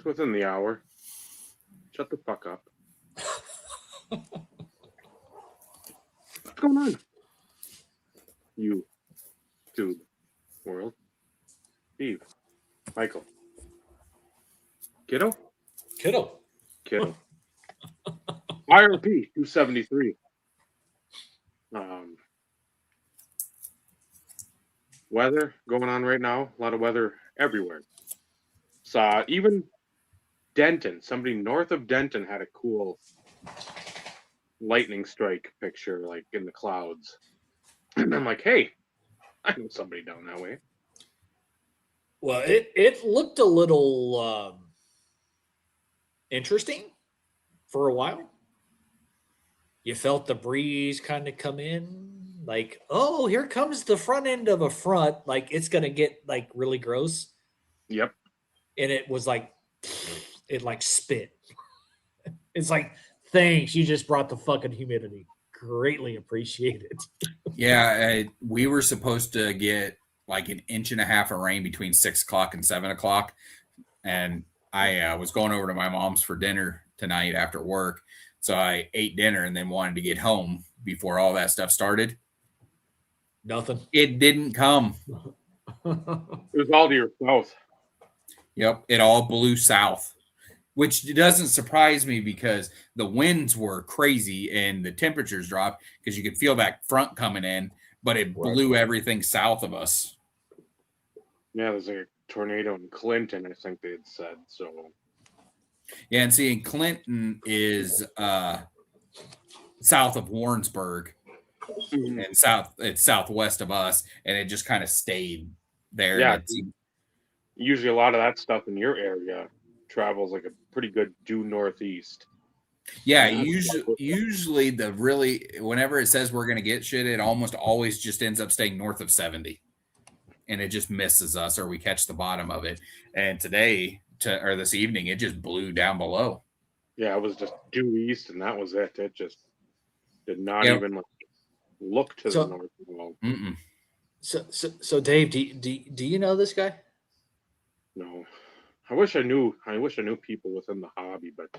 It's within the hour. Shut the fuck up. What's going on? You, dude, world. Steve, Michael, Kiddo, Kiddo. IRP 273. Weather going on right now. A lot of weather everywhere. Saw even Denton. Somebody north of Denton had a cool lightning strike picture, like in the clouds. And I'm like, hey, I know somebody down that way. Well, it looked a little interesting for a while. You felt the breeze kind of come in, like, oh, here comes the front end of a front, like it's gonna get like really gross. Yep. And it was like, it like spit. It's like, thanks, you just brought the fucking humidity. Greatly appreciated. Yeah, we were supposed to get like an inch and a half of rain between 6 o'clock and 7 o'clock. And I was going over to my mom's for dinner tonight after work. So I ate dinner and then wanted to get home before all that stuff started. Nothing. It didn't come. It was all to your south. Yep, it all blew south, which doesn't surprise me because the winds were crazy and the temperatures dropped because you could feel that front coming in, but it blew everything south of us. Yeah, there's a tornado in Clinton, I think they had said. So yeah, and see, Clinton is south of Warrensburg, and it's southwest of us, and it just kind of stayed there. Yeah, usually a lot of that stuff in your area travels like a pretty good due northeast. Yeah, usually whenever it says we're going to get shit, it almost always just ends up staying north of 70. And it just misses us, or we catch the bottom of it. And this evening, it just blew down below. Yeah, it was just due east, and that was it. It just did not even look to the north at all. So Dave, do you know this guy? No, I wish I knew people within the hobby, but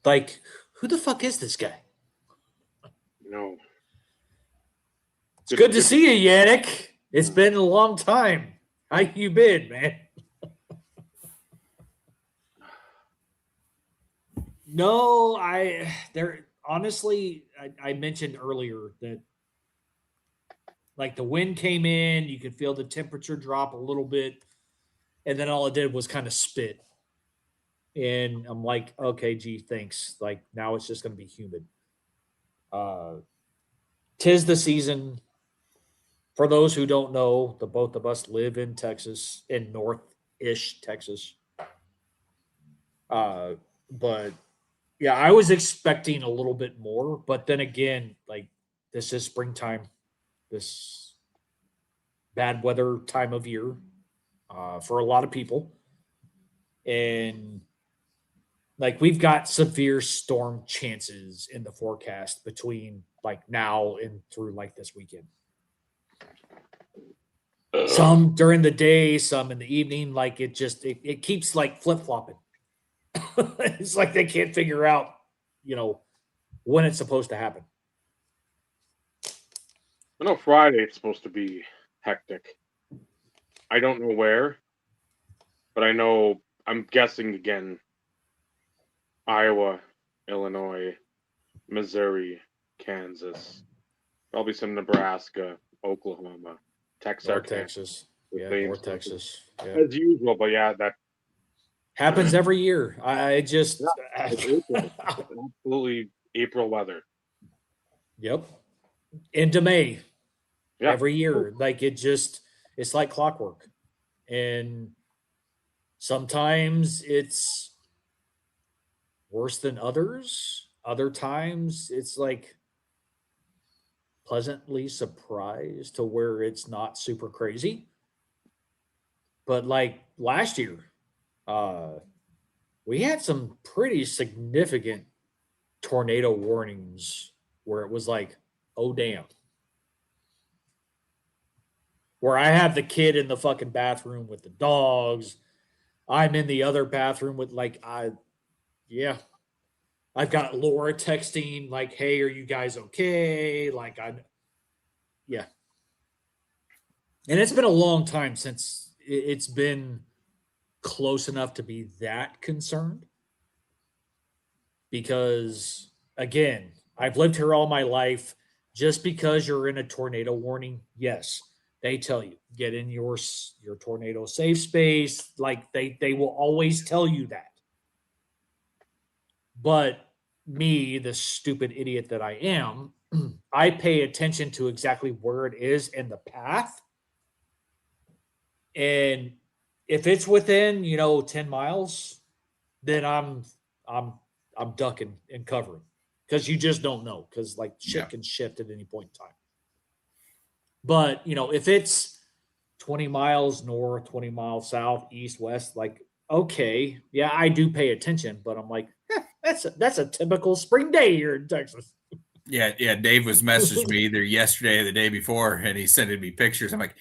like, who the fuck is this guy? No. It's good to see you, Yannick. It's been a long time. How you been, man? No, honestly, I mentioned earlier that like the wind came in, you could feel the temperature drop a little bit, and then all it did was kind of spit. And I'm like, okay, gee, thanks. Like now it's just going to be humid. 'Tis the season. For those who don't know, the both of us live in Texas, in north-ish Texas. But yeah, I was expecting a little bit more, but then again, like this is springtime, this bad weather time of year for a lot of people. And like we've got severe storm chances in the forecast between like now and through like this weekend. Some during the day, some in the evening. Like it keeps like flip-flopping. It's like they can't figure out, when it's supposed to happen. I know Friday it's supposed to be hectic. I don't know where, but I know, I'm guessing again, Iowa, Illinois, Missouri, Kansas, probably some Nebraska, Oklahoma, Texas. Yeah, North Texas. Yeah. As usual, but yeah, that happens every year. It's April. Absolutely April weather. Yep. Into May. Yeah. Every year. Like it's like clockwork. And sometimes it's worse than others. Other times it's like pleasantly surprised to where it's not super crazy. But like last year, we had some pretty significant tornado warnings where it was like, oh damn. Where I have the kid in the fucking bathroom with the dogs, I'm in the other bathroom with yeah. I've got Laura texting like, "Hey, are you guys okay?" Yeah. And it's been a long time since it's been close enough to be that concerned. Because again, I've lived here all my life. Just because you're in a tornado warning, yes, they tell you get in your tornado safe space. Like they will always tell you that. But me, the stupid idiot that I am, I pay attention to exactly where it is in the path. And if it's within, 10 miles, then I'm I'm ducking and covering. Because you just don't know. Because like shit can shift at any point in time. But if it's 20 miles north, 20 miles south, east, west, like, okay, yeah, I do pay attention, but I'm like, that's a typical spring day here in Texas. Yeah. Dave was messaging me either yesterday or the day before, and he's sending me pictures. I'm like,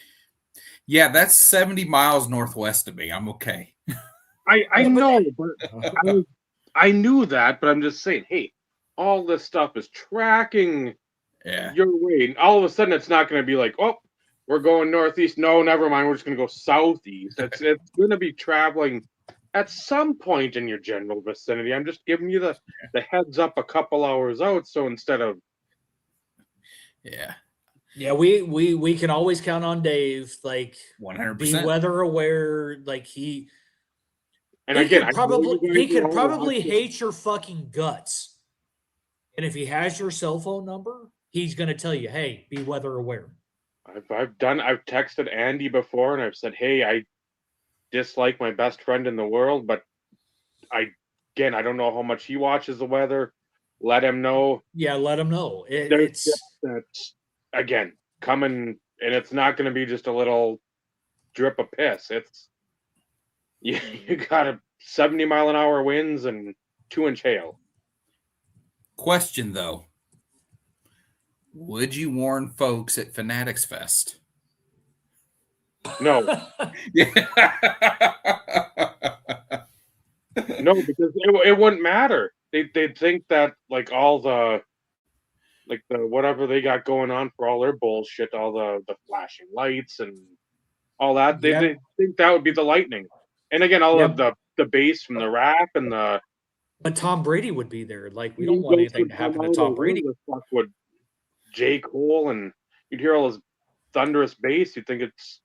yeah, that's 70 miles northwest of me. I'm okay. I know, but I knew that, but I'm just saying, hey, all this stuff is tracking your way. And all of a sudden, it's not going to be like, oh, we're going northeast. No, never mind. We're just going to go southeast. It's going to be traveling at some point in your general vicinity. I'm just giving you the heads up a couple hours out. So instead of yeah, we can always count on Dave. Like 100%. be weather aware. Like he again, he could probably hate your fucking guts. And if he has your cell phone number, he's going to tell you, hey, be weather aware. I've texted Andy before and I've said, hey, I dislike my best friend in the world, but I don't know how much he watches the weather. Let him know. Yeah, let him know. It's again coming, and it's not going to be just a little drip of piss. It's you got a 70-mile-an-hour winds and 2-inch hail. Question though, would you warn folks at Fanatics Fest? No. No, because it wouldn't matter. They'd think that like all the whatever they got going on for all their bullshit, all the flashing lights and all that, they think that would be the lightning. And again, all of the bass from the rap and the. But Tom Brady would be there. Like we don't want anything to happen to Tom Brady. Would J. Cole, and you'd hear all this thunderous bass. You'd think it's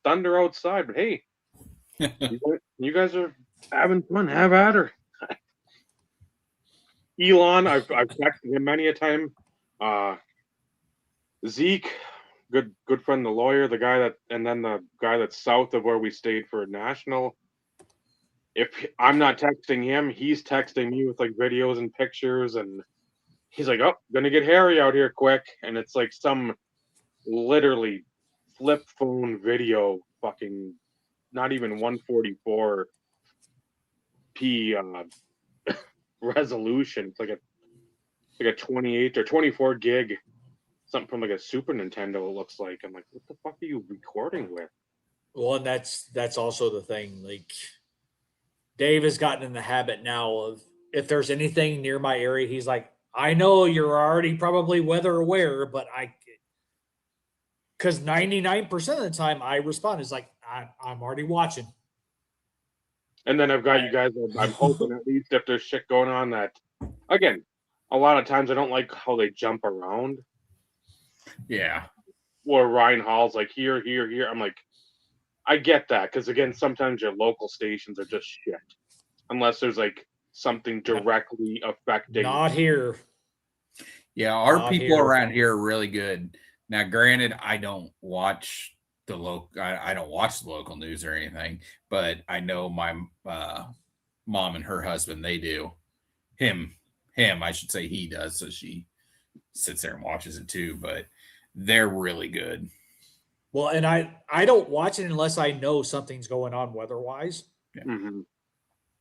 thunder outside. But hey, you guys are having fun. Have at her. Elon, I've texted him many a time. Zeke, good friend, the lawyer, the guy that's south of where we stayed for national. If I'm not texting him, he's texting me with like videos and pictures, and he's like, "Oh, gonna get hairy out here quick," and it's like some literally flip phone video, fucking not even 144p resolution. It's like a 28 or 24 gig, something from like a Super Nintendo. It looks like. I'm like, what the fuck are you recording with? Well, and that's also the thing. Like, Dave has gotten in the habit now of if there's anything near my area, he's like, I know you're already probably weather aware, but because 99% of the time I respond is like, I'm already watching. And then I've got you guys. I'm hoping at least if there's shit going on that, again, a lot of times I don't like how they jump around. Yeah. Or Ryan Hall's like here. I'm like, I get that because again, sometimes your local stations are just shit, unless there's like something directly affecting. Not here. Yeah, our people around here are really good. Now, granted, I don't watch the local news or anything, but I know my mom and her husband, they do. Him, I should say he does, so she sits there and watches it too, but they're really good. Well, and I don't watch it unless I know something's going on weather-wise. Yeah. Mm-hmm.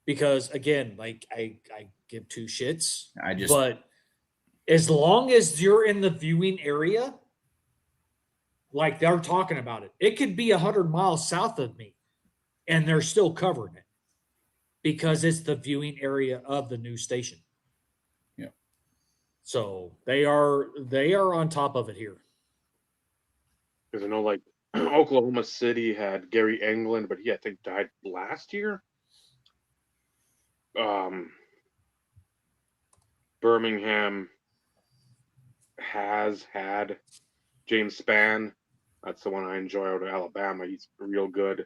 Because again, like I give two shits. But as long as you're in the viewing area, like they're talking about it, it could be 100 miles south of me. and they're still covering it because it's the viewing area of the news station. Yeah. So they are on top of it here. Because I know, like, Oklahoma City had Gary England, but he, I think, died last year. Birmingham has had James Spann. That's the one I enjoy out of Alabama. He's real good.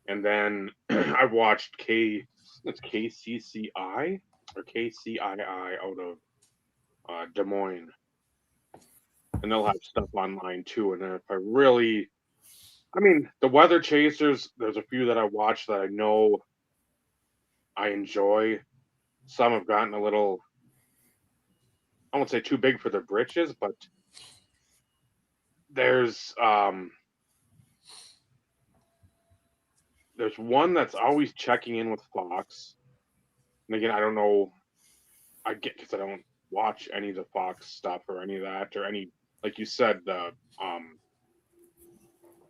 And then I watched it's KCCI or KCII out of Des Moines. And they'll have stuff online too. And if I mean, the Weather Chasers, there's a few that I watch that I know I enjoy. Some have gotten a little, I won't say too big for their britches, but there's one that's always checking in with Fox. And again, I don't know, because I don't watch any of the Fox stuff or any of that, or any, like you said, the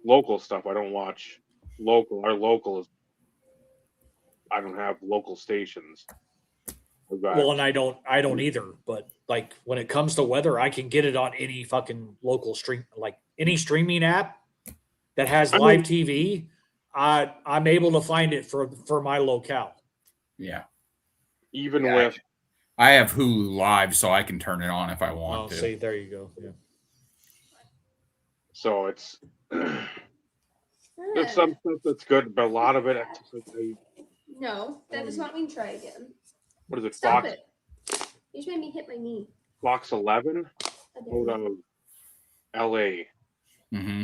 local stuff. I don't watch local. Our local is, I don't have local stations. Well, and I don't either. But like when it comes to weather, I can get it on any fucking local stream, like any streaming app that has live TV. I'm able to find it for my locale. Yeah. Even with, I have Hulu Live, so I can turn it on if I want to. See, there you go. Yeah. So it's there's some stuff that's good, but a lot of it, it's just like No, that does not mean try again. what is it? Stop Fox, it. You just made me hit my knee. Fox 11 I dare out you. of LA. Mm-hmm.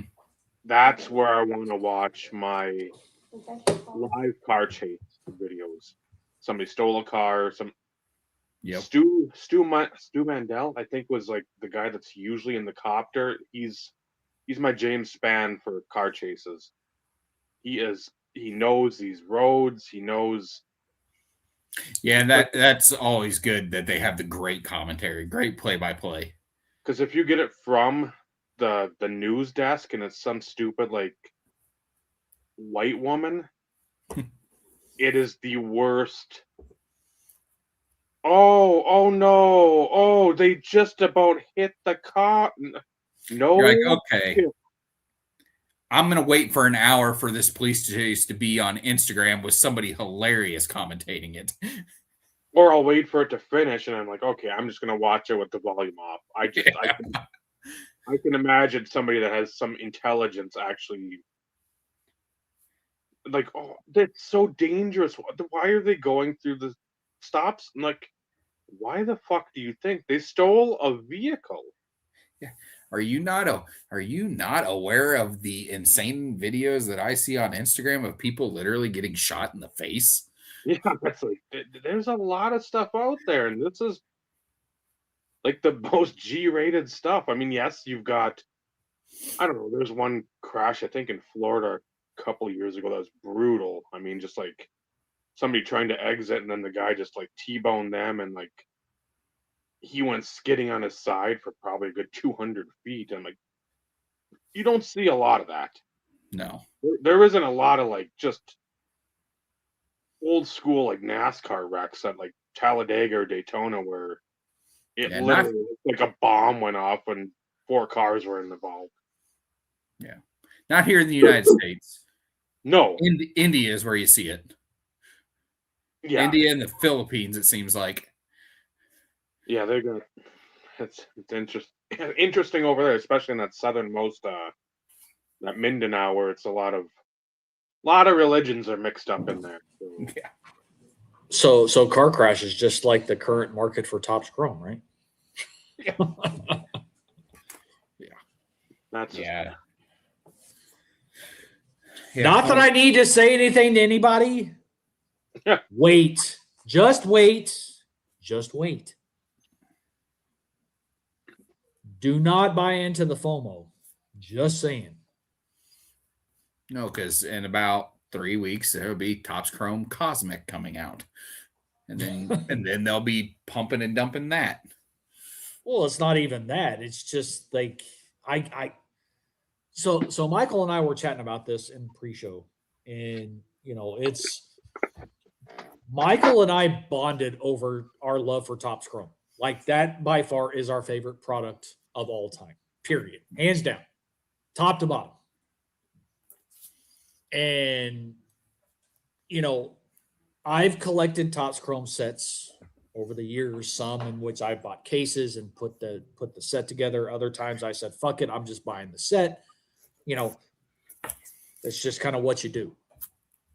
That's where I want to watch my Okay. live car chase videos. Somebody stole a car. Yep. Stu Mandel, I think, was like the guy that's usually in the copter. He's my James Spann for car chases. He knows these roads. He knows. Yeah, that's always good that they have the great commentary, great play-by-play. Because if you get it from the news desk and it's some stupid like white woman, it is the worst. Oh no! Oh, they just about hit the car. No, You're like, okay, I'm gonna wait for an hour for this police chase to be on Instagram with somebody hilarious commentating it. or I'll wait for it to finish, and I'm like, okay, I'm just gonna watch it with the volume off. I can imagine somebody that has some intelligence actually, like, oh, that's so dangerous. Why are they going through the stops? I'm like, why the fuck do you think they stole a vehicle? Yeah. Are you not aware of the insane videos that I see on Instagram of people literally getting shot in the face? Yeah, that's like, there's a lot of stuff out there, and this is like the most G-rated stuff. I mean, yes, you've got, I don't know, there's one crash, I think, in Florida a couple of years ago that was brutal. I mean, just like somebody trying to exit, and then the guy just like T-boned them, and like he went skidding on his side for probably a good 200 feet. And like, you don't see a lot of that. No. There isn't a lot of like just old school like NASCAR wrecks at like Talladega or Daytona where it literally like a bomb went off and 4 cars were involved. Yeah. Not here in the United States. No. India is where you see it. Yeah. India and the Philippines, it seems like. Yeah, they're gonna. It's interesting over there, especially in that southernmost that Mindanao, where it's a lot of religions are mixed up in there. So. Yeah. So car crash is just like the current market for Topps Chrome, right? Yeah. Yeah. That's just, Yeah. Not that I need to say anything to anybody. Yeah. Wait. Just wait. Just wait. Do not buy into the FOMO. Just saying. No, because in about 3 weeks there'll be Topps Chrome Cosmic coming out, and then they'll be pumping and dumping that. Well, it's not even that. It's just like So Michael and I were chatting about this in pre-show, and it's Michael and I bonded over our love for Topps Chrome. Like that by far is our favorite product of all time. Period. Hands down. Top to bottom. And I've collected Topps Chrome sets over the years, some in which I bought cases and put the set together. Other times I said, fuck it, I'm just buying the set. It's just kind of what you do.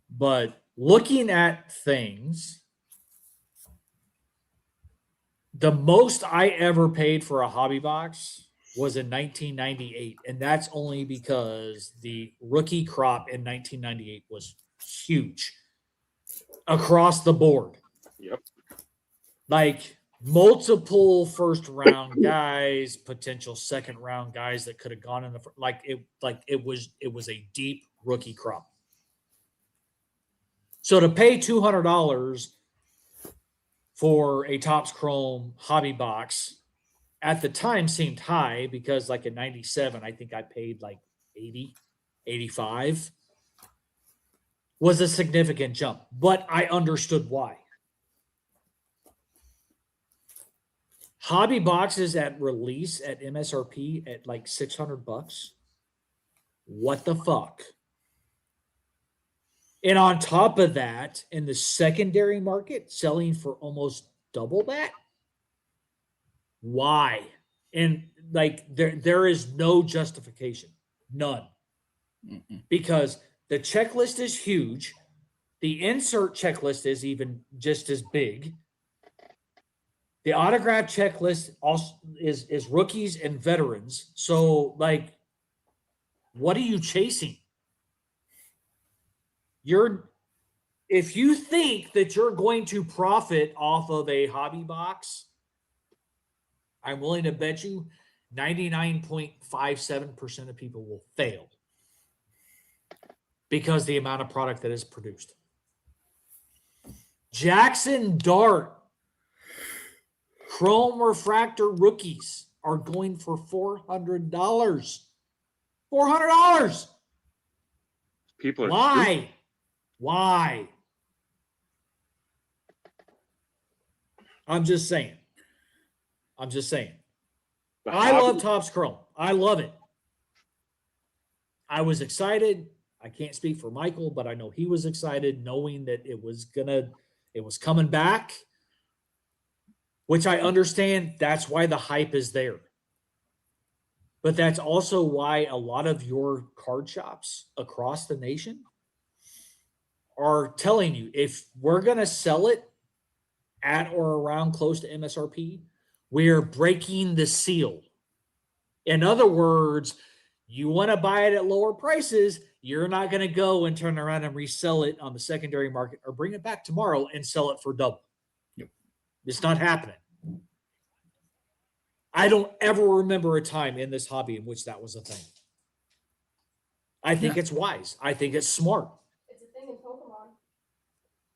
But looking at things, the most I ever paid for a hobby box was in 1998. And that's only because the rookie crop in 1998 was huge across the board. Yep. Like multiple first round guys, potential second round guys that could have gone in the it was a deep rookie crop. So to pay $200 for a Topps Chrome hobby box at the time seemed high because like in 97, I think I paid like 80, 85 was a significant jump, but I understood why. Hobby boxes at release at MSRP at like $600. What the fuck? And on top of that, in the secondary market, selling for almost double that? Why? And like there is no justification. None. Mm-mm. Because the checklist is huge. The insert checklist is even just as big. The autograph checklist also is rookies and veterans. So, like, what are you chasing? If you think that you're going to profit off of a hobby box, I'm willing to bet you 99.57% of people will fail because the amount of product that is produced. Jackson Dart Chrome Refractor rookies are going for $400. $400. People are Why? Why? I'm just saying. The I hobby- love Topps Chrome. I love it. I was excited. I can't speak for Michael, but I know he was excited knowing that it was coming back, which I understand. That's why the hype is there. But that's also why a lot of your card shops across the nation are telling you, if we're going to sell it at or around close to MSRP, we're breaking the seal. In other words, you want to buy it at lower prices, you're not going to go and turn around and resell it on the secondary market or bring it back tomorrow and sell it for double. Yep. It's not happening. I don't ever remember a time in this hobby in which that was a thing. I think it's wise. I think it's smart. It's a thing in Pokemon.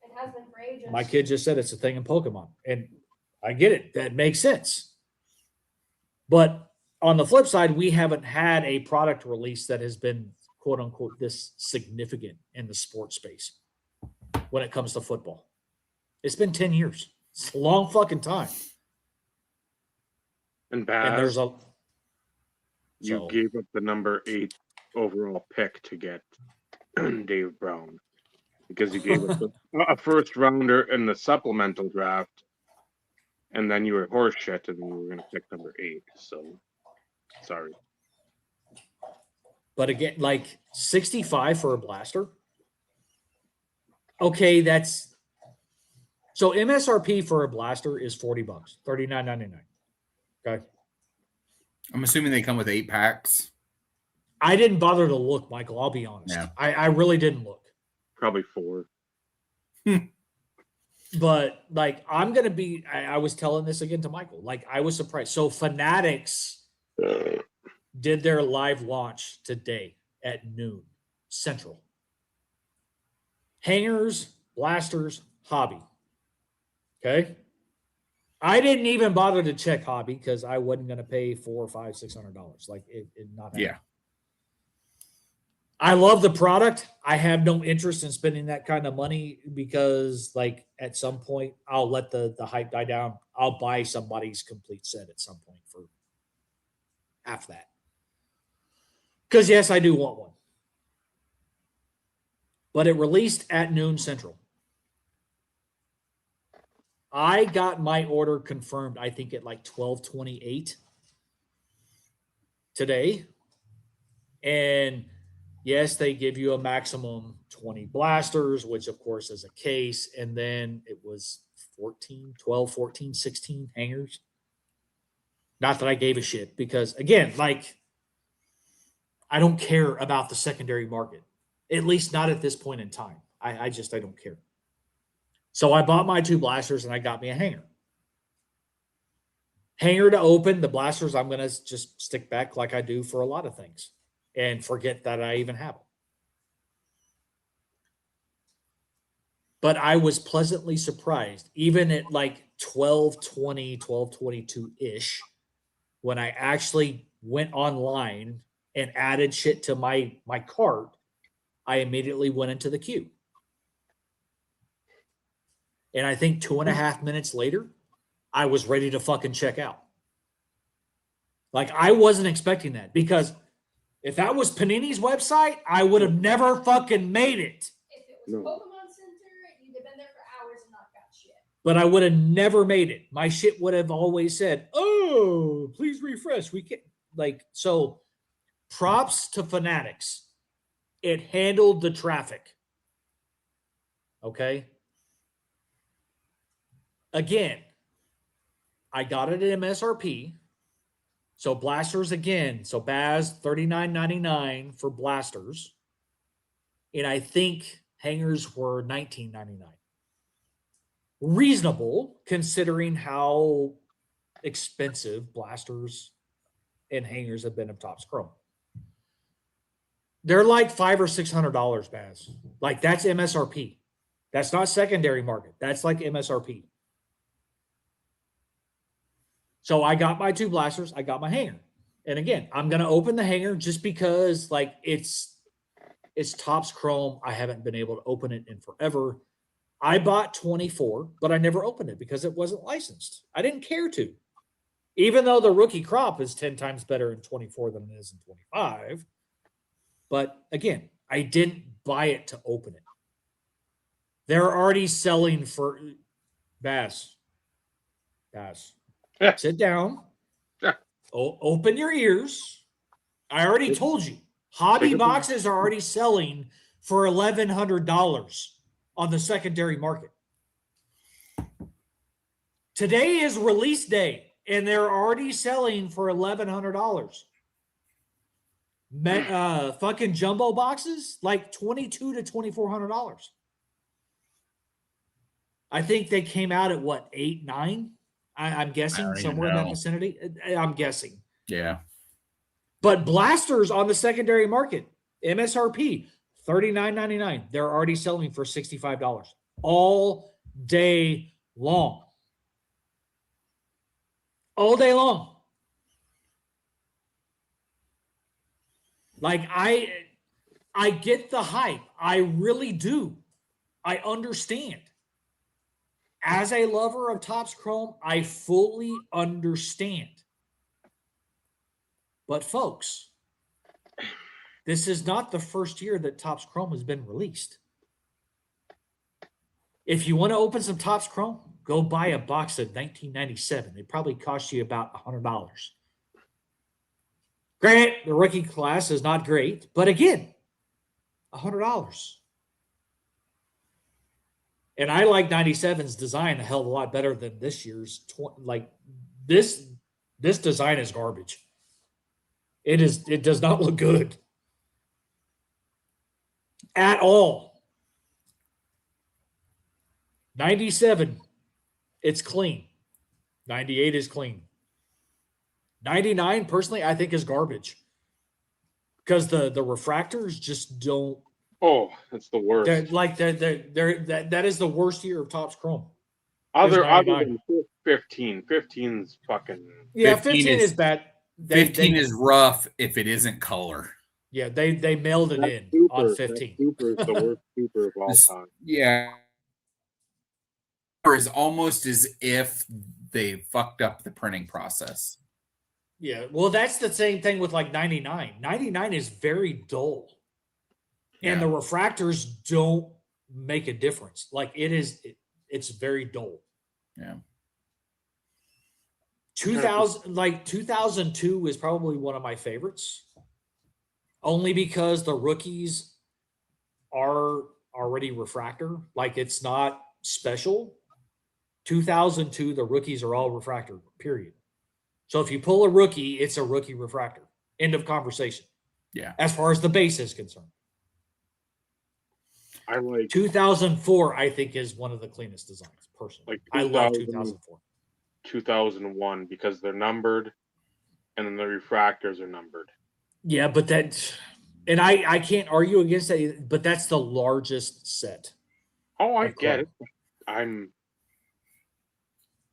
It has been for ages. My kid just said it's a thing in Pokemon, and I get it. That makes sense. But on the flip side, we haven't had a product release that has been, quote unquote, this significant in the sports space when it comes to football. It's been 10 years. It's a long fucking time. and And Baz, there's a you so- gave up the number 8 overall pick to get Dave Brown because you gave up a first rounder in the supplemental draft, and then you were horseshit, and then you were going to pick number 8. So, sorry. But again, like 65 for a blaster. Okay, that's so MSRP for a blaster is $40, $39.99. Okay. I'm assuming they come with 8 packs. I didn't bother to look, Michael. I'll be honest. Yeah. I really didn't look. Probably 4. But like I'm gonna be I was telling this again to Michael. Like I was surprised. So Fanatics did their live launch today at noon Central. Hangers, blasters, hobby. Okay. I didn't even bother to check hobby because I wasn't going to pay $400, $500, $600. Like it not happening. Yeah. I love the product. I have no interest in spending that kind of money because, like, at some point, I'll let the hype die down. I'll buy somebody's complete set at some point for half that. Because, yes, I do want one. But it released at noon Central. I got my order confirmed, I think, at like 12:28 today. And yes, they give you a maximum 20 blasters, which of course is a case. And then it was 12, 14, 16 hangers. Not that I gave a shit because, again, like, I don't care about the secondary market, at least not at this point in time. I don't care. So I bought my 2 blasters and I got me a hanger. Hanger to open, the blasters I'm going to just stick back like I do for a lot of things and forget that I even have them. But I was pleasantly surprised, even at like 12:20, 12:22-ish, when I actually went online and added shit to my cart, I immediately went into the queue. And I think 2.5 minutes later, I was ready to fucking check out. Like, I wasn't expecting that because if that was Panini's website, I would have never fucking made it. If it was Pokemon Center, you'd have been there for hours and not got shit. But I would have never made it. My shit would have always said, "Oh, please refresh." We can't, like, so props to Fanatics. It handled the traffic. Okay. Again, I got it at MSRP. So blasters again. So Baz $39.99 for blasters. And I think hangers were $19.99. Reasonable considering how expensive blasters and hangers have been of Topps Chrome. They're like $500 or $600, Baz. Like, that's MSRP. That's not secondary market. That's like MSRP. So I got my 2 blasters. I got my hanger. And again, I'm going to open the hanger just because, like, it's Topps Chrome. I haven't been able to open it in forever. I bought 24, but I never opened it because it wasn't licensed. I didn't care to. Even though the rookie crop is 10 times better in 24 than it is in 25. But again, I didn't buy it to open it. They're already selling for Bass. Yeah. Sit down. Yeah. Open your ears. I already told you. Hobby boxes are already selling for $1,100 on the secondary market. Today is release day, and they're already selling for $1,100. Fucking jumbo boxes, like $2,200 to $2,400. I think they came out at what, 8, 9? I'm guessing somewhere in that vicinity. I'm guessing. Yeah. But blasters on the secondary market, MSRP, $39.99. They're already selling for $65 all day long. All day long. Like, I get the hype. I really do. I understand. As a lover of Topps Chrome, I fully understand. But folks, this is not the first year that Topps Chrome has been released. If you want to open some Topps Chrome, go buy a box of 1997. It probably cost you about $100. Granted, the rookie class is not great, but again, $100. And I like 97's design a hell of a lot better than this year's. This design is garbage. It does not look good at all. 97, it's clean. 98 is clean. 99, personally, I think is garbage because the refractors just don't. Oh, that's the worst. That is the worst year of Topps Chrome. Other than 15. 15's fucking. Yeah, 15 is bad. 15 is rough if it isn't color. Yeah, they mailed it That in super, on that 15. super is the worst super of all This- time. Yeah. Or is almost as if they fucked up the printing process. Yeah, well, that's the same thing with like 99. 99 is very dull. And Yeah. the refractors don't make a difference. Like it's very dull. Yeah. 2002 is probably one of my favorites. Only because the rookies are already refractor. Like it's not special. 2002, the rookies are all refractor, period. So if you pull a rookie, it's a rookie refractor. End of conversation. Yeah. As far as the base is concerned. I like 2004, I think, is one of the cleanest designs, personally. Like I love 2000. 2004. 2001 because they're numbered, and then the refractors are numbered. Yeah, but that, and I can't argue against that, but that's the largest set. Oh, I of get club. it.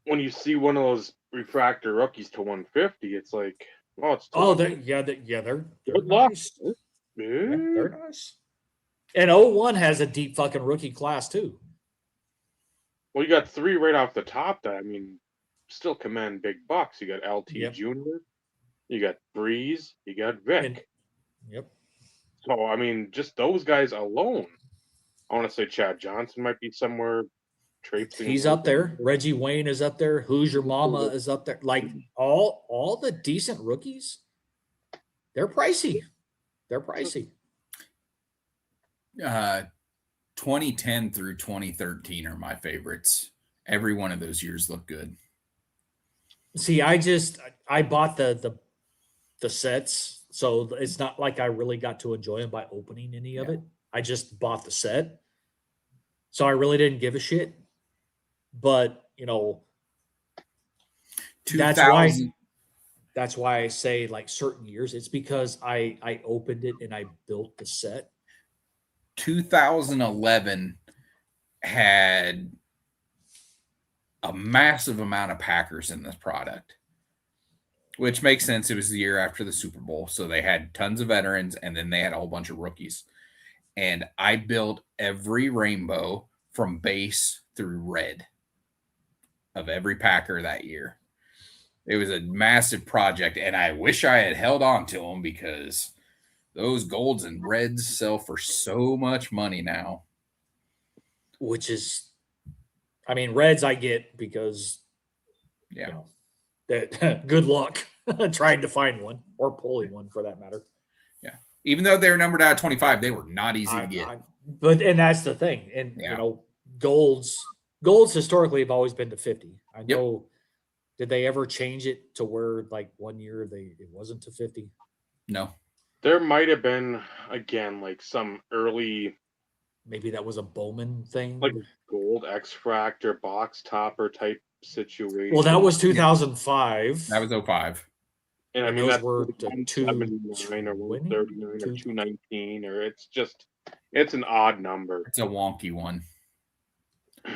When you see one of those refractor rookies to 150, it's like, well, it's Oh, they're they're good luck. nice. Yeah, they're nice. And 01 has a deep fucking rookie class too. Well, you got three right off the top that still command big bucks. You got LT Yep. Jr., you got Breeze, you got Vic. And, yep. So just those guys alone. I want to say Chad Johnson might be somewhere traipsing. He's up there. Reggie Wayne is up there. Who's Your Mama is up there. Like all the decent rookies, they're pricey. They're pricey. 2010 through 2013 are my favorites. Every one of those years look good. See, I bought the sets, so it's not like I really got to enjoy them by opening any of it. I just bought the set, so I really didn't give a shit. But that's why I say like certain years. It's because I opened it and I built the set. 2011 had a massive amount of Packers in this product, which makes sense. It was the year after the Super Bowl, so they had tons of veterans, and then they had a whole bunch of rookies. And I built every rainbow from base through red of every Packer that year. It was a massive project, and I wish I had held on to them because those golds and reds sell for so much money now. Which is, reds I get because, that good luck trying to find one or pulling one for that matter. Yeah. Even though they were numbered out of 25, they were not easy to get. And that's the thing. And, golds historically have always been to 50. I know. Did they ever change it to where like one year it wasn't to 50? No. There might have been, again, like some early, maybe that was a Bowman thing, like gold X-Fractor box topper type situation. Well, that was 2005. That was 05. And those that's were 279 or 139 or 219, or it's an odd number. It's a wonky one.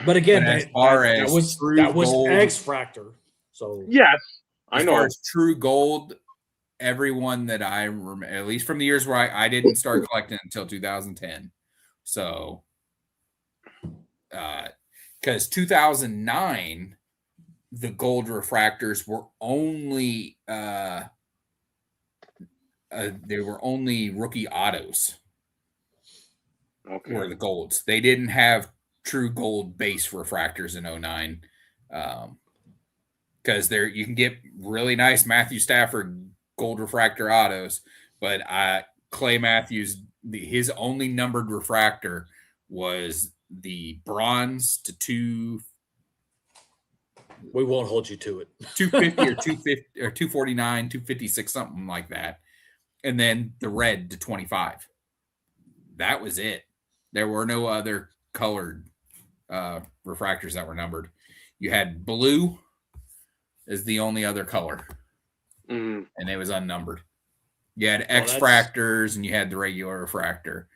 But again, as far as that was X-Fractor. So yes, I know. As far as true gold, everyone that I remember, at least from the years where I didn't start collecting until 2010. So, because 2009, the gold refractors were only rookie autos. Okay. Were the golds. They didn't have true gold base refractors in 09. Because you can get really nice Matthew Stafford gold refractor autos, but Clay Matthews, his only numbered refractor was the bronze to 2. We won't hold you to it. 250 or 250 or 249, 256, something like that, and then the red to 25. That was it. There were no other colored refractors that were numbered. You had blue as the only other color, and it was unnumbered. You had X-fractors and you had the regular refractor.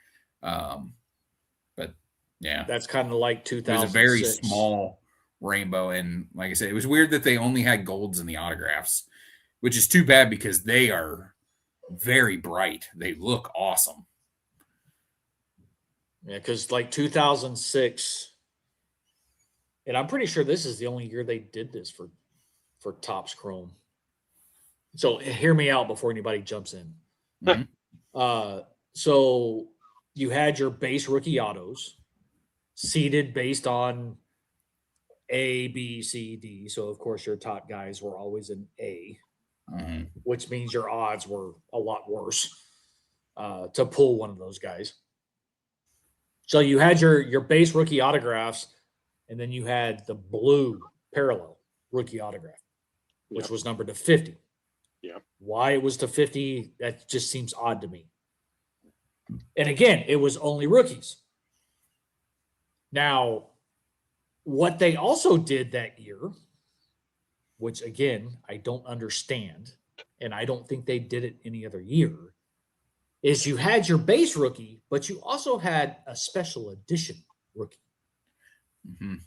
But yeah, that's kind of like 2006. It was a very small rainbow, and like I said, it was weird that they only had golds in the autographs, which is too bad because they are very bright. They look awesome. Yeah, because like 2006, and I'm pretty sure this is the only year they did this for Topps Chrome. So hear me out before anybody jumps in. Mhm. So you had your base rookie autos seeded based on A, B, C, D. So of course your top guys were always an A, Mhm. which means your odds were a lot worse to pull one of those guys. So you had your base rookie autographs, and then you had the blue parallel rookie autograph, which Yep. was numbered to 50. Yep. Why it was to 50, that just seems odd to me. And again, it was only rookies. Now, what they also did that year, which again, I don't understand, and I don't think they did it any other year, is you had your base rookie, but you also had a special edition rookie. Mhm.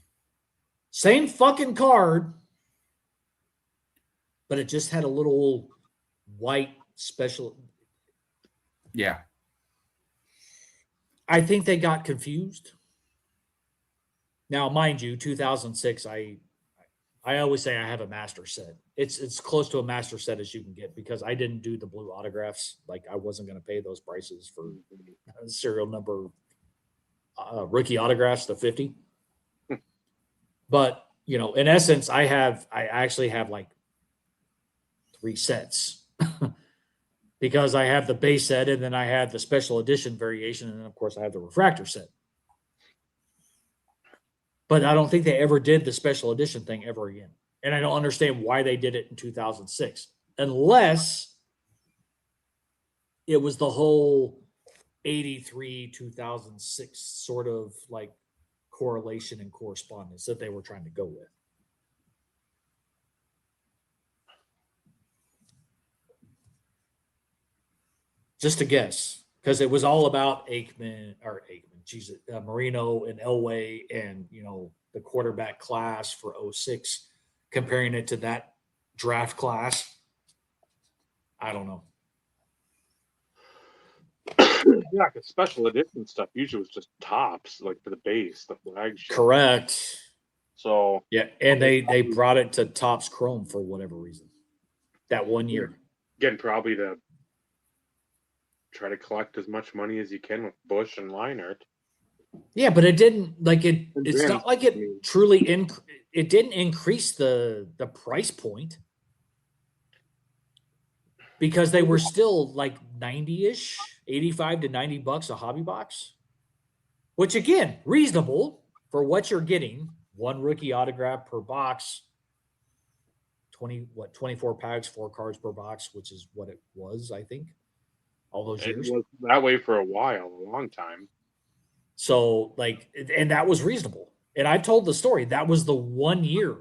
Same fucking card, but it just had a little white special. Yeah. I think they got confused. Now, mind you, 2006, I always say I have a master set. It's close to a master set as you can get because I didn't do the blue autographs. Like I wasn't going to pay those prices for serial number rookie autographs to 50. But in essence, I actually have like 3 sets because I have the base set and then I have the special edition variation, and then of course I have the refractor set. But I don't think they ever did the special edition thing ever again. And I don't understand why they did it in 2006, unless it was the whole 83, 2006 sort of like correlation and correspondence that they were trying to go with. Just a guess, because it was all about Marino and Elway and, the quarterback class for 06, comparing it to that draft class. I don't know. Yeah, because special edition stuff usually was just tops, like for the base, the flagship. Correct. So Yeah, and they brought it to Topps Chrome for whatever reason. That one year. again, probably to try to collect as much money as you can with Bush and Leinart. Yeah, but it didn't like it. It's Vince, not like it truly it didn't increase the price point because they were still like 90-ish, 85 to 90 bucks a hobby box, which again, reasonable for what you're getting. One rookie autograph per box, 24 packs, 4 cards per box, which is what it was, I think, all those It years. was that way for a long time. So and that was reasonable. And I've told the story. That was the one year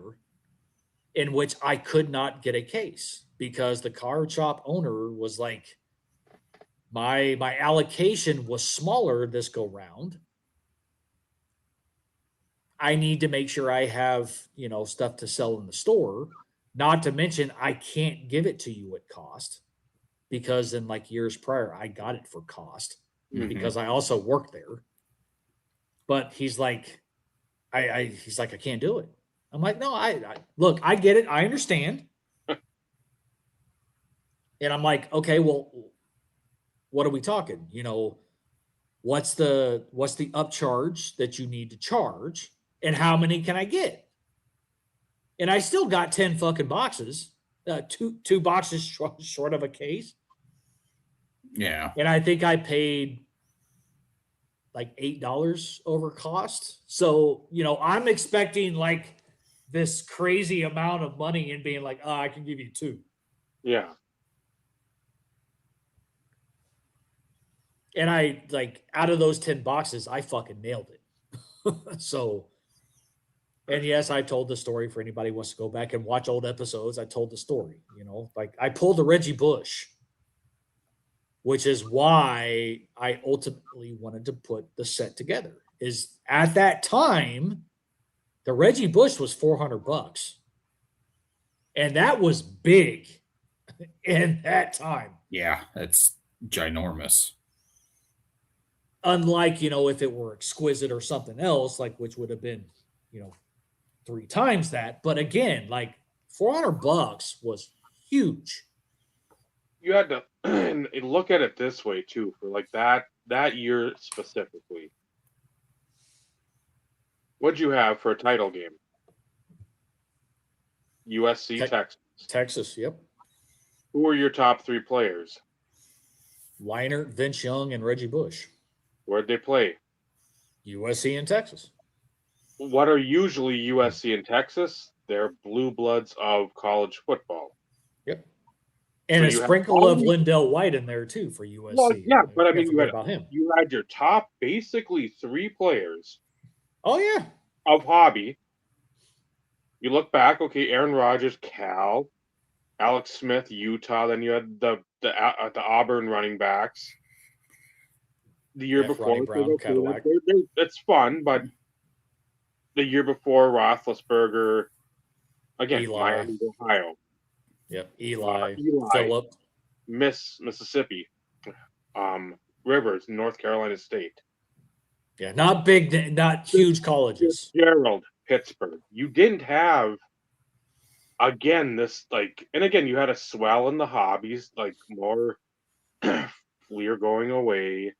in which I could not get a case because the card shop owner was like, my allocation was smaller this go round. I need to make sure I have, stuff to sell in the store. Not to mention, I can't give it to you at cost because in like years prior, I got it for cost because I also worked there. But he's like, he's like, I can't do it. I'm like, no, look, I get it. I understand. And I'm like, okay, well, what are we talking? What's the upcharge that you need to charge and how many can I get? And I still got 10 fucking boxes, two boxes short of a case. Yeah. And I think I paid like $8 over cost. So, I'm expecting like this crazy amount of money and being like, I can give you 2. Yeah. And I out of those 10 boxes, I fucking nailed it. So, and yes, I told the story for anybody who wants to go back and watch old episodes. I told the story, I pulled the Reggie Bush, which is why I ultimately wanted to put the set together. Is at that time, the Reggie Bush was $400, and that was big in that time. Yeah, it's ginormous. Unlike, if it were exquisite or something else, like which would have been, 3 times that. But again, like $400 was huge. You had to and look at it this way too, for like that year specifically. What'd you have for a title game? USC, Texas. Texas, yep. Who were your top 3 players? Leinart, Vince Young, and Reggie Bush. Where'd they play? USC and Texas. What are usually USC and Texas? They're blue bloods of college football. Yep. And So a you have sprinkle all of these- Lindell White in there too for USC. Well, yeah, but I Can't mean, forget about him. you had your top basically 3 players Oh yeah. of hobby. You look back, okay, Aaron Rodgers, Cal, Alex Smith, Utah. Then you had the Auburn running backs. The year Yeah, before, Ronnie Brown, Cadillac. it's fun, but the year before, Roethlisberger, again, Eli. Miami, Ohio, Yep. Eli. Eli. Phillip. Mississippi, Rivers, North Carolina State, Yeah, not big, not huge colleges. Gerald, Pittsburgh. You didn't have again this and again you had a swell in the hobbies, like more Fleer going away,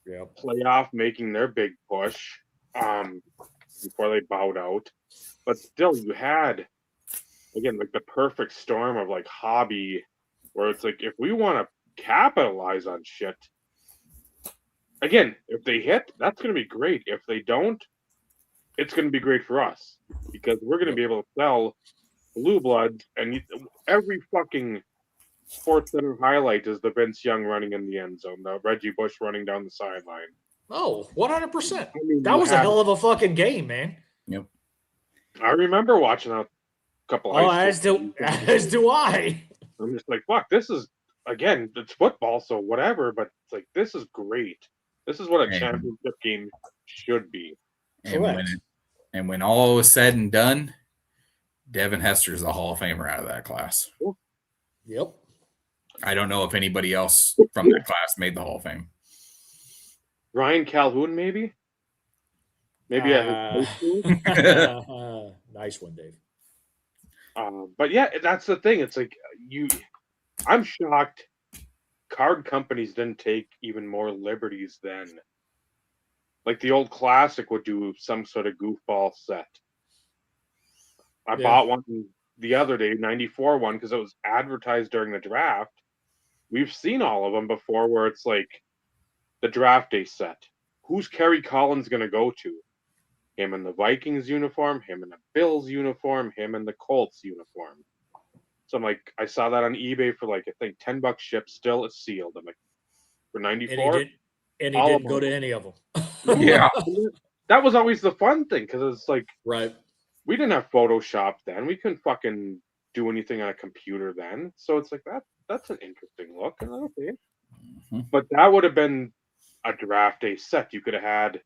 Yep. playoff making their big push before they bowed out, but still you had again like the perfect storm of like hobby where it's like if we want to capitalize on shit. Again, if they hit, that's going to be great. If they don't, it's going to be great for us because we're going to be able to sell blue bloods, and every fucking Sports Center highlight is the Vince Young running in the end zone, the Reggie Bush running down the sideline. Oh, 100%. I mean, That was a hell of a fucking game, man. Yep. I remember watching a couple. Oh, as do I. I'm just like, fuck, this is again, it's football, so whatever. But it's like, this is great. This is what a championship game should be. And when all was said and done, Devin Hester's the Hall of Famer out of that class. Yep. I don't know if anybody else from that class made the Hall of Fame. Ryan Calhoun, maybe. Maybe nice one, Dave. But yeah, that's the thing. It's like I'm shocked card companies didn't take even more liberties then. Like the old Classic would do some sort of goofball set. I bought one the other day, 94 one, because it was advertised during the draft. We've seen all of them before where it's like the draft day set. Who's Kerry Collins going to go to? Him in the Vikings uniform, him in the Bills uniform, him in the Colts uniform. So I'm like, I saw that on eBay for like, I think $10 shipped, still it's sealed. I'm like, for 94? And he didn't go to any of them. Yeah. That was always the fun thing, because it's like, right. We didn't have Photoshop then. We couldn't fucking do anything on a computer then. So it's like, that's an interesting look. And okay. Mm-hmm. But that would have been a draft day set. You could have had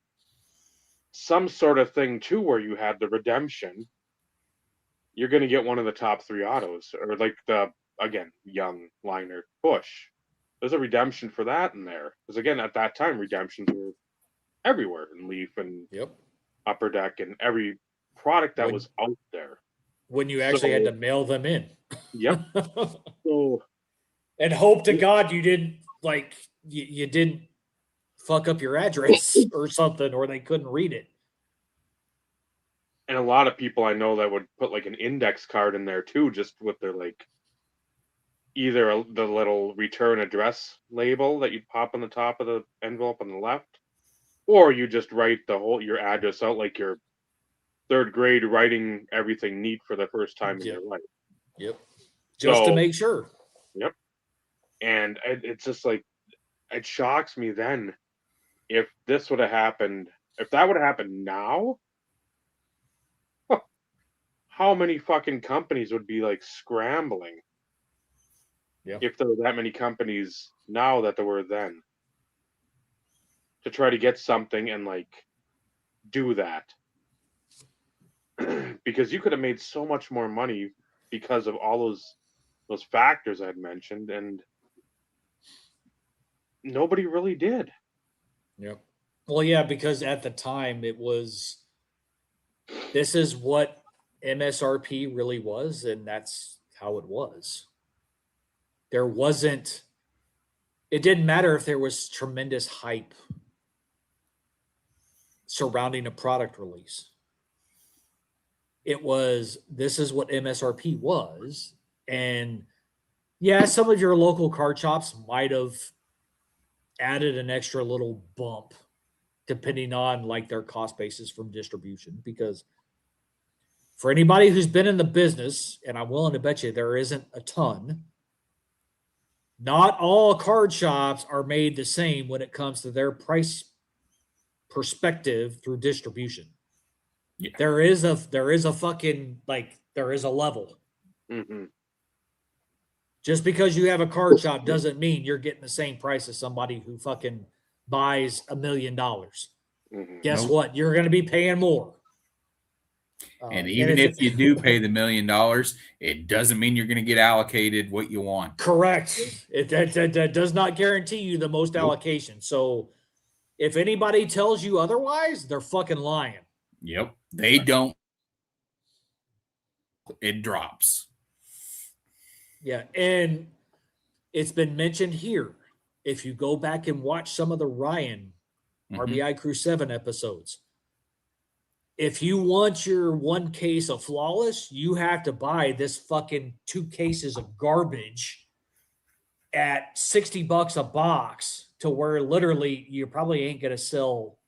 some sort of thing too where you had the redemption. You're going to get one of the top 3 autos, or like again, Young, Leinart, Bush. There's a redemption for that in there. Because again, at that time, redemptions were everywhere in Leaf and Upper Deck and every product that was out there. When you actually had to mail them in. Yep. So, and hope to God you didn't you didn't fuck up your address or something, or they couldn't read it. And a lot of people I know that would put like an index card in there too, just with their like either the little return address label that you pop on the top of the envelope on the left, or you just write your address out like you're 3rd grade writing everything neat for the first time in your life. Yep. Just to make sure. Yep. And it's just like, it shocks me then if this would have happened, if that would have happened now, how many fucking companies would be like scrambling? Yeah. If there were that many companies now that there were then to try to get something and like do that. Because you could have made so much more money because of all those factors I'd mentioned, and nobody really did. Yep. Well, yeah, because at the time this is what MSRP really was, and that's how it was. It didn't matter if there was tremendous hype surrounding a product release. This is what MSRP was. And yeah, some of your local card shops might have added an extra little bump depending on like their cost basis from distribution. Because for anybody who's been in the business, and I'm willing to bet you there isn't a ton, not all card shops are made the same when it comes to their price perspective through distribution. Yeah. There is a fucking there is a level. Mm-hmm. Just because you have a card shop doesn't mean you're getting the same price as somebody who fucking buys $1 million. Mm-hmm. Guess Nope. what? You're going to be paying more. And even if you do pay the $1 million, it doesn't mean you're going to get allocated what you want. Correct. That does not guarantee you the most allocation. So if anybody tells you otherwise, they're fucking lying. Yep. They don't. It drops. Yeah. And it's been mentioned here. If you go back and watch some of the Ryan RBI Crew 7 episodes, if you want your one case of Flawless, you have to buy this fucking 2 cases of garbage at $60 a box, to where literally you probably ain't going to sell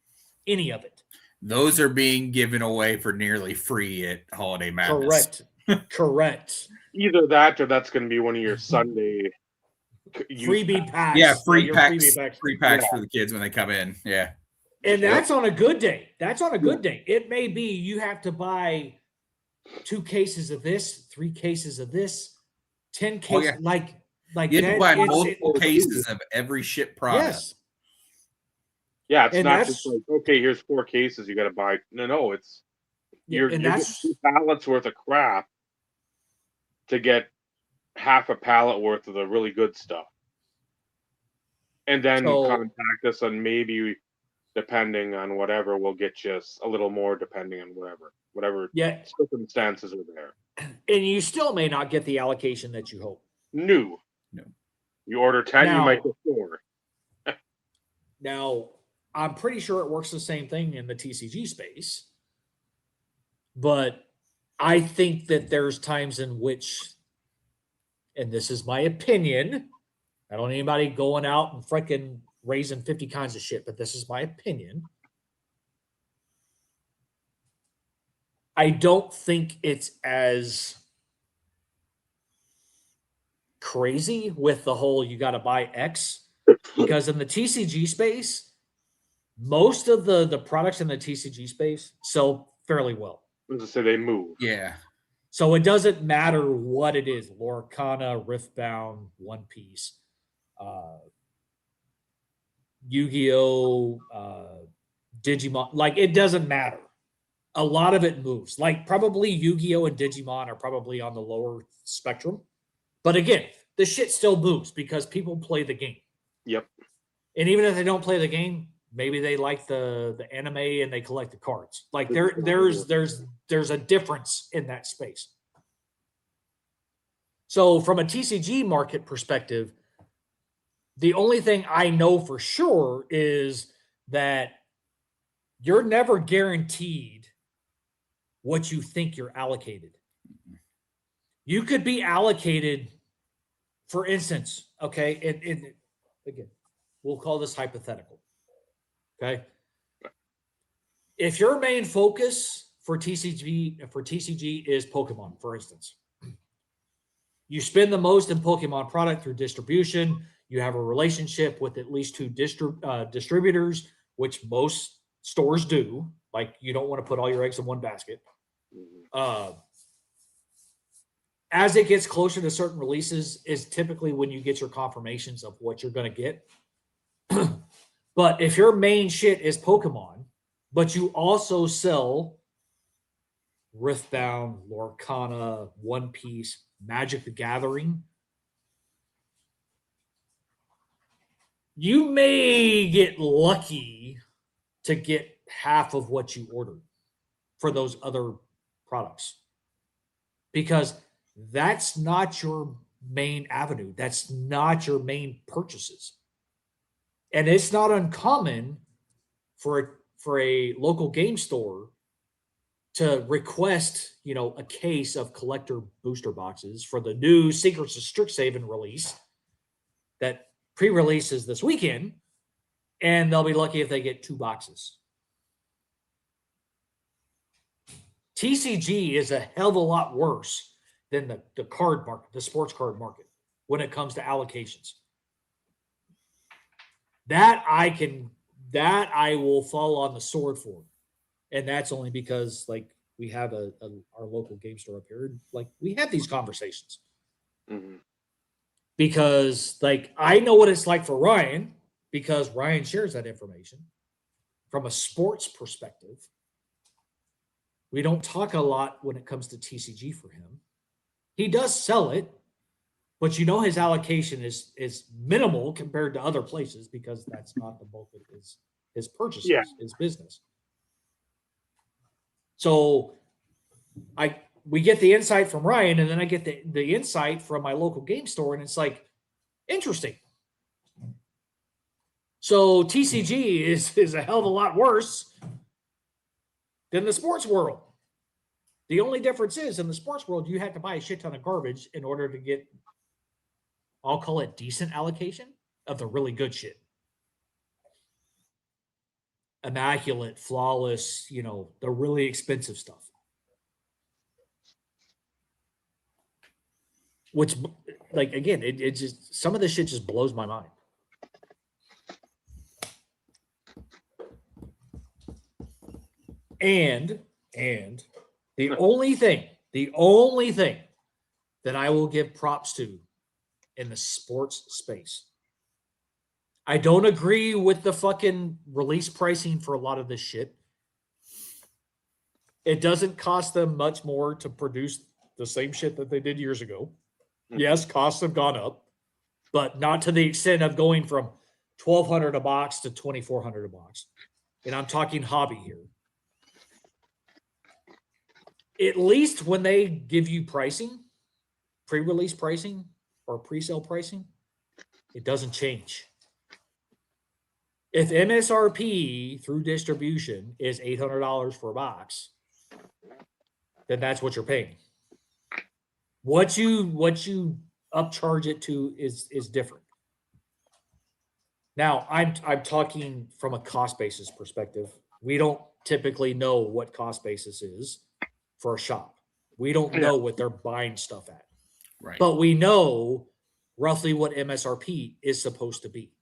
any of it. Those are being given away for nearly free at Holiday Madness. Correct. Either that or that's going to be one of your Sunday freebie packs. Yeah, free your packs. freebie packs. Free packs for the kids when they come in. Yeah. And that's on a good day. That's on a good day. It may be you have to buy 2 cases of this, 3 cases of this, 10 cases. Like you have to buy that, multiple cases of every ship product. Yes. Yeah, it's not just like, okay, here's 4 cases you got to buy. No, it's you're getting 2 pallets worth of crap to get half a pallet worth of the really good stuff. And then contact us on maybe, depending on whatever, we'll get you a little more depending on whatever circumstances are there. And you still may not get the allocation that you hope. No. You order 10, you might get 4. Now, I'm pretty sure it works the same thing in the TCG space. But I think that there's times in which, and this is my opinion, I don't need anybody going out and freaking raising 50 kinds of shit, but this is my opinion. I don't think it's as crazy with the whole you got to buy X, because in the TCG space, most of the products in the TCG space sell fairly well. As I say, they move. Yeah. So it doesn't matter what it is, Lorcana, Riftbound, One Piece, Yu-Gi-Oh, Digimon, like it doesn't matter. A lot of it moves. Like probably Yu-Gi-Oh and Digimon are probably on the lower spectrum. But again, the shit still moves because people play the game. Yep. And even if they don't play the game, maybe they like the anime and they collect the cards. Like there's a difference in that space. So from a TCG market perspective, the only thing I know for sure is that you're never guaranteed what you think you're allocated. You could be allocated, for instance, okay, and again, we'll call this hypothetical. Okay. If your main focus for TCG is Pokemon, for instance, you spend the most in Pokemon product through distribution. You have a relationship with at least 2 distributors, which most stores do. Like you don't want to put all your eggs in one basket. As it gets closer to certain releases is typically when you get your confirmations of what you're going to get. But if your main shit is Pokemon, but you also sell Riftbound, Lorcana, One Piece, Magic the Gathering, you may get lucky to get half of what you ordered for those other products, because that's not your main avenue. That's not your main purchases. And it's not uncommon for a local game store to request, a case of collector booster boxes for the new Secrets of Strixhaven release that pre-releases this weekend, and they'll be lucky if they get 2 boxes. TCG is a hell of a lot worse than the card market, the sports card market, when it comes to allocations. That I will fall on the sword for. And that's only because we have our local game store up here. We have these conversations. Mm-hmm. Because I know what it's like for Ryan, because Ryan shares that information from a sports perspective. We don't talk a lot when it comes to TCG for him. He does sell it, but his allocation is minimal compared to other places, because that's not the bulk of his purchases, his business. So we get the insight from Ryan, and then I get the insight from my local game store, and it's interesting. So TCG is a hell of a lot worse than the sports world. The only difference is, in the sports world, you have to buy a shit ton of garbage in order to get, I'll call it, decent allocation of the really good shit. Immaculate, flawless, the really expensive stuff. Which, again, it just, some of this shit just blows my mind. And the only thing that I will give props to in the sports space, I don't agree with the fucking release pricing for a lot of this shit. It doesn't cost them much more to produce the same shit that they did years ago. Yes, costs have gone up, but not to the extent of going from $1,200 a box to $2,400 a box. And I'm talking hobby here. At least when they give you pricing, pre-release pricing or pre-sale pricing, it doesn't change. If MSRP through distribution is $800 for a box, then that's what you're paying. What you upcharge it to is different. Now, I'm talking from a cost basis perspective. We don't typically know what cost basis is for a shop. We don't know what they're buying stuff at. Right. But we know roughly what MSRP is supposed to be.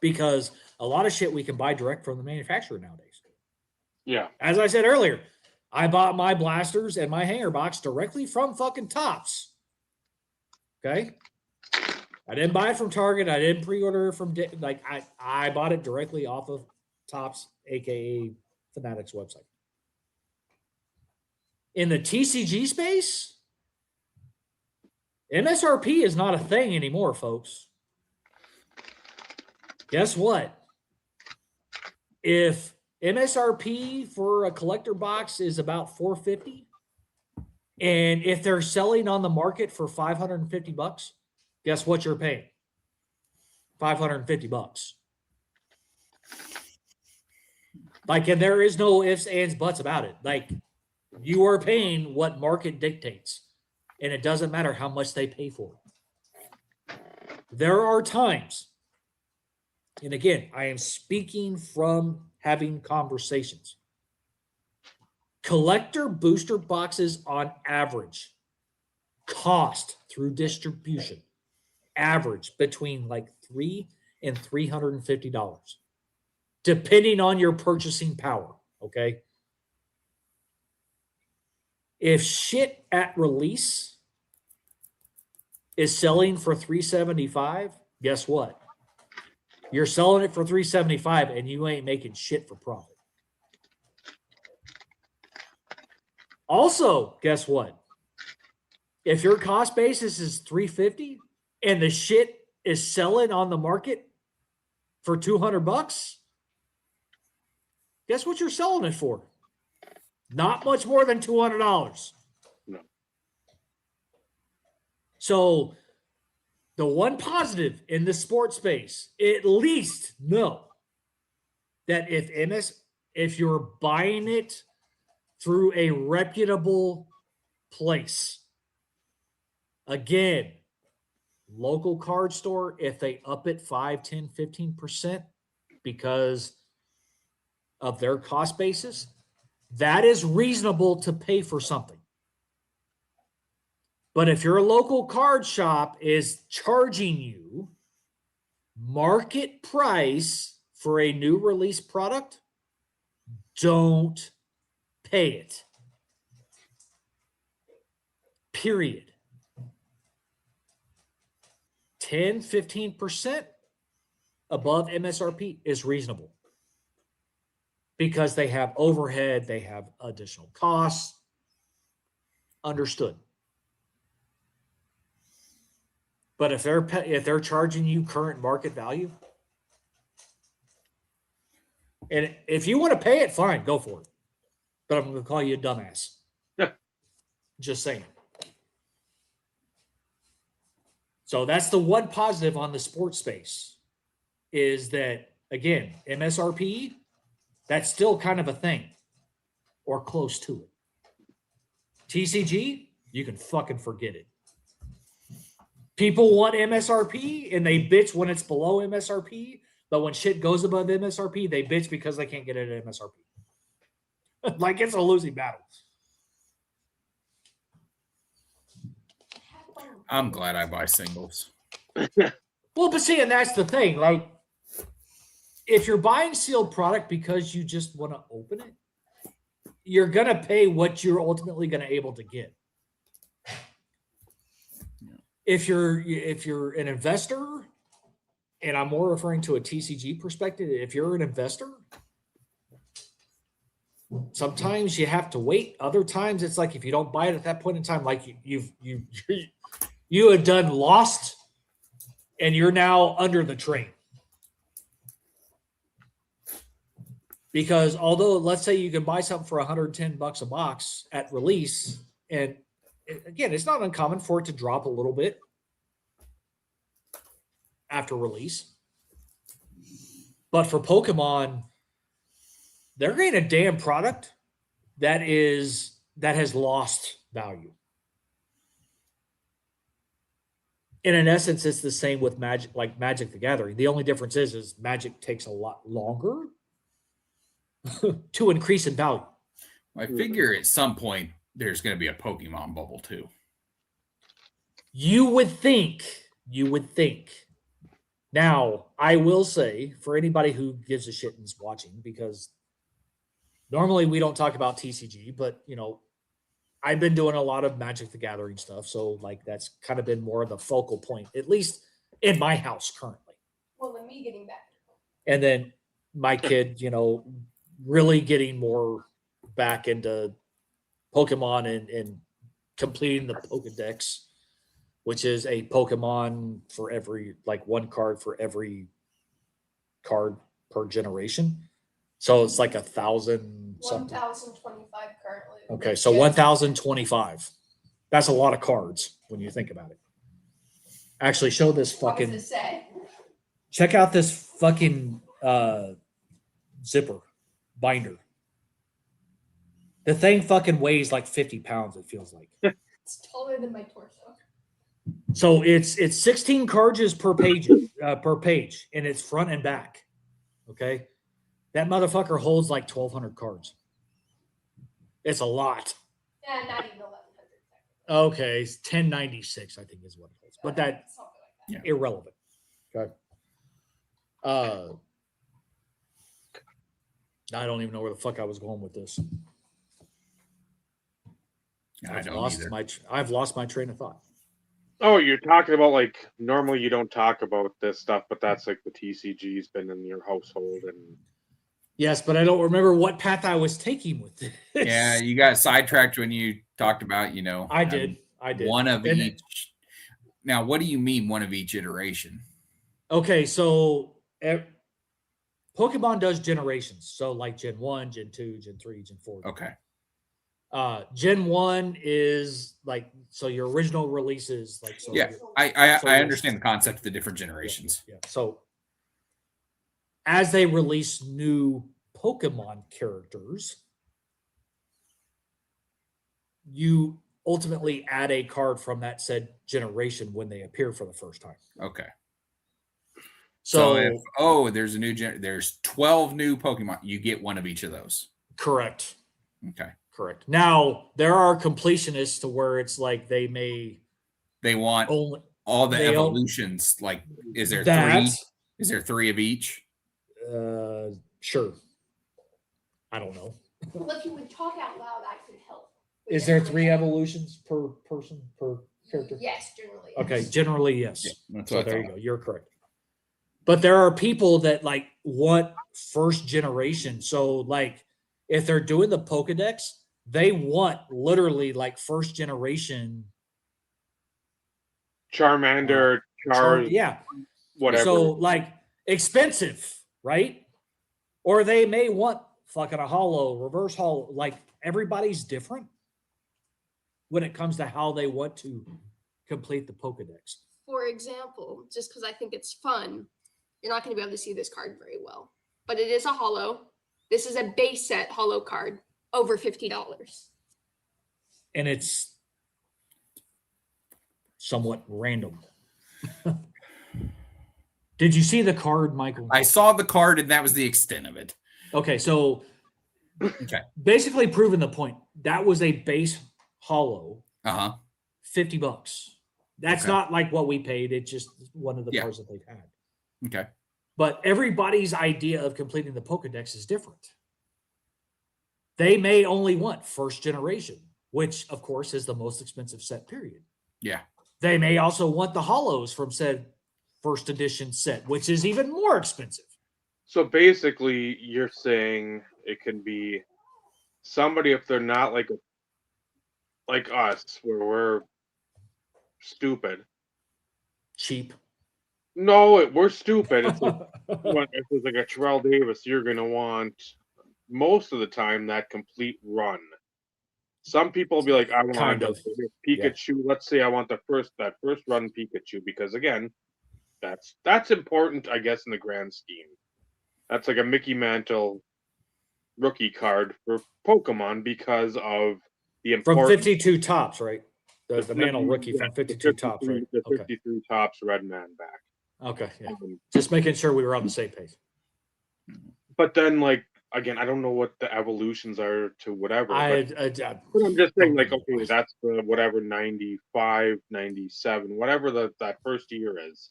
Because a lot of shit we can buy direct from the manufacturer nowadays. Yeah. As I said earlier, I bought my blasters and my hanger box directly from fucking Tops. Okay? I didn't buy it from Target. I didn't pre-order it from I bought it directly off of Tops, aka Fanatics website. In the TCG space, MSRP is not a thing anymore, folks. Guess what? If MSRP for a collector box is about $450, and if they're selling on the market for $550, guess what you're paying? $550. And there is no ifs, ands, buts about it. You are paying what market dictates, and it doesn't matter how much they pay for it. There are times, and again, I am speaking from having conversations. Collector booster boxes on average cost through distribution average between $300 and $350, depending on your purchasing power. Okay. If shit at release is selling for $375, guess what? You're selling it for $375 and you ain't making shit for profit. Also, guess what? If your cost basis is $350 and the shit is selling on the market for $200, guess what you're selling it for? Not much more than $200. No. So the one positive in the sports space, at least know that if you're buying it through a reputable place, again, local card store, if they up it 5, 10, 15% because of their cost basis, that is reasonable to pay for something. But if your local card shop is charging you market price for a new release product, don't pay it. Period. 10, 15% above MSRP is reasonable because they have overhead, they have additional costs. Understood. But if they're charging you current market value, and if you want to pay it, fine, go for it. But I'm going to call you a dumbass. Just saying. So that's the one positive on the sports space is that, again, MSRP, that's still kind of a thing or close to it. TCG, you can fucking forget it. People want MSRP and they bitch when it's below MSRP, but when shit goes above MSRP, they bitch because they can't get it at MSRP. Like it's a losing battle. I'm glad I buy singles. Well, but see, and that's the thing. Like, if you're buying sealed product because you just want to open it, you're going to pay what you're ultimately going to able to get. If you're an investor, and I'm more referring to a TCG perspective, if you're an investor, sometimes you have to wait. Other times it's like if you don't buy it at that point in time, like you had done lost and you're now under the train. Because although let's say you can buy something for $110 a box at release, and again, it's not uncommon for it to drop a little bit after release. But for Pokemon, they're getting a damn product that has lost value. And in essence, it's the same with Magic, like Magic the Gathering. The only difference is Magic takes a lot longer to increase in value. I figure at some point there's going to be a Pokemon bubble too. You would think. Now, I will say, for anybody who gives a shit and is watching, because normally we don't talk about TCG, but, I've been doing a lot of Magic the Gathering stuff. So, like, that's kind of been more of the focal point, at least in my house currently. Well, and me getting back. And then my kid, really getting more back into Pokemon and completing the Pokedex, which is a Pokemon for every, like, one card for every card per generation. So it's like 1,000 something. 1,025 currently. Okay, so 1,025. That's a lot of cards when you think about it. Actually, show this What fucking. does it say? Check out this fucking zipper binder. The thing fucking weighs like 50 pounds, it feels like. It's taller than my torso. So it's 16 cards per page, and it's front and back. Okay, that motherfucker holds like 1,200 cards. It's a lot. Yeah, not even 1,100. Okay, it's 1096, I think is what it holds, but that's Something like that. irrelevant. Okay. I don't even know where the fuck I was going with this. I don't either. I've lost my train of thought. Oh, you're talking about, like, normally you don't talk about this stuff, but that's like the TCG's been in your household. And Yes, but I don't remember what path I was taking with this. Yeah, you got sidetracked when you talked about, I did. one of each. Now, what do you mean one of each iteration? Okay, so Pokemon does generations. So like Gen 1, Gen 2, Gen 3, Gen 4. Okay. Gen 1 is like, so your original releases, like, so Yeah, your- I understand the concept of the different generations. yeah. So as they release new Pokemon characters, you ultimately add a card from that said generation when they appear for the first time. Okay. So, if there's a there's 12 new Pokemon, you get one of each of those. correct. Okay. Correct. Now there are completionists to where it's like they want only all the they own- evolutions. Like, is there that. three? Is there three of each? Sure. I don't know. Well, if you would talk out loud, I could help. Is there 3 evolutions per person per character? Yes, generally. Okay, generally yes. Yeah, that's So what I there you thought. go. You're correct. But there are people that like want first generation. So like if they're doing the Pokedex, they want literally like first generation. Charmander, Yeah. whatever. So like expensive, right? Or they may want fucking a hollow, reverse hollow. Like everybody's different when it comes to how they want to complete the Pokedex. For example, just because I think it's fun, you're not going to be able to see this card very well, but it is a hollow. This is a base set hollow card, over $50. And it's somewhat random. Did you see the card, Michael? I saw the card, and that was the extent of it. Okay, so Okay. basically proving the point. That was a base hollow, $50. $50. That's Okay. not like what we paid. It's just one of the Yeah. cards that they've had. Okay. But everybody's idea of completing the Pokedex is different. They may only want first generation, which of course is the most expensive set period. Yeah. They may also want the hollows from said first edition set, which is even more expensive. So basically, you're saying it can be somebody if they're not like us, where we're stupid. Cheap. No, we're stupid. It's like, if it's like a Terrell Davis, you're gonna want most of the time that complete run. Some people will be like, I want Kind of. Pikachu. Let's say I want that first run Pikachu because again, that's important, I guess, in the grand scheme. That's like a Mickey Mantle rookie card for Pokemon because of the From importance. 52 tops, right? The Mantle rookie from 52 tops, right? The Okay. 53 tops red man back. Okay. Yeah. Just making sure we were on the same page. But then, like, again, I don't know what the evolutions are to whatever. But I'm just saying, like, okay, that's the whatever 95, 97, whatever that first year is.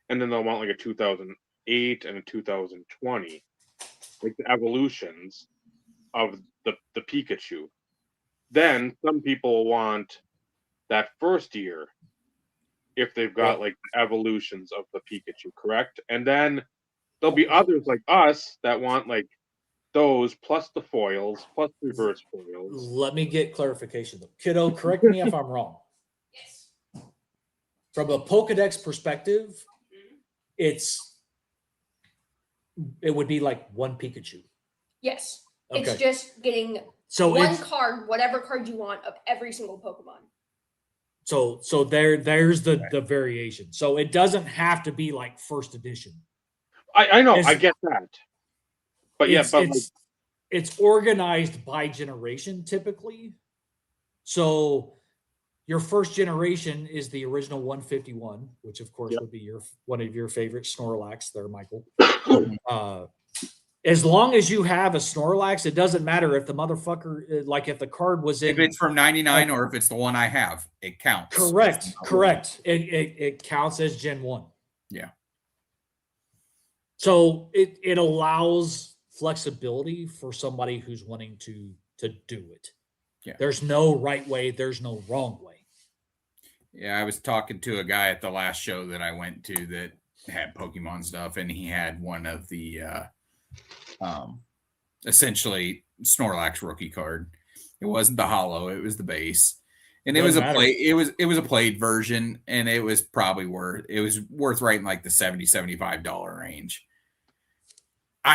And then they'll want like a 2008 and a 2020. Like the evolutions of the Pikachu. Then some people want that first year if they've got like evolutions of the Pikachu, correct? And then there'll be others like us that want like those plus the foils plus reverse foils. Let me get clarification though. Kiddo, correct me if I'm wrong. Yes. From a Pokedex perspective, it would be like one Pikachu. Yes. Okay. It's just getting So one card, whatever card you want of every single Pokemon. So there's the variation. So it doesn't have to be like first edition. I know, I get that. But it's organized by generation typically. So your first generation is the original 151, which of course would be one of your favorite Snorlax there, Michael. As long as you have a Snorlax, it doesn't matter if the motherfucker, like if the card was in. If it's from 99 or if it's the one I have, it counts. Correct. It counts as Gen 1. Yeah. So it allows flexibility for somebody who's wanting to do it. Yeah. There's no right way. There's no wrong way. Yeah, I was talking to a guy at the last show that I went to that had Pokemon stuff, and he had one of the essentially Snorlax rookie card. It wasn't the hollow, it was the base. And it was Doesn't matter. it was a played version, and it was probably worth right in like the $70-$75 range.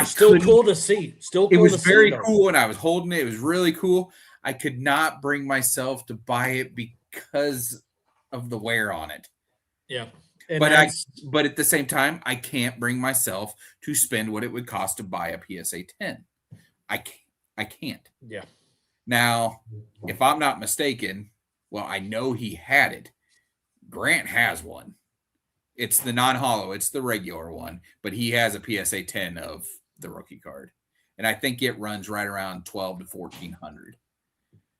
Still cool to see. Still It cool was to see. very though. cool when I was holding it. It was really cool. I could not bring myself to buy it because of the wear on it. Yeah. And But at the same time, I can't bring myself to spend what it would cost to buy a PSA 10. I can't. Yeah. Now, if I'm not mistaken, well, I know he had it. Grant has one. It's the non-hollow. It's the regular one, but he has a PSA 10 of the rookie card, and I think it runs right around 12 to 1400,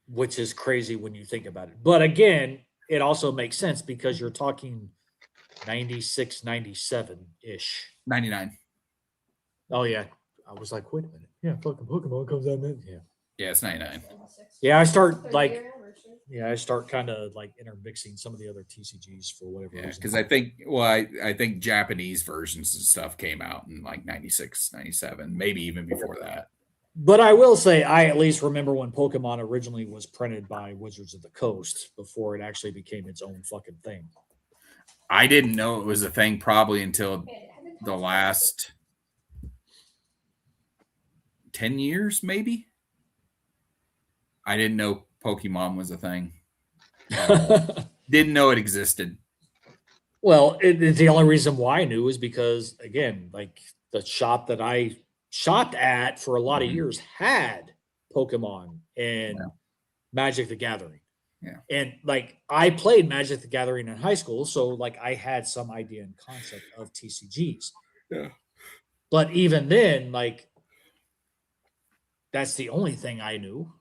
which is crazy when you think about it. But again, it also makes sense because you're talking 96, 97 ish. 99. Oh yeah, I was like, wait a minute. Yeah, fucking Pokemon comes out then. Yeah. Yeah, it's 99. Yeah, I start Third like. year anniversary. Yeah, I start kind of like intermixing some of the other TCGs for whatever Yeah, reason. because I think Japanese versions and stuff came out in like 96, 97, maybe even before that. But I will say, I at least remember when Pokemon originally was printed by Wizards of the Coast before it actually became its own fucking thing. I didn't know it was a thing probably until the last 10 years, maybe. I didn't know Pokemon was a thing. Didn't know it existed. Well, the only reason why I knew is because, again, like the shop that I shopped at for a lot of years had Pokemon and Magic the Gathering. Yeah. And like I played Magic the Gathering in high school, so like I had some idea and concept of TCGs. Yeah. But even then, like that's the only thing I knew.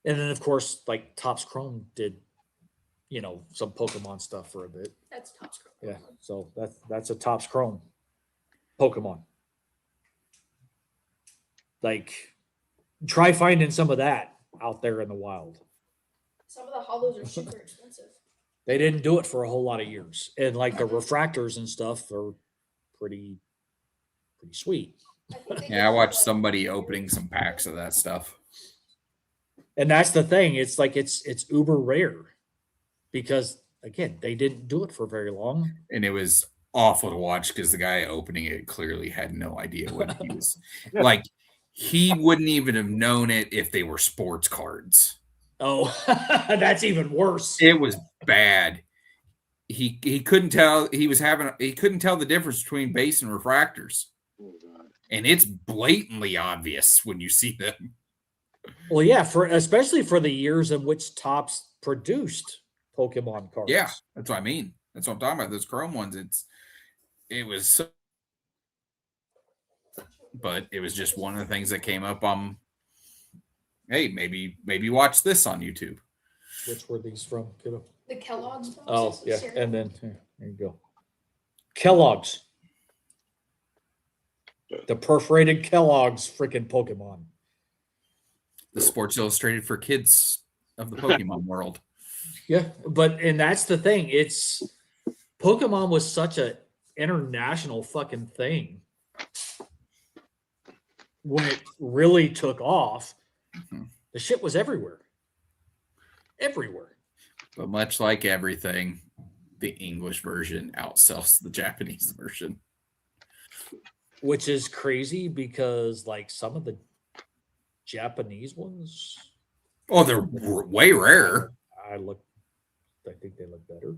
And then of course, like Topps Chrome did, some Pokemon stuff for a bit. That's Topps Chrome. Yeah. So that's a Topps Chrome Pokemon. Like try finding some of that out there in the wild. Some of the hollows are super expensive. They didn't do it for a whole lot of years. And like the refractors and stuff are pretty sweet. Yeah, I watched somebody opening some packs of that stuff. And that's the thing. It's like it's uber rare because again, they didn't do it for very long. And it was awful to watch because the guy opening it clearly had no idea what he was like. He wouldn't even have known it if they were sports cards. Oh, that's even worse. It was bad. He couldn't tell he couldn't tell the difference between base and refractors. Oh, God. And it's blatantly obvious when you see them. Well, yeah, especially for the years in which Topps produced Pokemon cards. Yeah, that's what I mean. That's what I'm talking about. Those Chrome ones, it was so, but it was just one of the things that came up on, hey, maybe watch this on YouTube. Which were these from, kiddo? The Kellogg's boxes. Oh, yeah. cereal. And then there you go. Kellogg's. The perforated Kellogg's freaking Pokemon. The Sports Illustrated for kids of the Pokemon world. Yeah, and that's the thing. It's Pokemon was such a international fucking thing when it really took off. Mhm. The shit was everywhere. Everywhere. But much like everything, the English version outsells the Japanese version. Which is crazy because like some of the Japanese ones, Oh, they're way rare. I think they look better.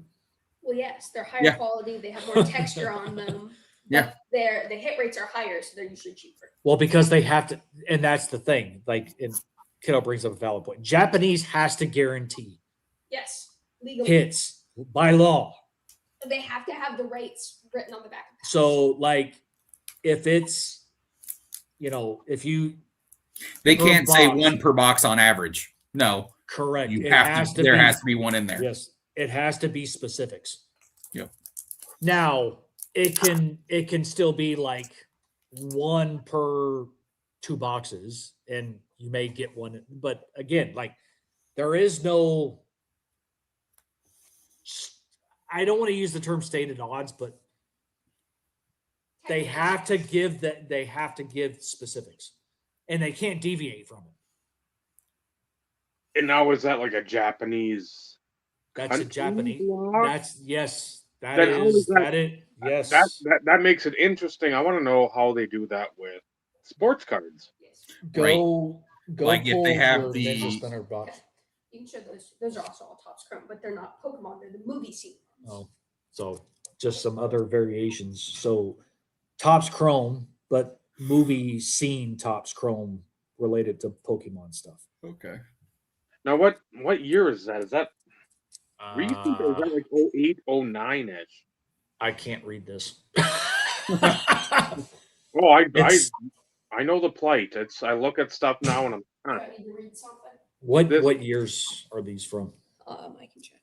Well, yes, they're higher Yeah. quality. They have more texture on them. Yeah. But the hit rates are higher, so they're usually cheaper. Well, because they have to, and that's the thing. Like, and Kiddo brings up a valid point. Japanese has to guarantee Yes, legally. hits by law. They have to have the rates written on the back. Of the So, like, if it's, if you They Per can't say box. one per box on average. No, correct, you it have to. There be, has to be one in there. Yes, it has to be specifics. Yep. Now it can still be like one per 2 boxes, and you may get one. But again, like there is no. I don't want to use the term stated odds, but they have to give that. They have to give specifics, and they can't deviate from it. And now is that like a Japanese? That's a country Japanese. block? That's yes. That Then how is is that- that it. Yes. That makes it interesting. I want to know how they do that with sports cards. Yes. Go Like if pull they have your the- Ninja Spinner box. You can show those. Those are also all Topps Chrome, but they're not Pokemon. They're the movie scene ones. Oh, so just some other variations. So Topps Chrome, but movie scene Topps Chrome related to Pokemon stuff. Okay. Now, what year is that? Is that recent or is Uh, that like 08, 09 ish? I can't read this. Oh, It's- I know the plight. I look at stuff now and I'm Do I need to read something? what years are these from? I can check.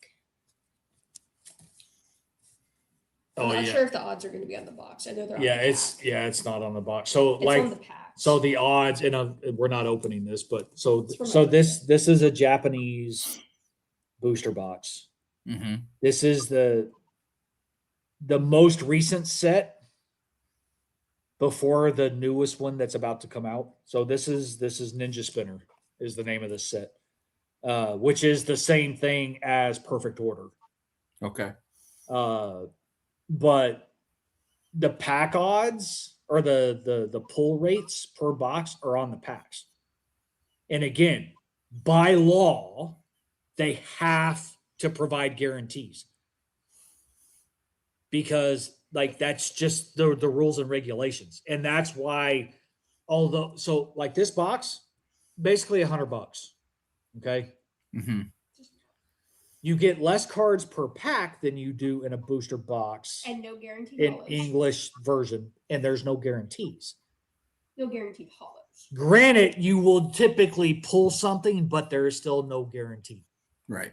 Oh, I'm not yeah. sure if the odds are going to be on the box. I know they're on Yeah, the it's pack. not on the box. So It's like on the pack. so the odds, and we're not opening this, but so It's from so my this is a Japanese booster box. Mm-hmm. This is the most recent set before the newest one that's about to come out. So this is Ninja Spinner is the name of this set, which is the same thing as Perfect Order. Okay. But the pack odds or the pull rates per box are on the packs. And again, by law, they have to provide guarantees because like that's just the rules and regulations. And that's why although so like this box, basically $100. Okay. Mm-hmm. You get less cards per pack than you do in a booster box And no guaranteed in hollows. English version, and there's no guarantees. No guaranteed hollows. Granted, you will typically pull something, but there is still no guarantee. Right.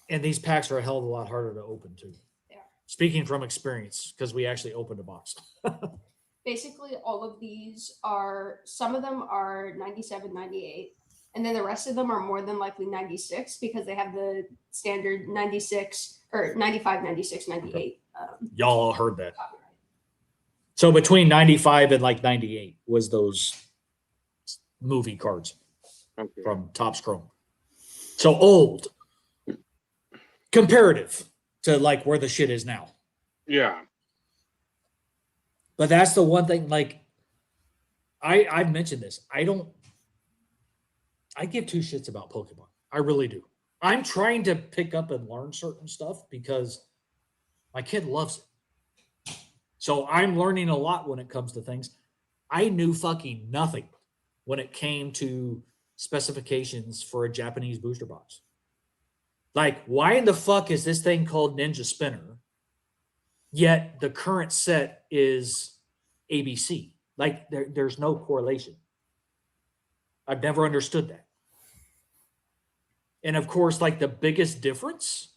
And these packs are a hell of a lot harder to open too. They are. Speaking from experience, because we actually opened a box. Basically, all of these are, some of them are 97, 98. And then the rest of them are more than likely 96 because they have the standard 96 or 95, 96, 98. Y'all all heard that. Copyright. So between 95 and like 98 was those movie cards okay. from Topps Chrome. So old. Comparative to like where the shit is now. Yeah. But that's the one thing, like I've mentioned this. I give two shits about Pokemon. I really do. I'm trying to pick up and learn certain stuff because my kid loves it. So I'm learning a lot when it comes to things. I knew fucking nothing when it came to specifications for a Japanese booster box. Like, why in the fuck is this thing called Ninja Spinner? Yet the current set is ABC. Like, there's no correlation. I've never understood that. And of course, like the biggest difference,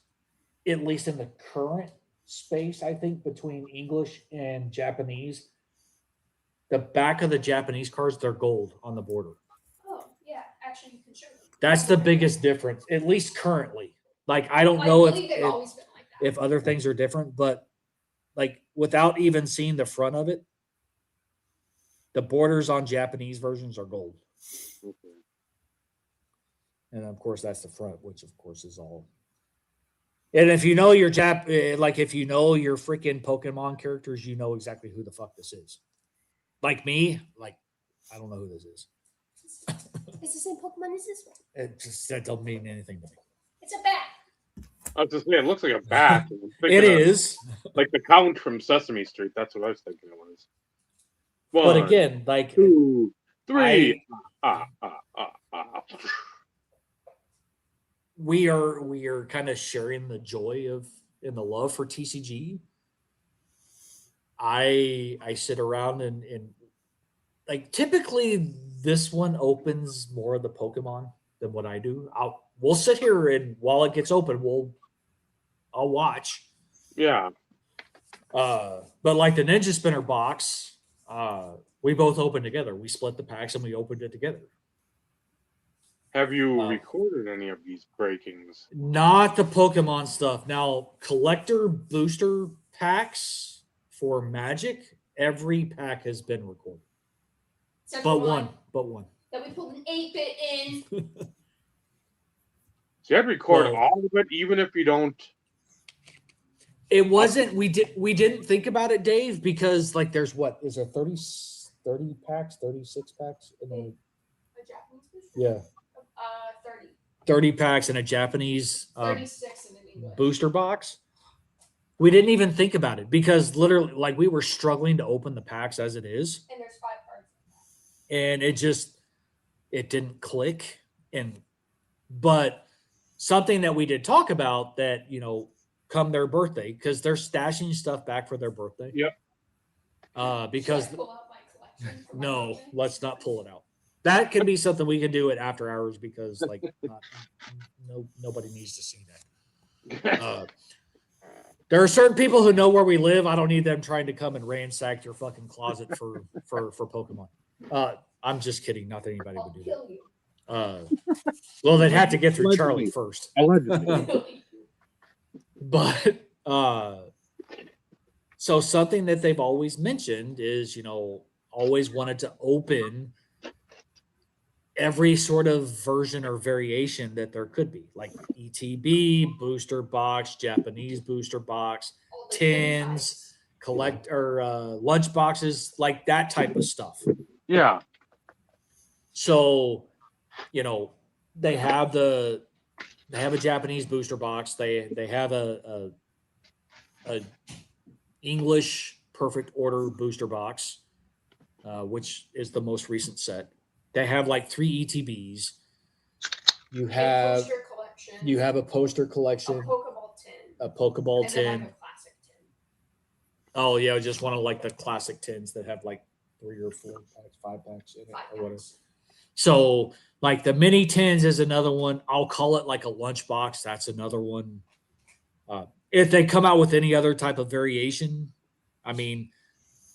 at least in the current space, I think, between English and Japanese, the back of the Japanese cards, they're gold on the border. Oh, yeah. Actually, you can show them. That's the biggest difference, at least currently. Like, I don't I know believe they've if always been like that. if other things are different, but like without even seeing the front of it, the borders on Japanese versions are gold. Okay. And of course, that's the front, which of course is all. And if you know your like if you know your freaking Pokemon characters, you know exactly who the fuck this is. Like me, like I don't know who this is. It's the same Pokemon as this one. That don't mean anything to me. It's a bat. I was just saying, it looks like a bat. I'm thinking It of, is, like the Count from Sesame Street. That's what I was thinking it was. but One, again, like 2, 3. Ah. we are kind of sharing the joy of and the love for TCG. I sit around and like typically this one opens more of the Pokemon than what I do. We'll sit here and while it gets open, I'll watch. Yeah. But like the Ninja Spinner box, we both opened together. We split the packs and we opened it together. Have you Wow. recorded any of these breakings? Not the Pokemon stuff. Now, collector booster packs for Magic, every pack has been recorded. Except But for one. that we pulled an 8-bit in. So you had to record Well- all of it, even if you don't. It wasn't. We didn't think about it, Dave, because like there's what is there 30 packs, 36 packs in the A Japanese booster? yeah 30. 30 packs in a Japanese 36 in an English. booster box. We didn't even think about it because literally, like, we were struggling to open the packs as it is, And there's 5 cards. and it didn't click. But something that we did talk about that come their birthday, because they're stashing stuff back for their birthday. Yep. Because Should I pull out my collection for my no, birthday? let's not pull it out. That can be something we can do it after hours because nobody needs to see that. There are certain people who know where we live. I don't need them trying to come and ransack your fucking closet for Pokemon. I'm just kidding. Not that anybody I'll would do kill you. that. Well, they'd have to get through Charlie Allegedly. first. Allegedly. But so something that they've always mentioned is, always wanted to open every sort of version or variation that there could be, like ETB, booster box, Japanese booster box, All the tin tins, lunch boxes, like that type of stuff. Yeah. So, they have a Japanese booster box. They have a English perfect order booster box, which is the most recent set. They have like 3 ETBs. You A have poster collection. a poster a collection, Pokeball tin. a Pokeball and then I have tin. a classic tin. Oh yeah, just one of like the classic tins that have like 3 or 4 packs, 5 packs in it 5 or whatever. packs. So like the mini tins is another one. I'll call it like a lunchbox. That's another one. If they come out with any other type of variation, I mean,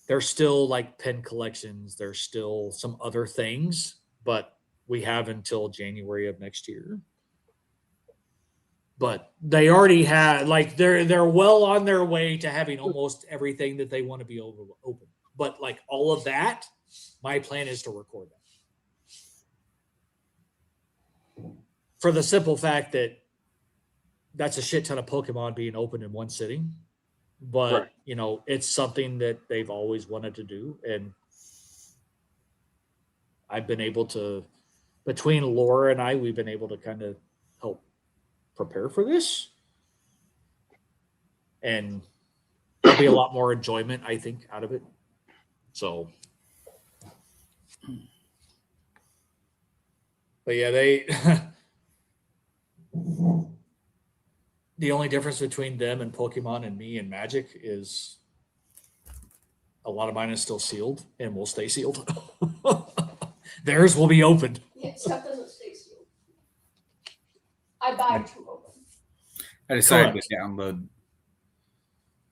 there's still like pen collections. There's still some other things, but we have until January of next year. But they already had like they're well on their way to having almost everything that they want to be open. But like all of that, my plan is to record that. For the simple fact that that's a shit ton of Pokemon being opened in one sitting. But Right. It's something that they've always wanted to do, and I've been able to, between Laura and I, we've been able to kind of help prepare for this, and there'll be a lot more enjoyment, I think, out of it. So, but yeah, the only difference between them and Pokemon and me and Magic is a lot of mine is still sealed and will stay sealed. Theirs will be opened. Yeah, stuff doesn't stay sealed. I buy to open. I decided Correct. to download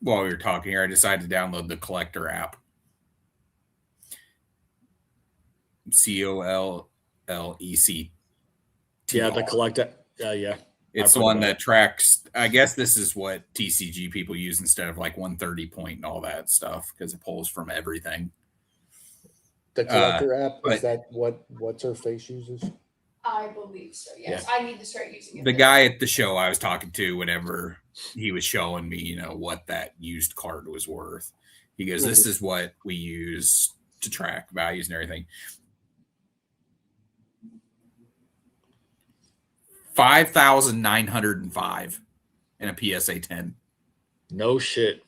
while we were talking here. I decided to download the collector app. COLLEC. Yeah, the collector. Yeah. It's I've the heard one about that tracks. I guess this is what TCG people use instead of like 130 point and all that stuff because it pulls from everything. The collector app, but- is that what's her face uses? I believe so. Yes, I need to start using it. The guy at the show I was talking to, whenever he was showing me, what that used card was worth, he goes, "This is what we use to track values and everything." 5,905 in a PSA 10. No shit.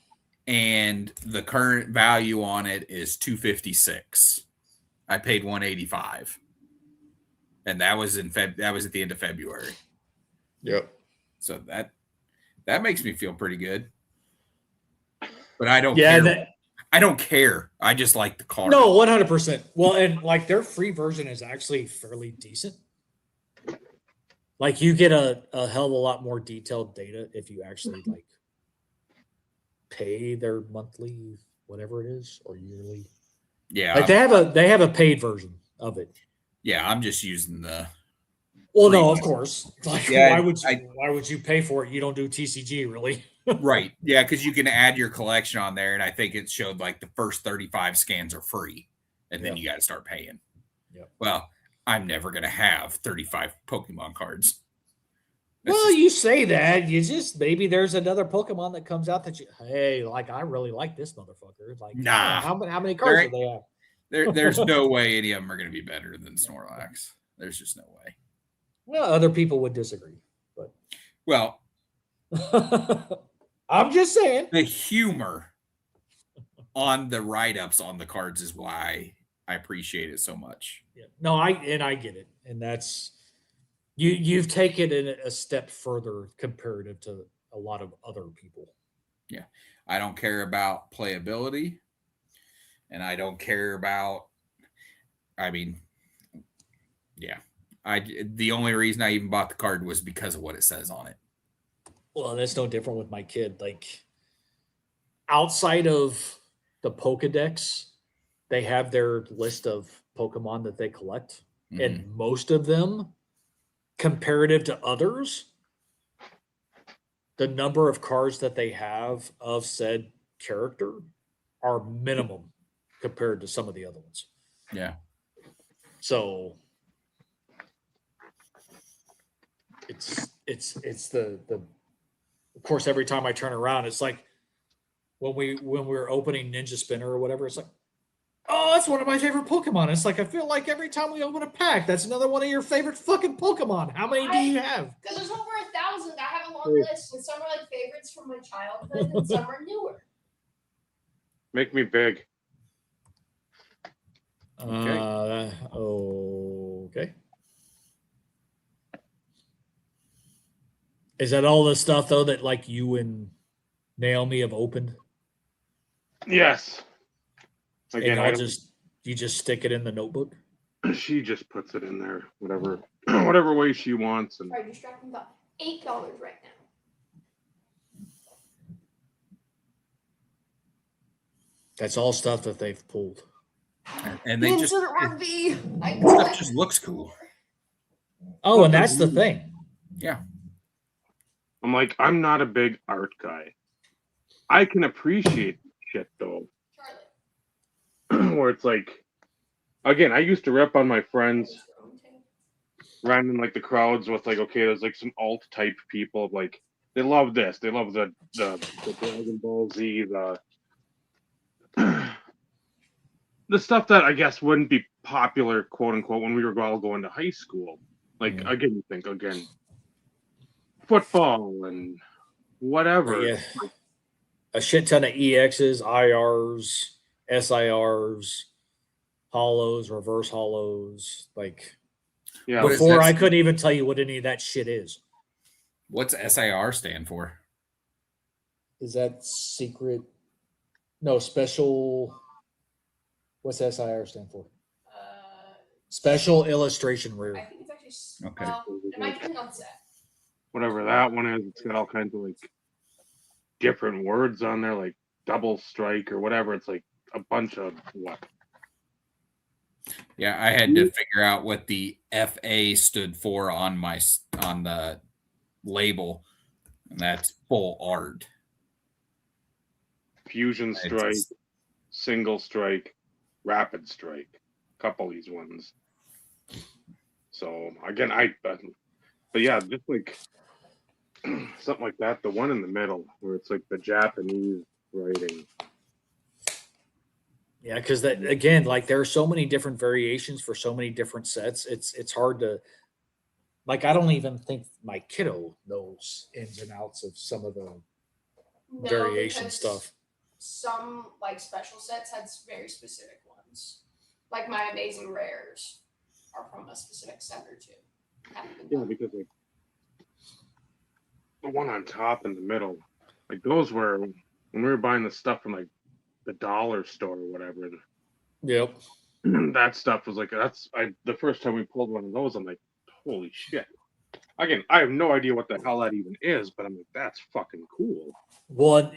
And the current value on it is 256. I paid 185. And that was that was at the end of February. Yep. So that makes me feel pretty good. But I don't Yeah, care. I don't care. I just like the card. no, 100%. Well, and like their free version is actually fairly decent. Like you get a hell of a lot more detailed data if you actually like pay their monthly whatever it is or yearly. Yeah. Like they have a paid version of it. Yeah, I'm just using the Well, no, of course. Like Yeah, why would you pay for it? You don't do TCG really. right. Yeah, because you can add your collection on there, and I think it showed like the first 35 scans are free, and then Yep. you got to start paying. Yep. Well, I'm never going to have 35 Pokemon cards. That's Well, just- you say that. You just maybe there's another Pokemon that comes out that you hey, like I really like this motherfucker. Like, Nah. how many cards There do they have? there's no way any of them are going to be better than Snorlax. There's just no way. Well, other people would disagree, but Well, I'm just saying. the humor on the write-ups on the cards is why I appreciate it so much. Yeah. No, I get it, and that's you've taken it a step further comparative to a lot of other people. Yeah. I don't care about playability, and I don't care about, I mean, yeah. The only reason I even bought the card was because of what it says on it. Well, that's no different with my kid. Like outside of the Pokedex, they have their list of Pokemon that they collect, and most of them, comparative to others, the number of cards that they have of said character are minimum compared to some of the other ones. Yeah. So it's the of course every time I turn around, it's like when we were opening Ninja Spinner or whatever, it's like, oh, that's one of my favorite Pokemon. It's like I feel like every time we open a pack, that's another one of your favorite fucking Pokemon. How many do you have? Because there's over 1,000. I have a long list, and some are like favorites from my childhood, and some are newer. Make me big. Okay. Is that all the stuff though that like you and Naomi have opened? Yes. And Again, you just stick it in the notebook? she just puts it in there, whatever way she wants, and Right, you're strapping about $8 right now. That's all stuff that they've pulled. And they just, Rugby. stuff just looks cool. Oh, and that's the thing. Yeah. I'm like, I'm not a big art guy. I can appreciate shit though, Charlie. where it's like, again, I used to rep on my friends, ran in like the crowds with like, okay, there's like some alt type people, like they love this, they love the Dragon Ball Z, the stuff that I guess wouldn't be popular, quote unquote, when we were all going to high school. Like again, you think football and whatever. Yeah. A shit ton of EXs, IRs, SIRs, hollows, reverse hollows. Like Yeah, What is before that? I couldn't even tell you what any of that shit is. What's SIR stand for? Is that secret? No, special. What's SIR stand for? Special illustration I rare. think it's actually. Okay. Well, it might depend on set. whatever that one is, it's got all kinds of like different words on there, like double strike or whatever. It's like a bunch of what? Yeah, I had to figure out what the FA stood for on the label, and that's full art. Fusion strike, single strike, rapid strike. Couple of these ones. So again, but yeah, just like something like that. The one in the middle where it's like the Japanese writing. Yeah, because that again, like there are so many different variations for so many different sets. It's hard to like. I don't even think my kiddo knows ins and outs of some of the No, variation because stuff. Some like special sets had very specific ones. Like my amazing rares are from a specific set or two. Haven't been Yeah, done. because like the one on top and the middle, like those were when we were buying the stuff from like the dollar store or whatever. Yep. That stuff was like the first time we pulled one of those, I'm like, holy shit. Again, I have no idea what the hell that even is, but I'm like, that's fucking cool. Well, and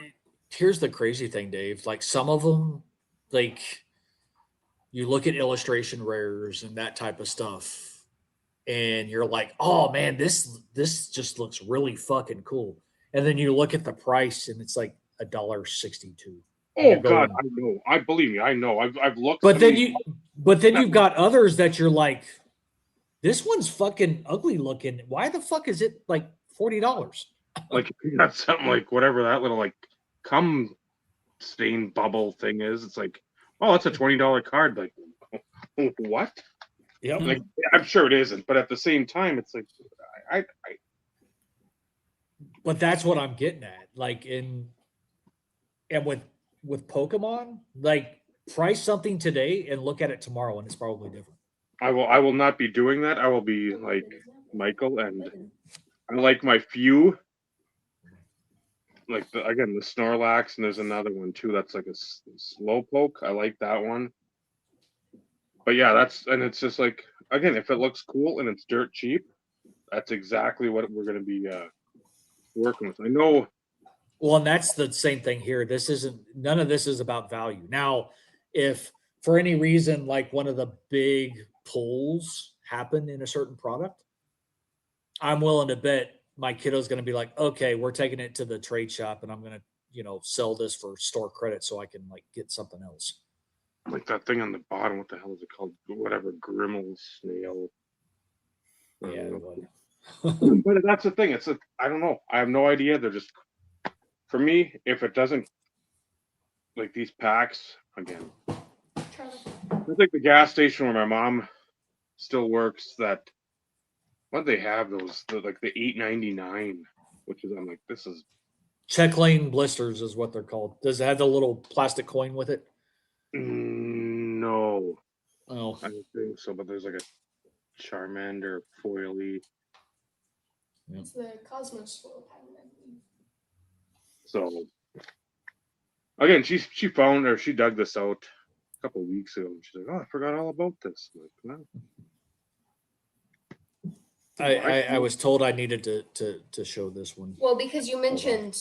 here's the crazy thing, Dave. Like some of them, like you look at illustration rares and that type of stuff, and you're like, oh man, this just looks really fucking cool. And then you look at the price, and it's like $1.62. Oh God, I know. I believe me, I know. I've looked. But then you've got others that you're like, This one's fucking ugly looking. Why the fuck is it like $40? Like if you got something like whatever that little like cum stain bubble thing is, it's like, oh, that's a $20 card. Like, what? Yep. Like, I'm sure it isn't, but at the same time, it's like, I But that's what I'm getting at. Like and with Pokemon, like price something today and look at it tomorrow, and it's probably different. I will not be doing that. I will be like Michael, and I like my few. Like again, the Snorlax, and there's another one too. That's like a Slowpoke. I like that one. But yeah, it's just like again, if it looks cool and it's dirt cheap, that's exactly what we're going to be working with. I know. Well, and that's the same thing here. None of this is about value. Now, if for any reason, like one of the big pulls happen in a certain product, I'm willing to bet my kiddo's going to be like, okay, we're taking it to the trade shop and I'm going to, sell this for store credit so I can like get something else. Like that thing on the bottom, what the hell is it called? Whatever, Grimmel snail. Yeah. But that's the thing. I don't know. I have no idea. They're just, for me, if it doesn't, like these packs, again, it's like the gas station where my mom still works that, what they have those, like the $8.99, which is, I'm like, this is. Check lane blisters is what they're called. Does it have the little plastic coin with it? No. Oh, I don't think so, but there's like a Charmander foily. It's the Cosmos foil pattern, I believe. So again, she found or she dug this out a couple of weeks ago. And she's like, "Oh, I forgot all about this." I'm like, no. I was told I needed to show this one. Well, because you mentioned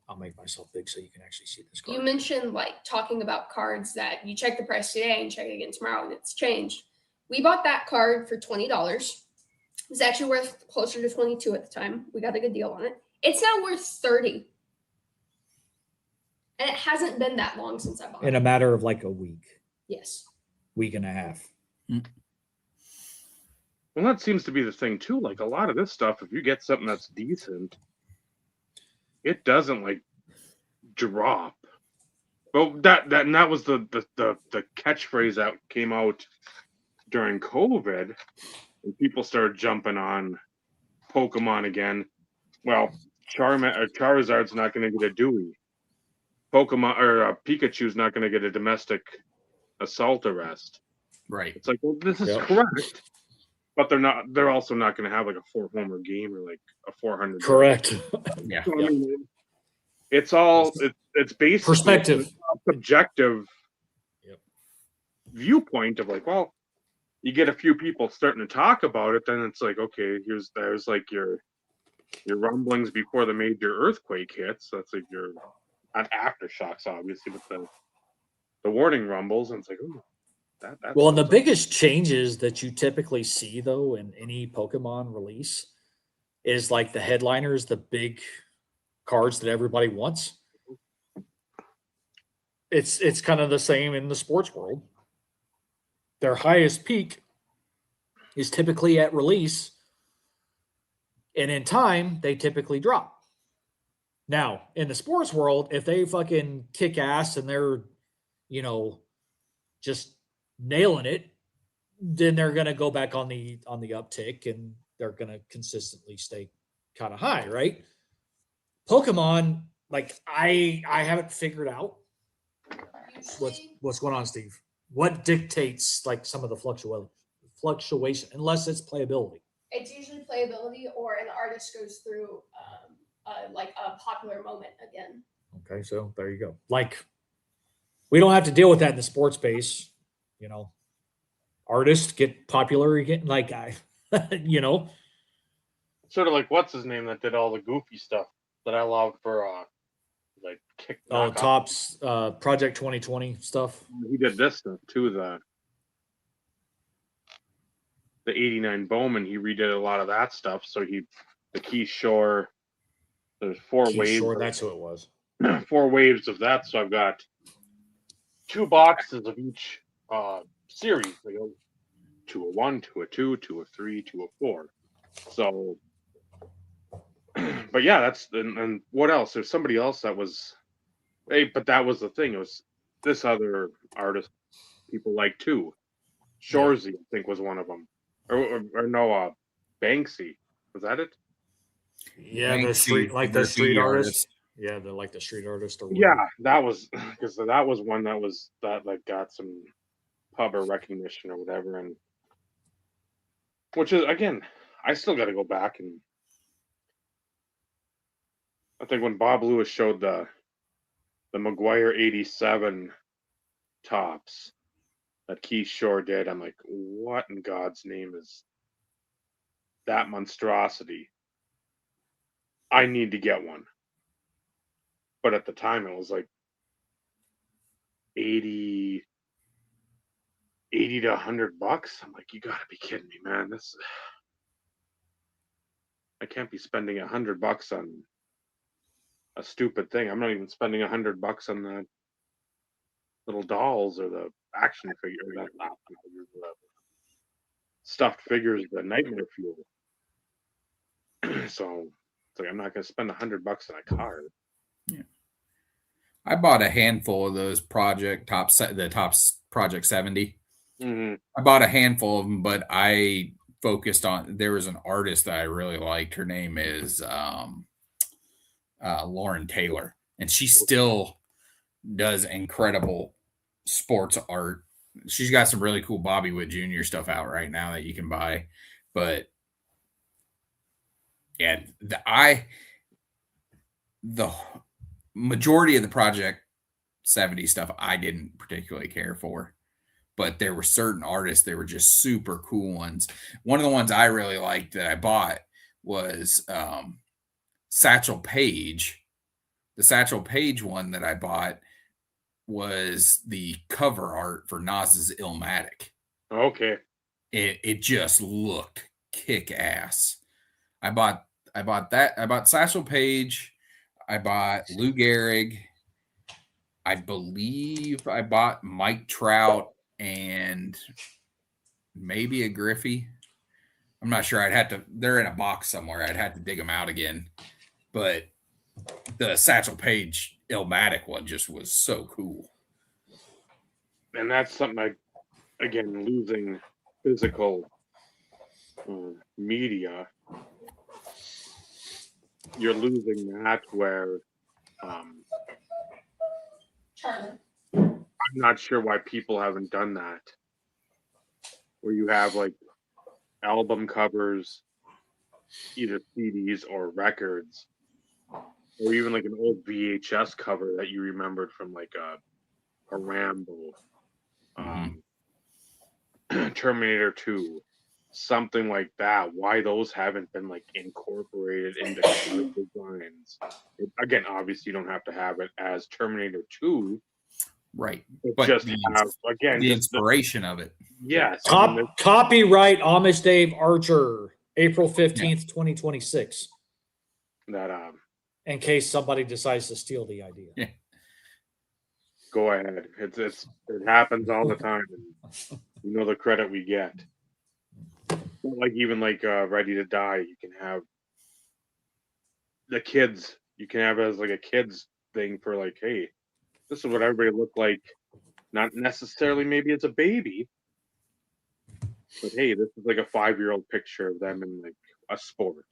I'll make myself big so you can actually see this card. you mentioned like talking about cards that you check the price today and check it again tomorrow and it's changed. We bought that card for $20. It was actually worth closer to 22 at the time. We got a good deal on it. It's now worth 30. And it hasn't been that long since I bought In it. a matter of like a week, Yes. week and a half. Well, that seems to be the thing too. Like a lot of this stuff, if you get something that's decent, it doesn't like drop. Well, that was the catchphrase that came out during COVID, and people started jumping on Pokemon again. Well, Charizard's not going to get a Dewey. Pokemon or Pikachu's not going to get a domestic assault arrest. Right. It's like, well, this is correct, but they're also not going to have like a 4-homer game or like a 400. Correct. Yeah. So, I mean, it's all it's basically Perspective. a subjective viewpoint of like, well, you get a few people starting to talk about it, then it's like, okay, there's like your rumblings before the major earthquake hits. That's like your not aftershocks, obviously, but the warning rumbles, and it's like, oh, that's Well, and the biggest changes that you typically see though in any Pokemon release is like the headliners, the big cards that everybody wants. It's kind of the same in the sports world. Their highest peak is typically at release, and in time they typically drop. Now, in the sports world, if they fucking kick ass and they're, just nailing it, then they're going to go back on the uptick and they're going to consistently stay kind of high, right? Pokemon, like I haven't figured out what's going on, Steve. What dictates like some of the fluctuation, unless it's playability? It's usually playability or an artist goes through like a popular moment again. Okay, so there you go. Like we don't have to deal with that in the sports space, Artists get popular again, like sort of like what's his name that did all the goofy stuff that I allowed for like kick. Tops Project 2020 stuff. He did this stuff too. The 89 Bowman, he redid a lot of that stuff. So the Key Shore, there's 4 waves. Sure, that's who it was. 4 waves of that. So I've got 2 boxes of each series. Like to a 1, to a 2, to a 3, to a 4. So, but yeah, and what else? There's somebody else that was, hey, but that was the thing. It was this other artist people like too. Shorzy, I think, was one of them. Or no, Banksy. Was that it? Yeah, the Banksy, street, like the graffiti street artist. Yeah, the like the street artist or whatever. Yeah, that was because that was one that like got some pub or recognition or whatever, and which is again, I still got to go back, and I think when Bob Lewis showed the McGuire '87 tops that Keith Shore did, I'm like, what in God's name is that monstrosity? I need to get one. But at the time, it was like 80 to $100. I'm like, you gotta be kidding me, man. I can't be spending $100 on a stupid thing. I'm not even spending $100 on the little dolls or the action figure, not figures, the stuffed figures, the nightmare fuel. So it's like I'm not gonna spend $100 on a card. Yeah. I bought a handful of those Project 70. Mm-hmm. I bought a handful of them, but I focused on, there was an artist that I really liked. Her name is Lauren Taylor, and she still does incredible sports art. She's got some really cool Bobby Wood Jr. stuff out right now that you can buy. But yeah, the majority of the Project 70 stuff I didn't particularly care for, but there were certain artists that were just super cool ones. One of the ones I really liked that I bought was Satchel Paige. The Satchel Paige one that I bought was the cover art for Nas's Illmatic. Okay. It just looked kick ass. I bought that. I bought Satchel Paige. I bought Lou Gehrig. I believe I bought Mike Trout and maybe a Griffey. I'm not sure. They're in a box somewhere. I'd have to dig them out again. But the Satchel Paige Illmatic one just was so cool. And that's something again, losing physical media, you're losing that where I'm not sure why people haven't done that. Where you have like album covers, either CDs or records, or even like an old VHS cover that you remembered from like a Rambo, Terminator 2, something like that. Why those haven't been like incorporated into card designs? Again, obviously you don't have to have it as Terminator 2, right? But just have again the inspiration of it. Yes. Copyright Amish Dave Archer, April 15th, 2026. That in case somebody decides to steal the idea. Yeah. Go ahead. It happens all the time. And you know the credit we get. Like even like Ready to Die, you can have the kids. You can have it as like a kids thing for like, hey, this is what everybody looked like. Not necessarily maybe it's a baby, but hey, this is like a 5-year-old picture of them in like a sport.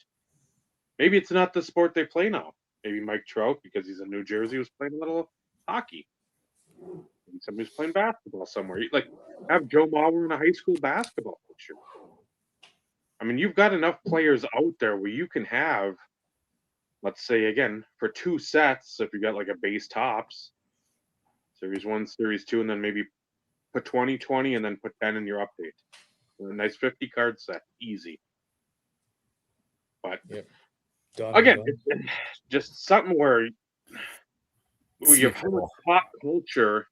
Maybe it's not the sport they play now. Maybe Mike Trout, because he's in New Jersey, was playing a little hockey. Maybe somebody's playing basketball somewhere. Like have Joe Mauer in a high school basketball picture. I mean, you've got enough players out there where you can have, let's say again, for 2 sets, if you got like a base tops, Series 1, Series 2, and then maybe put 20, and then put 10 in your update. A nice 50 card set, easy. But again, it's just something where you've had pop culture.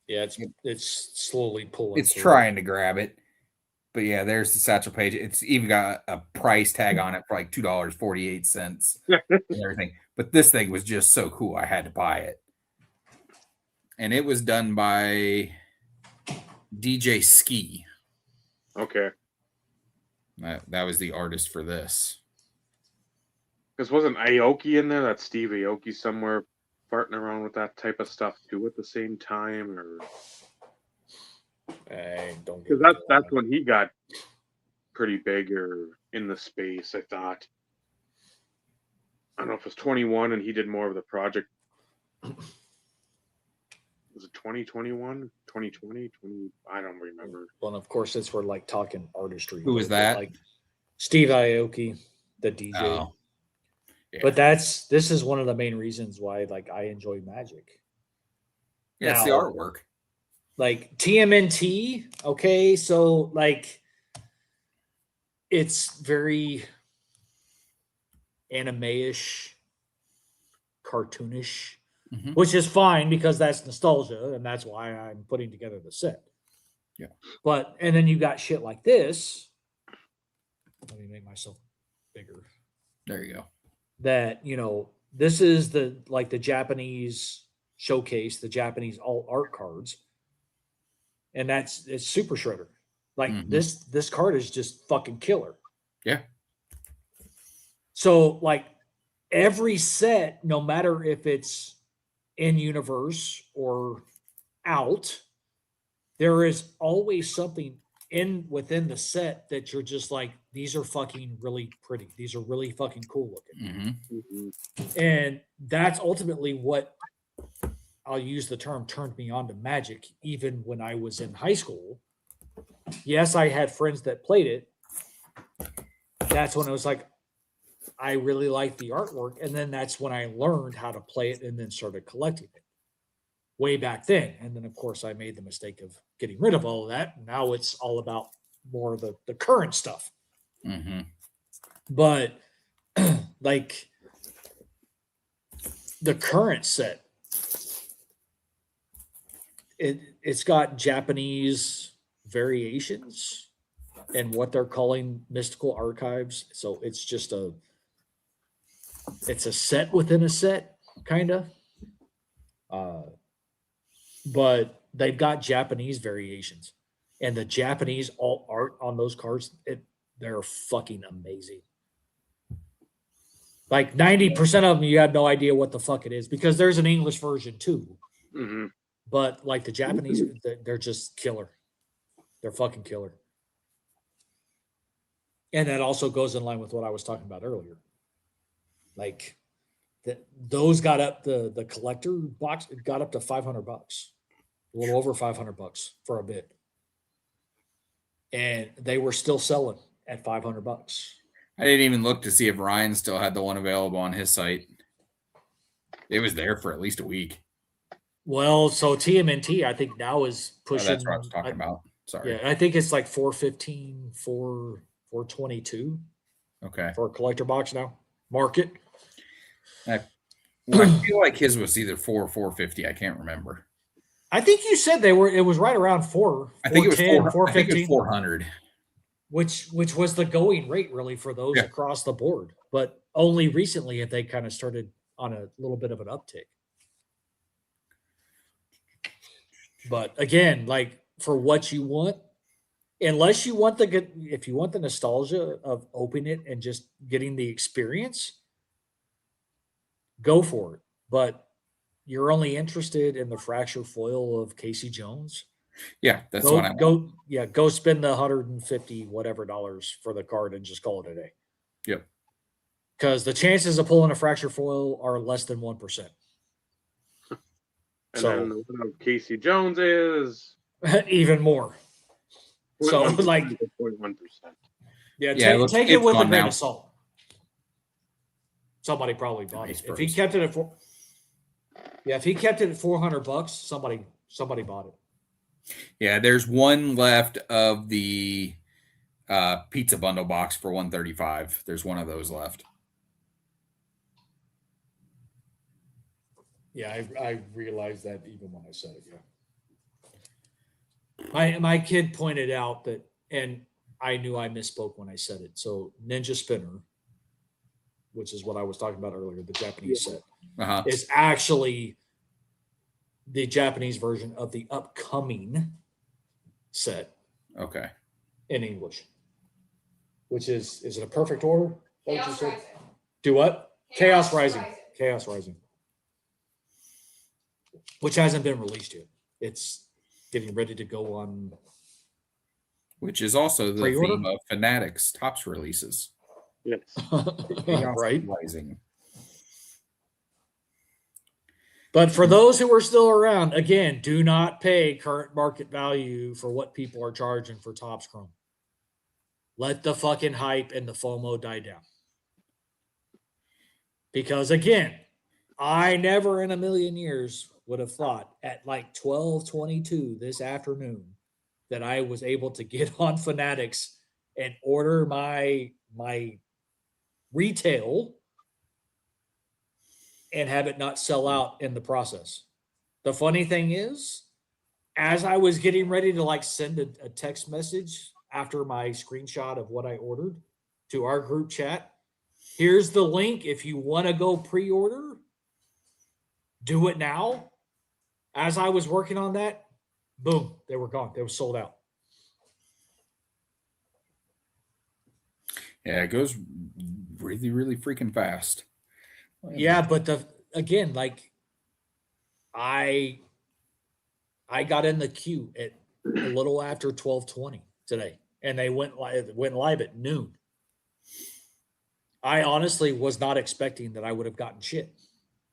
Yeah, it's slowly pulling. It's trying to grab it. But yeah, there's the Satchel Paige. It's even got a price tag on it for like $2.48 and everything. But this thing was just so cool, I had to buy it. and it was done by DJ Ski. Okay. That was the artist for this. Because wasn't Aoki in there? That Steve Aoki somewhere farting around with that type of stuff too at the same time, or Don't get because that's when he got pretty big or in the space. I thought. I don't know if it was 21 and he did more of the project. Was it 2021, 2020, 20? I don't remember. Well, and of course, since we're like talking artistry, Who was that? Like Steve Aoki, the DJ. Oh. Yeah. But this is one of the main reasons why like I enjoy Magic. Yeah, it's the Now, artwork. Like TMNT, okay, so like it's very anime-ish, cartoonish, which is fine because that's nostalgia, and that's why I'm putting together the set. Yeah. But and then you got shit like this. Let me make myself bigger. There you go. That, you know, this is the like the Japanese showcase, the Japanese alt art cards. And it's Super Shredder. Like this card is just fucking killer. Yeah. So like every set, no matter if it's in universe or out, there is always something within the set that you're just like, these are fucking really pretty. These are really fucking cool looking. And that's ultimately what I'll use the term turned me on to Magic, even when I was in high school. Yes, I had friends that played it. That's when it was like, I really liked the artwork. And then that's when I learned how to play it and then started collecting it way back then. And then, of course, I made the mistake of getting rid of all of that. Now it's all about more of the current stuff. But like the current set, it's got Japanese variations and what they're calling mystical archives. So it's just it's a set within a set, kind of. But they've got Japanese variations, and the Japanese alt art on those cards, they're fucking amazing. Like 90% of them, you have no idea what the fuck it is because there's an English version too. But like the Japanese, they're just killer. They're fucking killer. And that also goes in line with what I was talking about earlier. Like those got up the collector box, it got up to $500, a little over $500 for a bit. And they were still selling at $500. I didn't even look to see if Ryan still had the one available on his site. It was there for at least a week. Well, so TMNT, I think now is pushing. That's what I was talking about. Sorry. Yeah, I think it's like $415, $422. Okay. For a collector box now. Market. I feel like his was either $4 or $450. I can't remember. I think you said it was right around $4. I think it was $415. $415. I think it was $400. Which was the going rate really for those across the board. But only recently have they kind of started on a little bit of an uptick. But again, like for what you want, unless you want if you want the nostalgia of opening it and just getting the experience, go for it. But you're only interested in the fracture foil of Casey Jones. Yeah, that's what I want. Go spend the $150 whatever dollars for the card and just call it a day. Yep. Because the chances of pulling a fracture foil are less than 1%. And then what Casey Jones is even more. So like 0.1%. Yeah, take it with a grain of salt. Somebody probably bought it. If he kept it at if he kept it at $400, somebody bought it. Yeah, there's one left of the pizza bundle box for $135. There's one of those left. Yeah, I realized that even when I said it. Yeah. My kid pointed out that, and I knew I misspoke when I said it. So Ninja Spinner, which is what I was talking about earlier, the Japanese set, is actually the Japanese version of the upcoming set Okay. in English, which is it a perfect order? What you Chaos said? Rising. Do what? Chaos Rising. Chaos Rising. Which hasn't been released yet. It's getting ready to go on. Which is also the Pre-order? theme of Fanatics Tops releases. Yes. Chaos Right. Rising. But for those who are still around, again, do not pay current market value for what people are charging for Topps Chrome. Let the fucking hype and the FOMO die down. Because again, I never in a million years would have thought at like 12:22 this afternoon that I was able to get on Fanatics and order my retail and have it not sell out in the process. The funny thing is, as I was getting ready to like send a text message after my screenshot of what I ordered to our group chat, here's the link if you want to go pre-order, do it now. As I was working on that, boom, they were gone. They were sold out. Yeah, it goes really, really freaking fast. Yeah, but again, like I got in the queue at a little after 12:20 today, and they went live at noon. I honestly was not expecting that I would have gotten shit.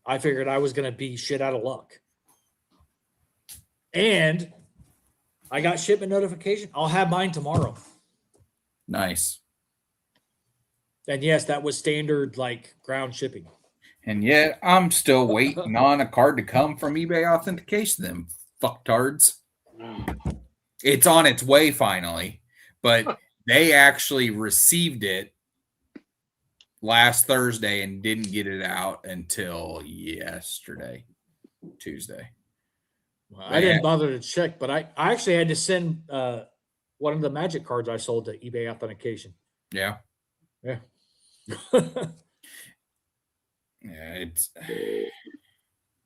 I figured I was going to be shit out of luck. And I got shipment notification. I'll have mine tomorrow. Nice. And yes, that was standard like ground shipping. And yet I'm still waiting on a card to come from eBay authentication, them fucktards. It's on its way finally, but they actually received it last Thursday and didn't get it out until yesterday, Tuesday. Well, I didn't bother to check, but I actually had to send one of the Magic cards I sold to eBay authentication. Yeah. Yeah. Yeah,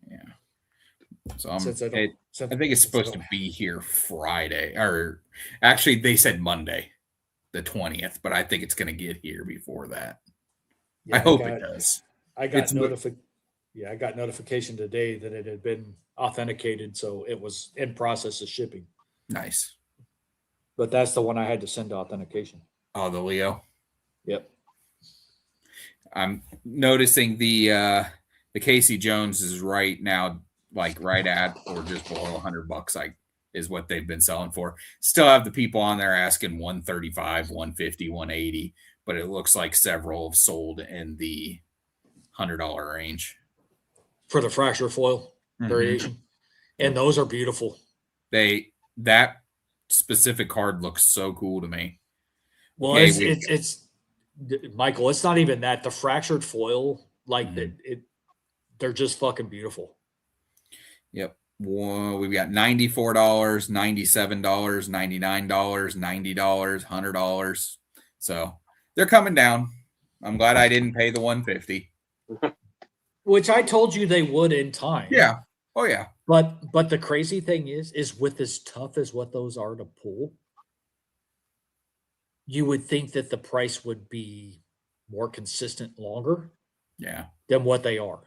yeah. So I Since think it's supposed to be here Friday, or actually they said Monday, the 20th, but I think it's going to get here before that. Yeah, I hope it does. I got notification today that it had been authenticated, so it was in process of shipping. Nice. But that's the one I had to send to authentication. Oh, the Leo. Yep. I'm noticing the Casey Jones is right now, like right at or just below $100. Is what they've been selling for. Still have the people on there asking 135, 150, 180, but it looks like several have sold in the $100 range For the fracture foil variation. And those are beautiful. That specific card looks so cool to me. Well, it's Michael, it's not even that. The fractured foil, like they're just fucking beautiful. Yep. Whoa, we've got $94, $97, $99, $90, $100. So they're coming down. I'm glad I didn't pay the $150. Which I told you they would in time. Yeah. Oh yeah. But the crazy thing is with as tough as what those are to pull, you would think that the price would be more consistent longer. Yeah. Than what they are.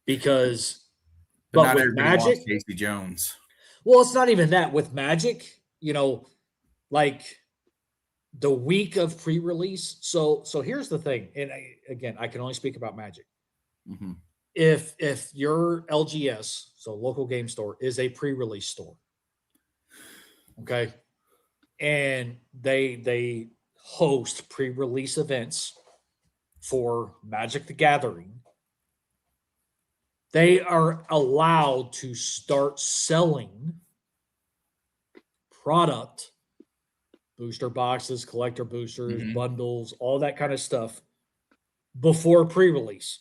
Because but with Magic, Casey Jones. Well, it's not even that. With Magic, like the week of pre-release. So here's the thing, and I can only speak about Magic. Mm-hmm. If your LGS, so local game store, is a pre-release store, okay, and they host pre-release events for Magic the Gathering, they are allowed to start selling product, booster boxes, collector boosters, bundles, all that kind of stuff before pre-release.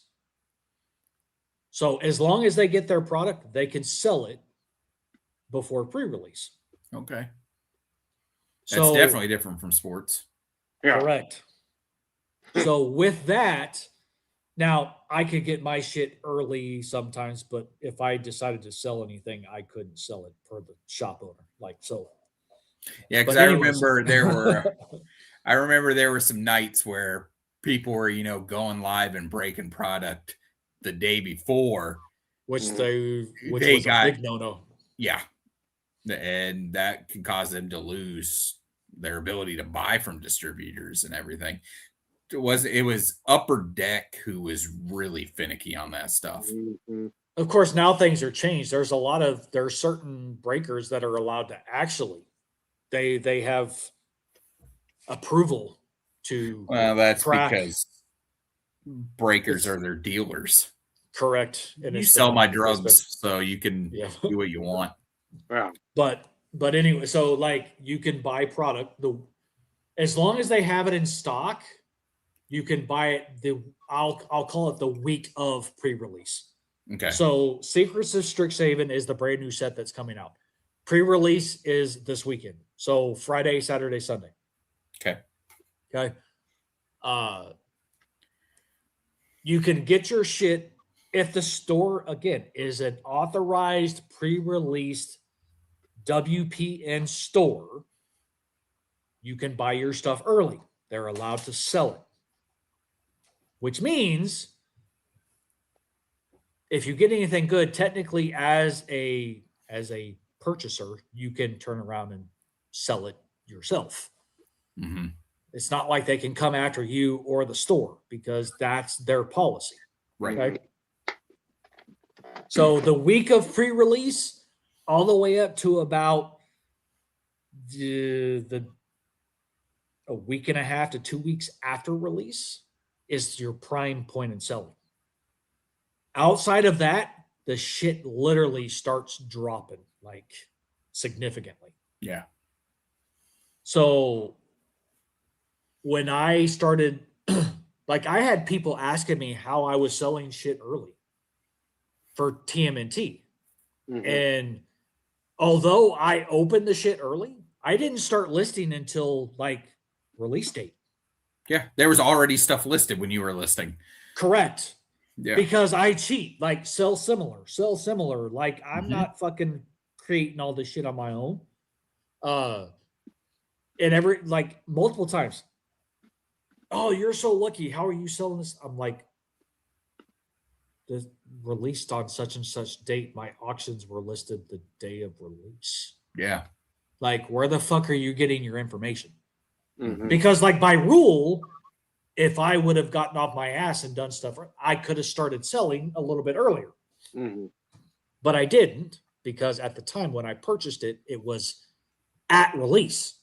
So as long as they get their product, they can sell it before pre-release. Okay. That's definitely different from sports. Yeah. Correct. So with that, Now, I could get my shit early sometimes, but if I decided to sell anything, I couldn't sell it for the shop owner. Like, so. Yeah, because But I anyways. remember there were some nights where people were, going live and breaking product the day before. Which They was a got- big no-no. Yeah. And that can cause them to lose their ability to buy from distributors and everything. It was Upper Deck who was really finicky on that stuff. Mhm. Of course, now things are changed. There are certain breakers that are allowed to actually, they have approval to Well, that's track. because breakers are their dealers. Correct. And You it's sell been- my it's been- drugs, so you can Yeah. do what you want. Yeah. But anyway, so like you can buy product as long as they have it in stock, you can buy it I'll call it the week of pre-release. Okay. So Secrets of Strixhaven is the brand new set that's coming out. Pre-release is this weekend. So Friday, Saturday, Sunday. Okay. Okay. You can get your shit if the store, again, is an authorized pre-released WPN store. You can buy your stuff early. They're allowed to sell it, which means if you get anything good, technically as a purchaser, you can turn around and sell it yourself. Mm-hmm. It's not like they can come after you or the store because that's their policy. Right. Okay? So the week of pre-release, all the way up to about a week and a half to 2 weeks after release, is your prime point in selling. Outside of that, the shit literally starts dropping like significantly. Yeah. So when I started, like I had people asking me how I was selling shit early for TMNT. Mhm. And although I opened the shit early, I didn't start listing until like release date. Yeah. There was already stuff listed when you were listing. Correct. Yeah. Because I cheat, like sell similar. Like I'm Mhm. not fucking creating all this shit on my own. And like multiple times. Oh, you're so lucky. How are you selling this? I'm like, released on such and such date. My auctions were listed the day of release. Yeah. Like, where the fuck are you getting your information? Mhm. Because, like, by rule, if I would have gotten off my ass and done stuff, I could have started selling a little bit earlier. Mhm. But I didn't because at the time when I purchased it, it was at release.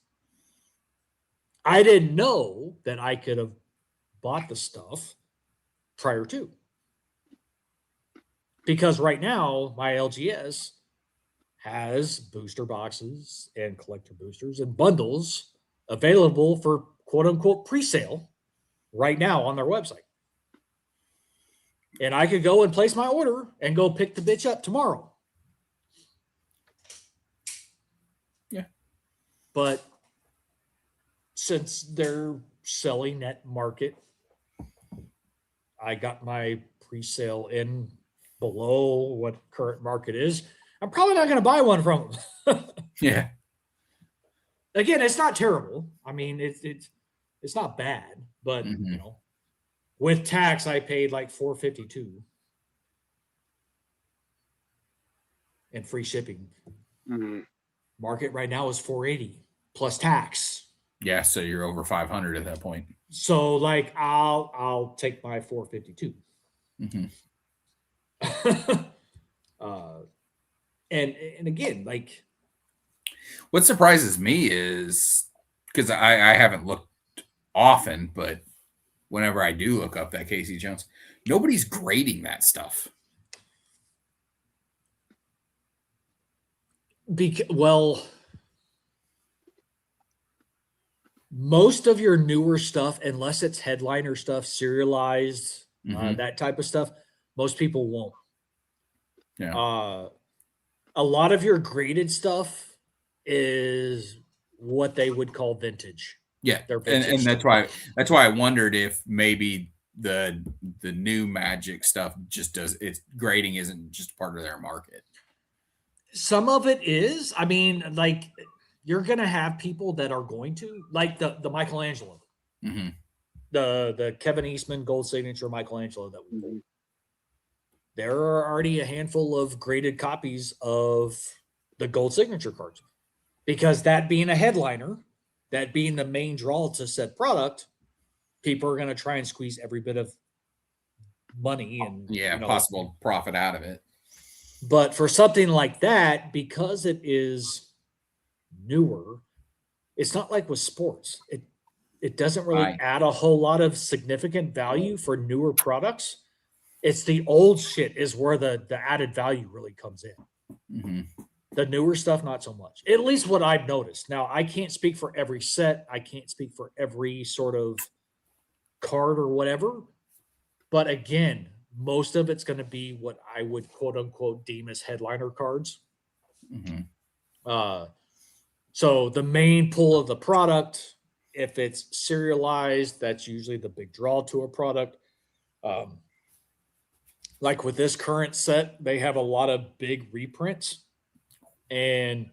I didn't know that I could have bought the stuff prior to. Because right now, my LGS has booster boxes and collector boosters and bundles available for quote unquote pre-sale right now on their website. And I could go and place my order and go pick the bitch up tomorrow. Yeah. But since they're selling at market, I got my pre-sale in below what current market is. I'm probably not going to buy one from them. Yeah. Again, it's not terrible. I mean, it's not bad, but Mhm. you know, with tax, I paid like $4.52 and free shipping. Mhm. Market right now is $4.80 plus tax. Yeah. So you're over 500 at that point. So like, I'll take my $4.52. Mhm. And again, like, What surprises me is because I haven't looked often, but whenever I do look up that Casey Jones, nobody's grading that stuff. well, most of your newer stuff, unless it's headliner stuff, serialized, Mhm. that type of stuff, most people won't. Yeah. A lot of your graded stuff is what they would call vintage. Yeah. They're And vintage that's why I wondered if maybe the new Magic stuff just does it's grading isn't just part of their market. Some of it is. I mean, like you're gonna have people that are going to like the Michelangelo, Mm-hmm. the Kevin Eastman gold signature Michelangelo that we pulled. Mhm. There are already a handful of graded copies of the gold signature cards because that being a headliner, that being the main draw to said product, people are going to try and squeeze every bit of money and Possible profit out of it. But for something like that, because it is newer, it's not like with sports. It doesn't really Right. add a whole lot of significant value for newer products. It's the old shit is where the added value really comes in. Mm-hmm. The newer stuff, not so much. At least what I've noticed. Now, I can't speak for every set. I can't speak for every sort of card or whatever. But again, most of it's going to be what I would quote unquote deem as headliner cards. Mm-hmm. So the main pull of the product, if it's serialized, that's usually the big draw to a product. Like with this current set, they have a lot of big reprints, and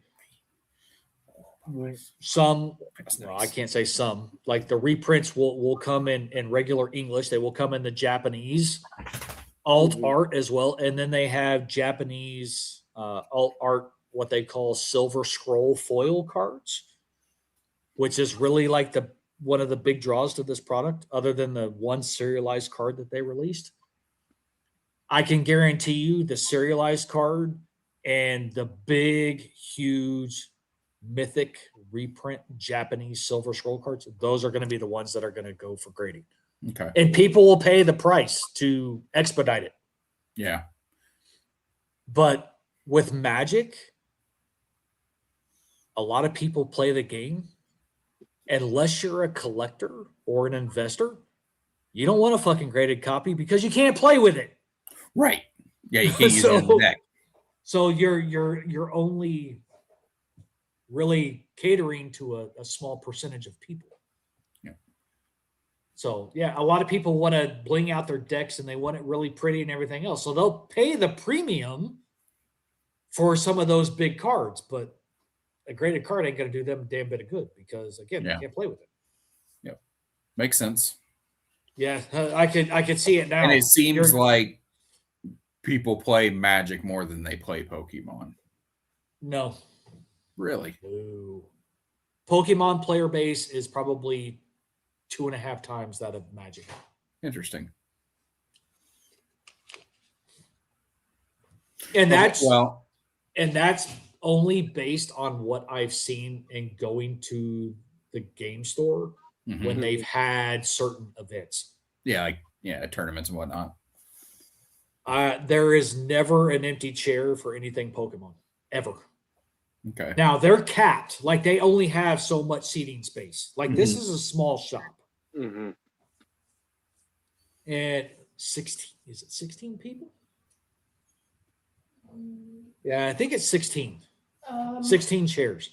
some, well, I can't say some, like the reprints will come in regular English. They will come in the Japanese alt art as well. And then they have Japanese alt art, what they call silver scroll foil cards, which is really like one of the big draws to this product, other than the one serialized card that they released. I can guarantee you the serialized card and the big, huge, mythic reprint Japanese silver scroll cards, those are going to be the ones that are going to go for grading. Okay. And people will pay the price to expedite it. Yeah. But with Magic, a lot of people play the game. Unless you're a collector or an investor, you don't want a fucking graded copy because you can't play with it. Right. Yeah, you can't use it in the deck. So you're only really catering to a small percentage of people. Yeah. So yeah, a lot of people want to bling out their decks and they want it really pretty and everything else. So they'll pay the premium for some of those big cards, but a graded card ain't going to do them a damn bit of good because again, they can't play with it. Yep. Makes sense. Yeah, I could see it now. And it seems like people play Magic more than they play Pokemon. No. Really? No. Pokemon player base is probably 2.5 times that of Magic. Interesting. And that's only based on what I've seen in going to the game store when they've had certain events. Yeah, tournaments and whatnot. There is never an empty chair for anything Pokemon, ever. Okay. Now they're capped, like they only have so much seating space. Like this is a small shop, and 16 is it 16 people? Yeah, I think it's 16. 16 chairs.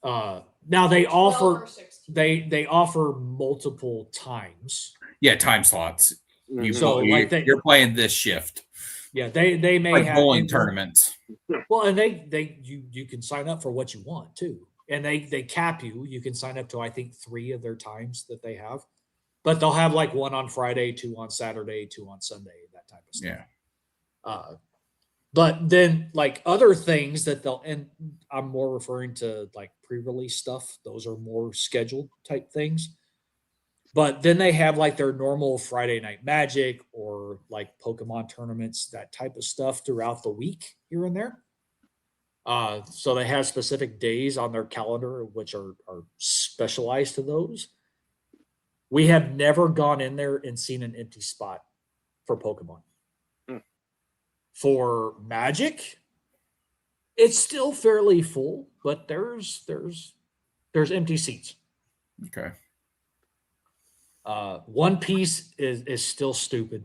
Now they offer they offer multiple times. Yeah, time slots. You're playing this shift. Yeah, they may like have bowling tournaments. Well, and you can sign up for what you want too, and they cap you. You can sign up to I think 3 of their times that they have, but they'll have like 1 on Friday, 2 on Saturday, 2 on Sunday, that type of stuff. Yeah. But then like other things that and I'm more referring to like pre-release stuff. Those are more scheduled type things. But then they have like their normal Friday night Magic or like Pokemon tournaments, that type of stuff throughout the week here and there. So they have specific days on their calendar which are specialized to those. We have never gone in there and seen an empty spot for Pokemon. For Magic, it's still fairly full, but there's empty seats. Okay. One Piece is still stupid.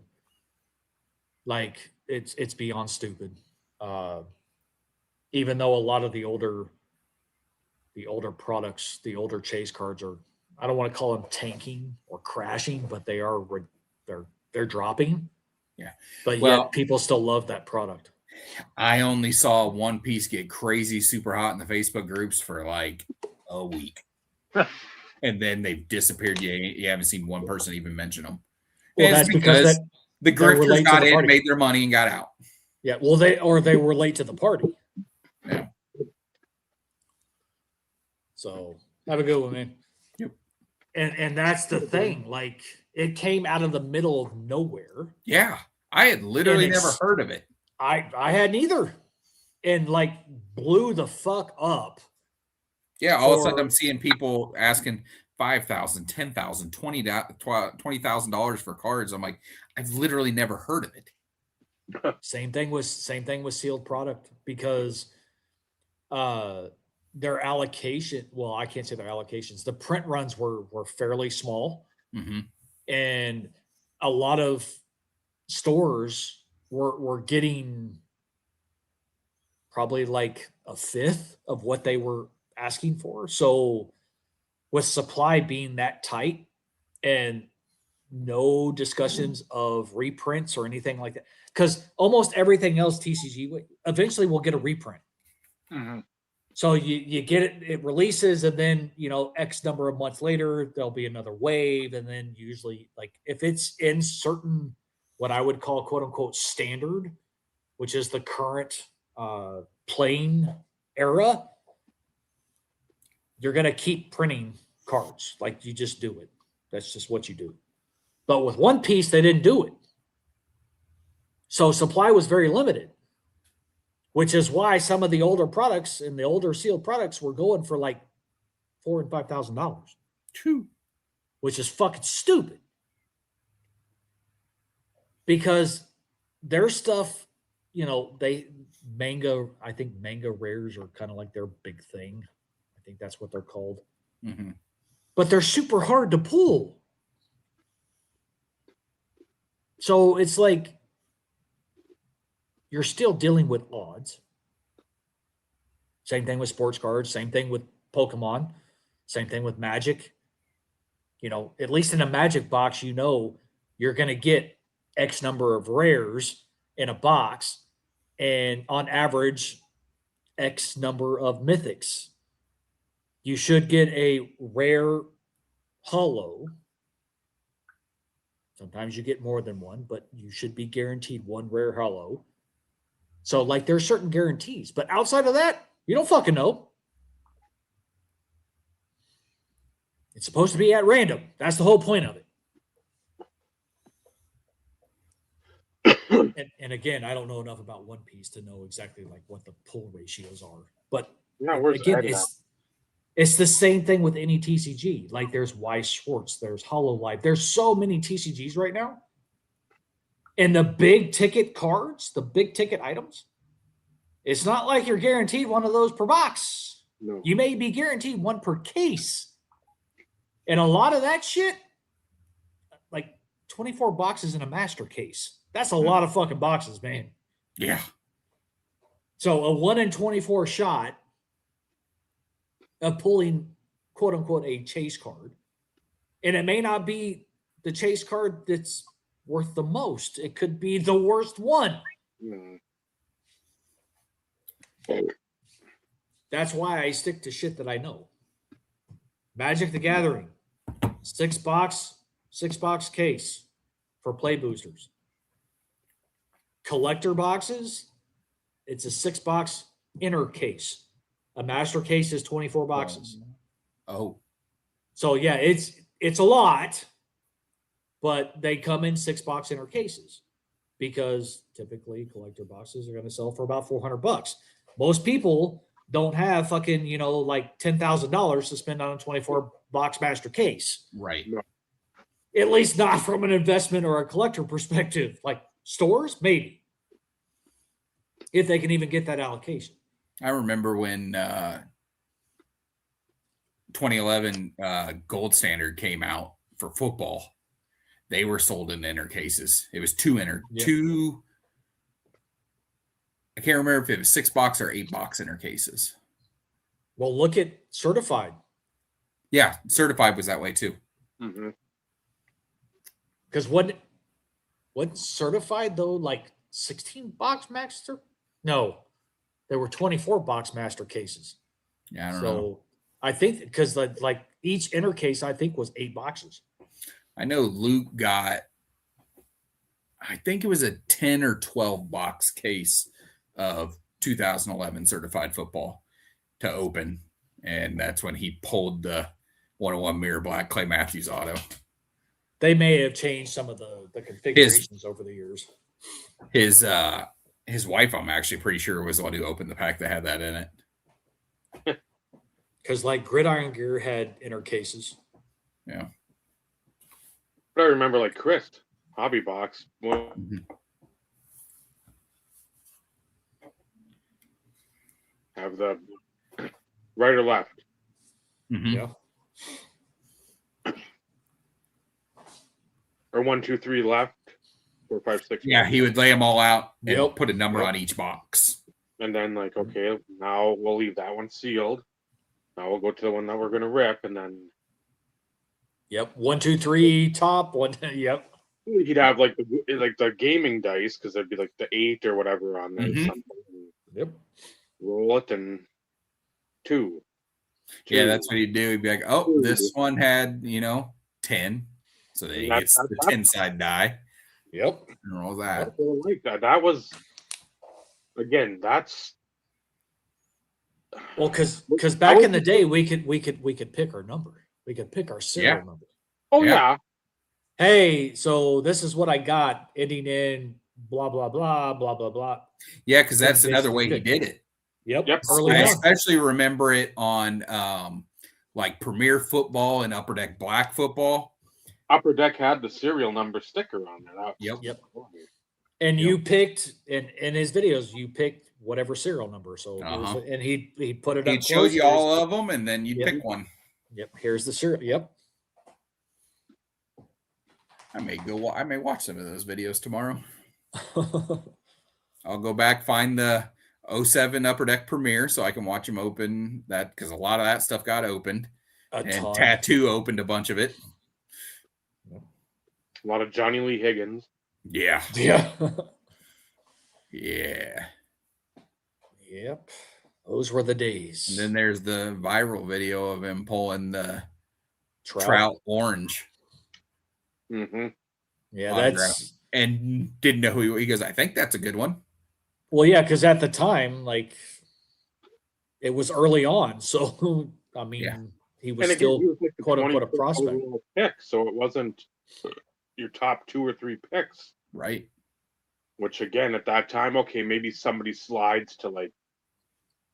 Like it's beyond stupid. Even though a lot of the older products, the older chase cards are I don't want to call them tanking or crashing, but they're dropping. Yeah. But Well, yet people still love that product. I only saw one piece get crazy super hot in the Facebook groups for like a week. And then they've disappeared. You haven't seen one person even mention them. Well, And that's it's because the they were grifters late to got the in, party. made their money, and got out. Yeah, well, they were late to the party. Yeah. So have a good one, man. Yep. And that's the thing. Like, it came out of the middle of nowhere. Yeah. I had literally never heard of it. I hadn't either. And like blew the fuck up. Yeah, all of a sudden I'm seeing people asking $5,000, $10,000, $20,000 for cards. I'm like, I've literally never heard of it. Same thing with sealed product, because their allocation, well, I can't say their allocations. The print runs were fairly small, and a lot of stores were getting probably like a fifth of what they were asking for. So with supply being that tight and no discussions of reprints or anything like that, because almost everything else TCG eventually will get a reprint. So you get it, it releases, and then, you know, X number of months later, there'll be another wave. And then usually, like, if it's in certain, what I would call quote unquote standard, which is the current playing era, you're going to keep printing cards. Like, you just do it. That's just what you do. But with One Piece, they didn't do it. So supply was very limited, which is why some of the older products and the older sealed products were going for like $4,000 and $5,000, which is fucking stupid. Because their stuff, you know, I think manga rares are kind of like their big thing. I think that's what they're called. But they're super hard to pull. So it's like you're still dealing with odds. Same thing with sports cards, same thing with Pokemon, same thing with Magic. You know, at least in a Magic box, you know you're going to get X number of rares in a box, and on average, X number of mythics. You should get a rare holo. Sometimes you get more than one, but you should be guaranteed one rare holo. So, like, there's certain guarantees. But outside of that, you don't fucking know. It's supposed to be at random. That's the whole point of it. And again, I don't know enough about One Piece to know exactly like what the pull ratios are. But Yeah, again, it's the same thing with any TCG. Like, there's Weiss Schwartz, there's HoloLive. There's so many TCGs right now. And the big ticket cards, the big ticket items, it's not like you're guaranteed one of those per box. No. You may be guaranteed one per case. And a lot of that shit, like 24 boxes in a master case. That's a lot of fucking boxes, man. Yeah. So a 1 in 24 shot of pulling, quote unquote, a chase card. And it may not be the chase card that's worth the most. It could be the worst one. That's why I stick to shit that I know. Magic the Gathering, 6-box case for play boosters. Collector boxes, it's a 6-box inner case. A master case is 24 boxes. Oh. So yeah, it's a lot, but they come in 6-box inner cases because typically collector boxes are going to sell for about $400. Most people don't have fucking, you know, like $10,000 to spend on a 24-box master case. Right. No. At least not from an investment or a collector perspective. Like stores, maybe. If they can even get that allocation. I remember when 2011 Gold Standard came out for football. They were sold in inner cases. It was two. I can't remember if it was 6-box or 8-box inner cases. Well, look at certified. Yeah, certified was that way too. Mm-hmm. Because what certified though, like 16 box master? No, there were 24 box master cases. Yeah, I don't know. So I think because like each inner case, I think was 8 boxes. I know Luke got, I think it was a 10 or 12 box case of 2011 certified football to open. And that's when he pulled the 101 Mirror Black Clay Matthews auto. They may have changed some of the configurations over the years. His wife, I'm actually pretty sure, was the one who opened the pack that had that in it. Because like Gridiron Gear had inner cases. Yeah. But I remember like Chris, Hobby Box. Well, have the right or left. Mm-hmm. Yeah. Or 1, 2, 3 left. 4, 5, 6. Yeah, he would lay them all out and Yep. put a number Yep. on each box. And then like, okay, now we'll leave that one sealed. Now we'll go to the one that we're gonna rip, and then Yep. 1, 2, 3 top. One. Yep. he'd have like the gaming dice because there'd be like the 8 or whatever on there. Mhm. Something. Yep. Roll it and 2. Yeah, 2. that's what he'd do. He'd be like, oh, this one had, 10. So then he gets the 10 side die Yep. and roll that. I don't like that. That was again. That's Well, because back in the day we could pick our number. We could pick our serial Yeah. number. oh Yeah. yeah. Hey, so this is what I got, ending in blah blah blah blah blah blah. Yeah, because that's Basically another way he pick. did it. Yep. Yep. Early I on. especially remember it on like Premier Football and Upper Deck Black Football. Upper Deck had the serial number sticker on there. That was- Yep. And Yep. you picked in his videos, you picked whatever serial number. So it was, Uh-huh. and he put it up. He'd show close. you Here's- all of them, and then you'd Yep. pick one. Yep. Here's the serial. Yep. I may watch some of those videos tomorrow. I'll go back, find the 07 Upper Deck Premiere so I can watch them open that, because a lot of that stuff got opened. A And ton. Tattoo opened a bunch of it. A lot of Johnny Lee Higgins. Yeah. Yeah. Yeah. Yep. Those were the days. And then there's the viral video of him pulling the Trout. Trout Orange Mm-hmm. Yeah, autograph. that's And didn't know who he goes, I think that's a good one. well, yeah, because at the time, like it was early on. So I mean, Yeah. he was And again, still he was like the quote unquote a 25th prospect. overall pick, so it wasn't your top 2 or 3 picks. Right. Which again, at that time, okay, maybe somebody slides to like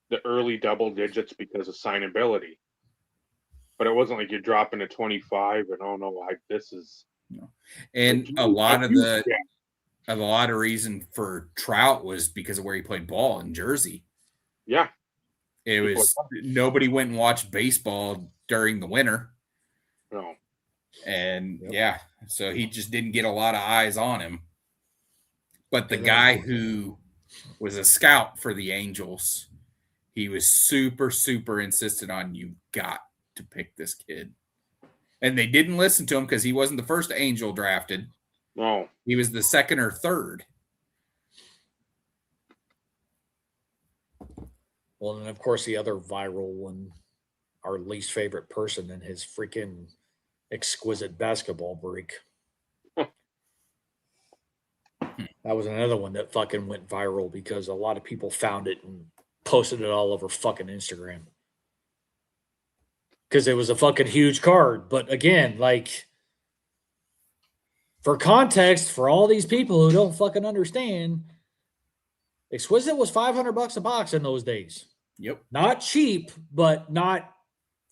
the early double digits because of signability. But it wasn't like you're dropping to 25 and oh no, this is And like, a lot of yeah. a lot of reason for Trout was because of where he played ball in Jersey. Yeah. It was nobody went and watched baseball during the winter. No. And Yep. yeah, so he just didn't get a lot of eyes on him. But the And then- guy who was a scout for the Angels, he was super, super insistent on you got to pick this kid. And they didn't listen to him because he wasn't the first Angel drafted. No. He was the second or third. Well, and of course, the other viral one, our least favorite person and his freaking exquisite basketball break. That was another one that fucking went viral because a lot of people found it and posted it all over fucking Instagram. Because it was a fucking huge card. But again, like, for context, for all these people who don't fucking understand, Exquisite was $500 a box in those days. Yep. Not cheap, but not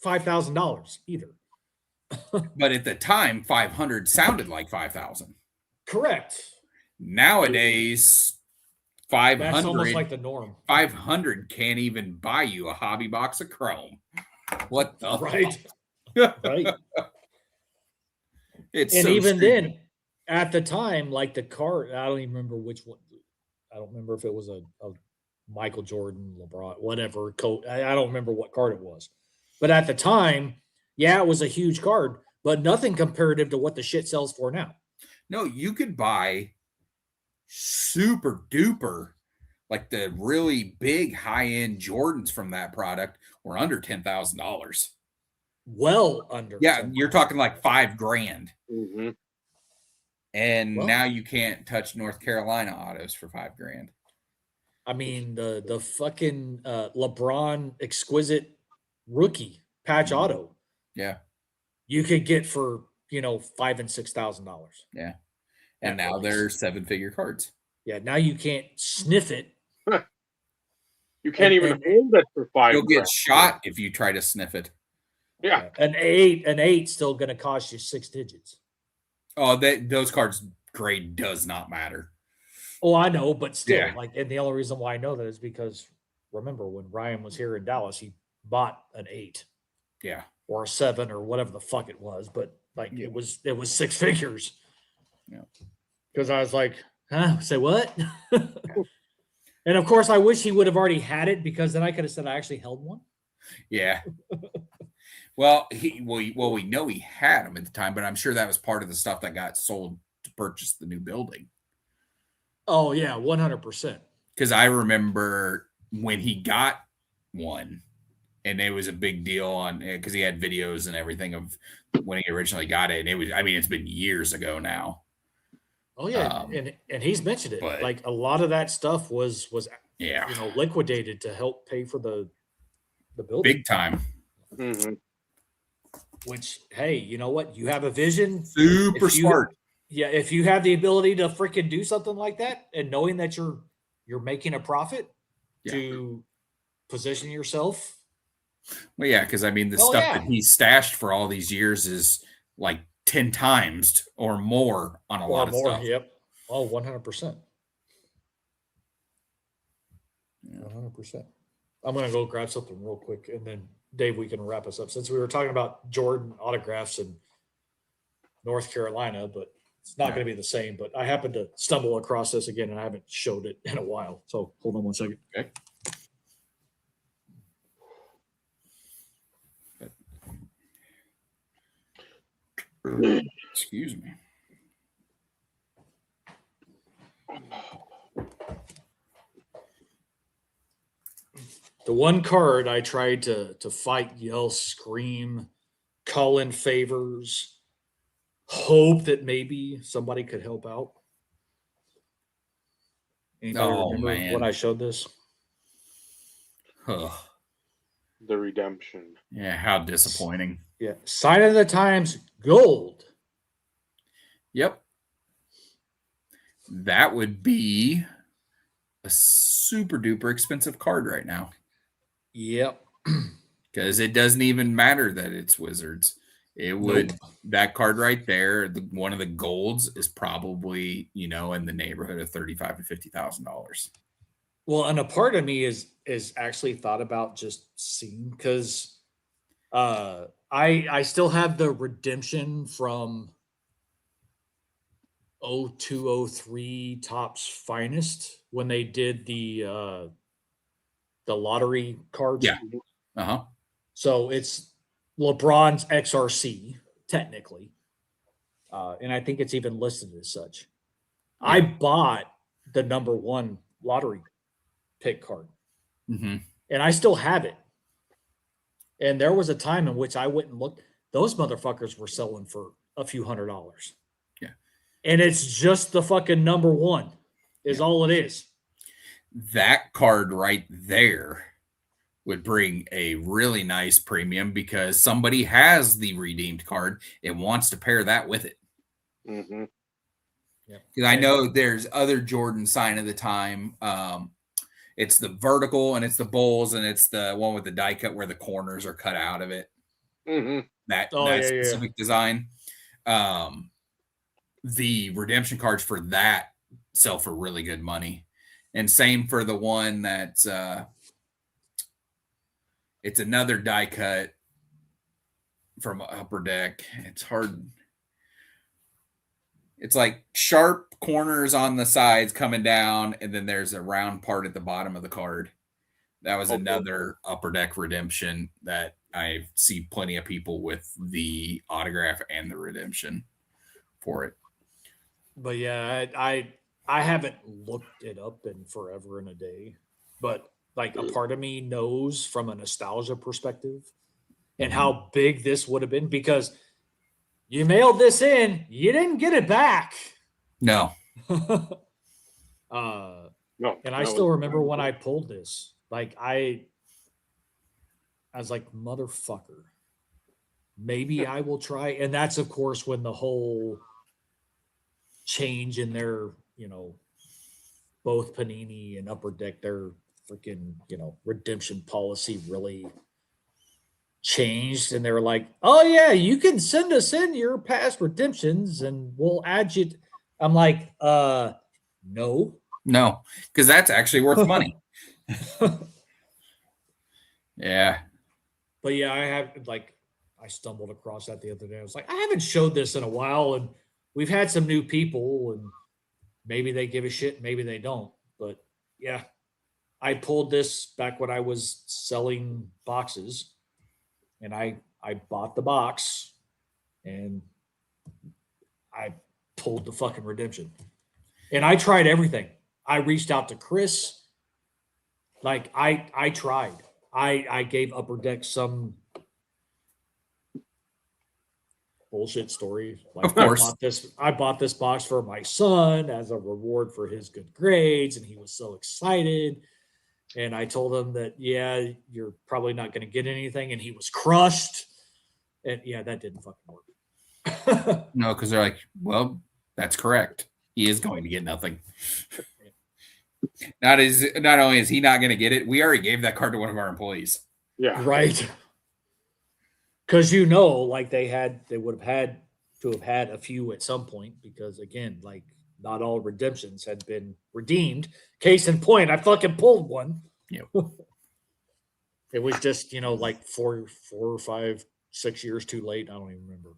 $5,000 either. But at the time, 500 sounded like 5,000. Correct. Nowadays, That's 500, almost like the norm. 500 can't even buy you a hobby box of Chrome. What the Right. fuck? Right. It's And so even stupid. then, at the time, like the card, I don't even remember which one. I don't remember if it was a Michael Jordan, LeBron, whatever. I don't remember what card it was. But at the time, Yeah, it was a huge card, but nothing comparative to what the shit sells for now. No, you could buy super duper, like the really big high end Jordans from that product were under $10,000. Well under. Yeah, 10. you're talking like $5,000. Mm-hmm. And Well- now you can't touch North Carolina autos for $5,000. I mean, the fucking LeBron exquisite rookie patch auto Yeah. you could get for $5,000 and $6,000. Yeah. And At now release. they're 7-figure cards. Yeah, now you can't sniff it. You can't even and- hold it for $5,000. You'll get shot if you try to sniff it. Yeah. An eight still going to cost you 6 digits. Oh, those cards grade does not matter. Oh, I know, but still, Yeah. and the only reason why I know that is because remember when Ryan was here in Dallas, he bought an 8 Yeah. or a 7 or whatever the fuck it was, but like Yeah. it was 6 figures. Yeah. Because I was like, huh? Say what? And of course, I wish he would have already had it because then I could have said I actually held one. Yeah. Well, we know he had them at the time, but I'm sure that was part of the stuff that got sold to purchase the new building. Oh yeah, 100%. Because I remember when he got one, and it was a big deal on because he had videos and everything of when he originally got it. And it was, I mean, it's been years ago now. Oh yeah, and he's mentioned it. but- Like a lot of that stuff was Yeah. liquidated to help pay for the building. Big time. Mm-hmm. Which, hey, you know what? You have a vision. Super If you- smart. Yeah, if you have the ability to freaking do something like that, and knowing that you're making a profit Yeah. to position yourself. Well, yeah, because I mean, the Oh, stuff yeah. that he's stashed for all these years is like 10 times or more on a lot of stuff. Yep. Oh, 100%. Yeah. 100%. I'm gonna go grab something real quick, and then Dave, we can wrap us up since we were talking about Jordan autographs in North Carolina, but it's not Yeah. going to be the same. But I happened to stumble across this again, and I haven't showed it in a while. So hold on one second. Okay. Excuse me. The one card I tried to fight, yell, scream, call in favors, hope that maybe somebody could help out. Anybody Oh, remember man. when I showed this? Ugh. The redemption. Yeah, how disappointing. Yeah, Sign of the Times Gold. Yep. That would be a super duper expensive card right now Yep. because it doesn't even matter that it's Wizards. It would, that card right there, one of the golds is probably, in the neighborhood of $35,000 to $50,000. Well, and a part of me is actually thought about just seeing because I still have the redemption from 0203 Topps Finest when they did the lottery cards. Yeah. Uh-huh. So it's LeBron's XRC technically, and I think it's even listed as such. Yeah. I bought the number 1 lottery pick card. Mm-hmm. And I still have it. And there was a time in which I went and looked. Those motherfuckers were selling for a few $100s. Yeah. And it's just the fucking number 1 is all it is. That card right there would bring a really nice premium because somebody has the redeemed card and wants to pair that with it. Mm-hmm. Because I know there's other Jordan sign of the time. It's the vertical and it's the bowls and it's the one with the die cut where the corners are cut out of it. Mm-hmm. That Yeah. specific design. The redemption cards for that sell for really good money. And same for the one that's it's another die cut from Upper Deck. It's hard. It's like sharp corners on the sides coming down, and then there's a round part at the bottom of the card. That was Okay. another Upper Deck redemption that I see plenty of people with the autograph and the redemption for it. But yeah, I haven't looked it up in forever and a day. But like a part of me knows from a nostalgia perspective and how big this would have been because you mailed this in, you didn't get it back. No. No, And I still remember when I pulled this. Like I was like, motherfucker. Maybe I will try. And that's of course when the whole change in their, both Panini and Upper Deck, their freaking, redemption policy really changed. And they were like, oh yeah, you can send us in your past redemptions and we'll add you. I'm like, no. No, because that's actually worth money. Yeah. But yeah, I stumbled across that the other day. I was like, I haven't showed this in a while, and we've had some new people, and maybe they give a shit, maybe they don't. But yeah, I pulled this back when I was selling boxes, and I bought the box, and I pulled the fucking redemption. And I tried everything. I reached out to Chris. Like I tried. I gave Upper Deck some bullshit story. Like, of course. I bought this box for my son as a reward for his good grades, and he was so excited. And I told him that, yeah, you're probably not going to get anything, and he was crushed. And yeah, that didn't fucking work. No, because they're like, well, that's correct. He is going to get nothing. Not only is he not going to get it, we already gave that card to one of our employees. Yeah. Right. Because like they would have had to have had a few at some point because again, like not all redemptions had been redeemed. Case in point, I fucking pulled one. Yep. It was just, like 4 or 5, 6 years too late. I don't even remember.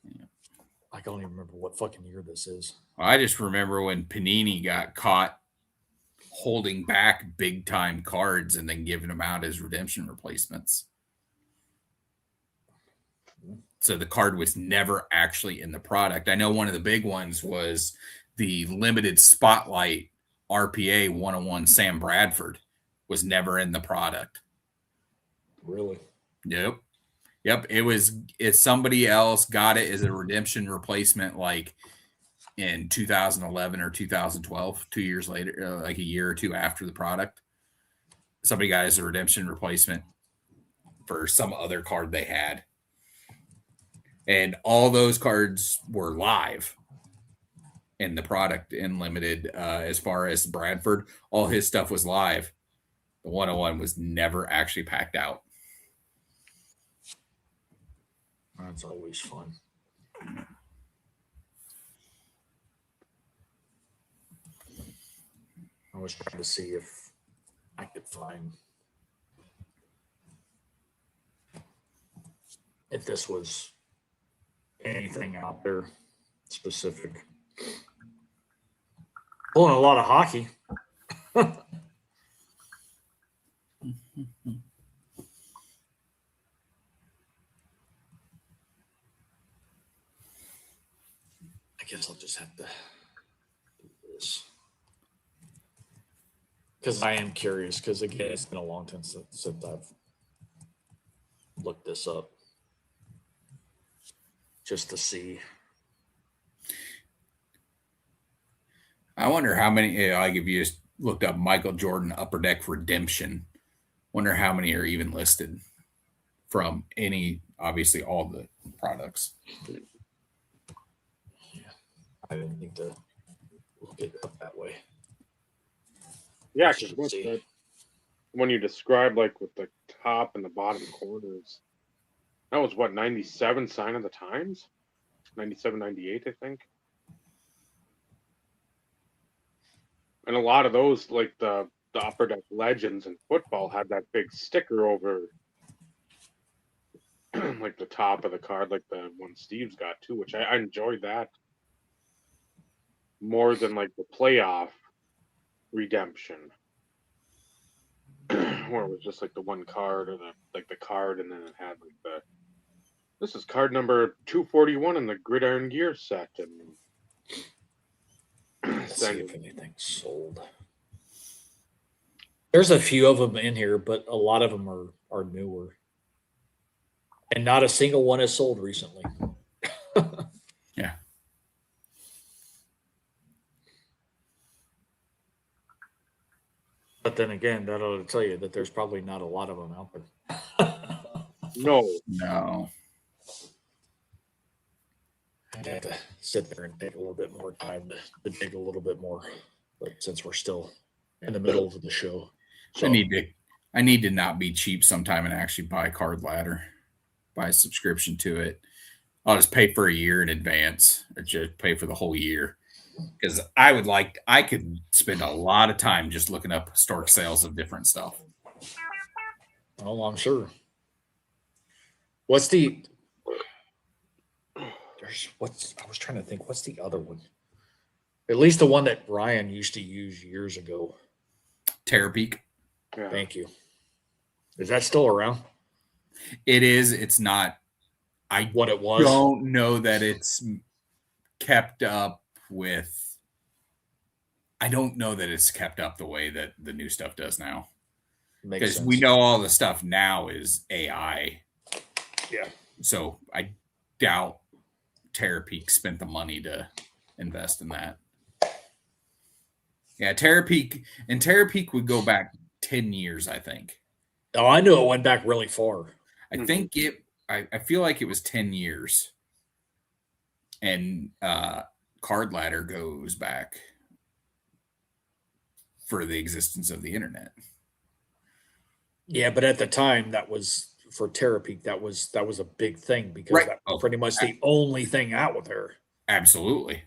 Yeah. I don't even remember what fucking year this is. I just remember when Panini got caught holding back big time cards and then giving them out as redemption replacements. So the card was never actually in the product. I know one of the big ones was the limited spotlight RPA 101 Sam Bradford was never in the product. Really? Yep. If somebody else got it as a redemption replacement, like in 2011 or 2012, 2 years later, like a year or two after the product, somebody got it as a redemption replacement for some other card they had. And all those cards were live in the product in limited. As far as Bradford, all his stuff was live. The 101 was never actually packed out. That's always fun. I was trying to see if I could find if this was anything out there specific. Pulling a lot of hockey. I guess I'll just have to do this. Because I am curious, because again, it's been a long time since I've looked this up. Just to see. I wonder how many, like if you just looked up Michael Jordan Upper Deck Redemption, wonder how many are even listed from obviously all the products. Yeah, I didn't think to look it up that way. Yeah, because when you describe like with the top and the bottom corners, that was what, 97 Sign of the Times? 97, 98, I think. And a lot of those, like the Upper Deck Legends in football, had that big sticker over like the top of the card, like the one Steve's got too, which I enjoyed that more than like the playoff redemption. where it was just like the one card or the card, and then it had like this is card number 241 in the Gridiron Gear set, and Let's see if anything's sold. There's a few of them in here, but a lot of them are newer. And not a single one has sold recently. Yeah. But then again, that ought to tell you that there's probably not a lot of them out there. No. I'd have to sit there and take a little bit more time to dig a little bit more. But since we're still in the middle of the show, so I need to not be cheap sometime and actually buy Card Ladder, buy a subscription to it. I'll just pay for a year in advance, or just pay for the whole year. Because I could spend a lot of time just looking up historic sales of different stuff. oh, I'm sure. What's the? I was trying to think. What's the other one? At least the one that Ryan used to use years ago. Terapeak. Yeah. Thank you. Is that still around? It is. It's not. I What it was? don't know that it's kept up with. I don't know that it's kept up the way that the new stuff does now. Makes Because sense. we know all the stuff now is AI. Yeah. So I doubt Terapeak spent the money to invest in that. Yeah, Terapeak would go back 10 years, I think. Oh, I knew it went back really far. I think I feel like it was 10 years. And Card Ladder goes back for the existence of the internet. Yeah, but at the time, that was for Terapeak. That was a big thing because Right. that was pretty much the only thing out there. Absolutely.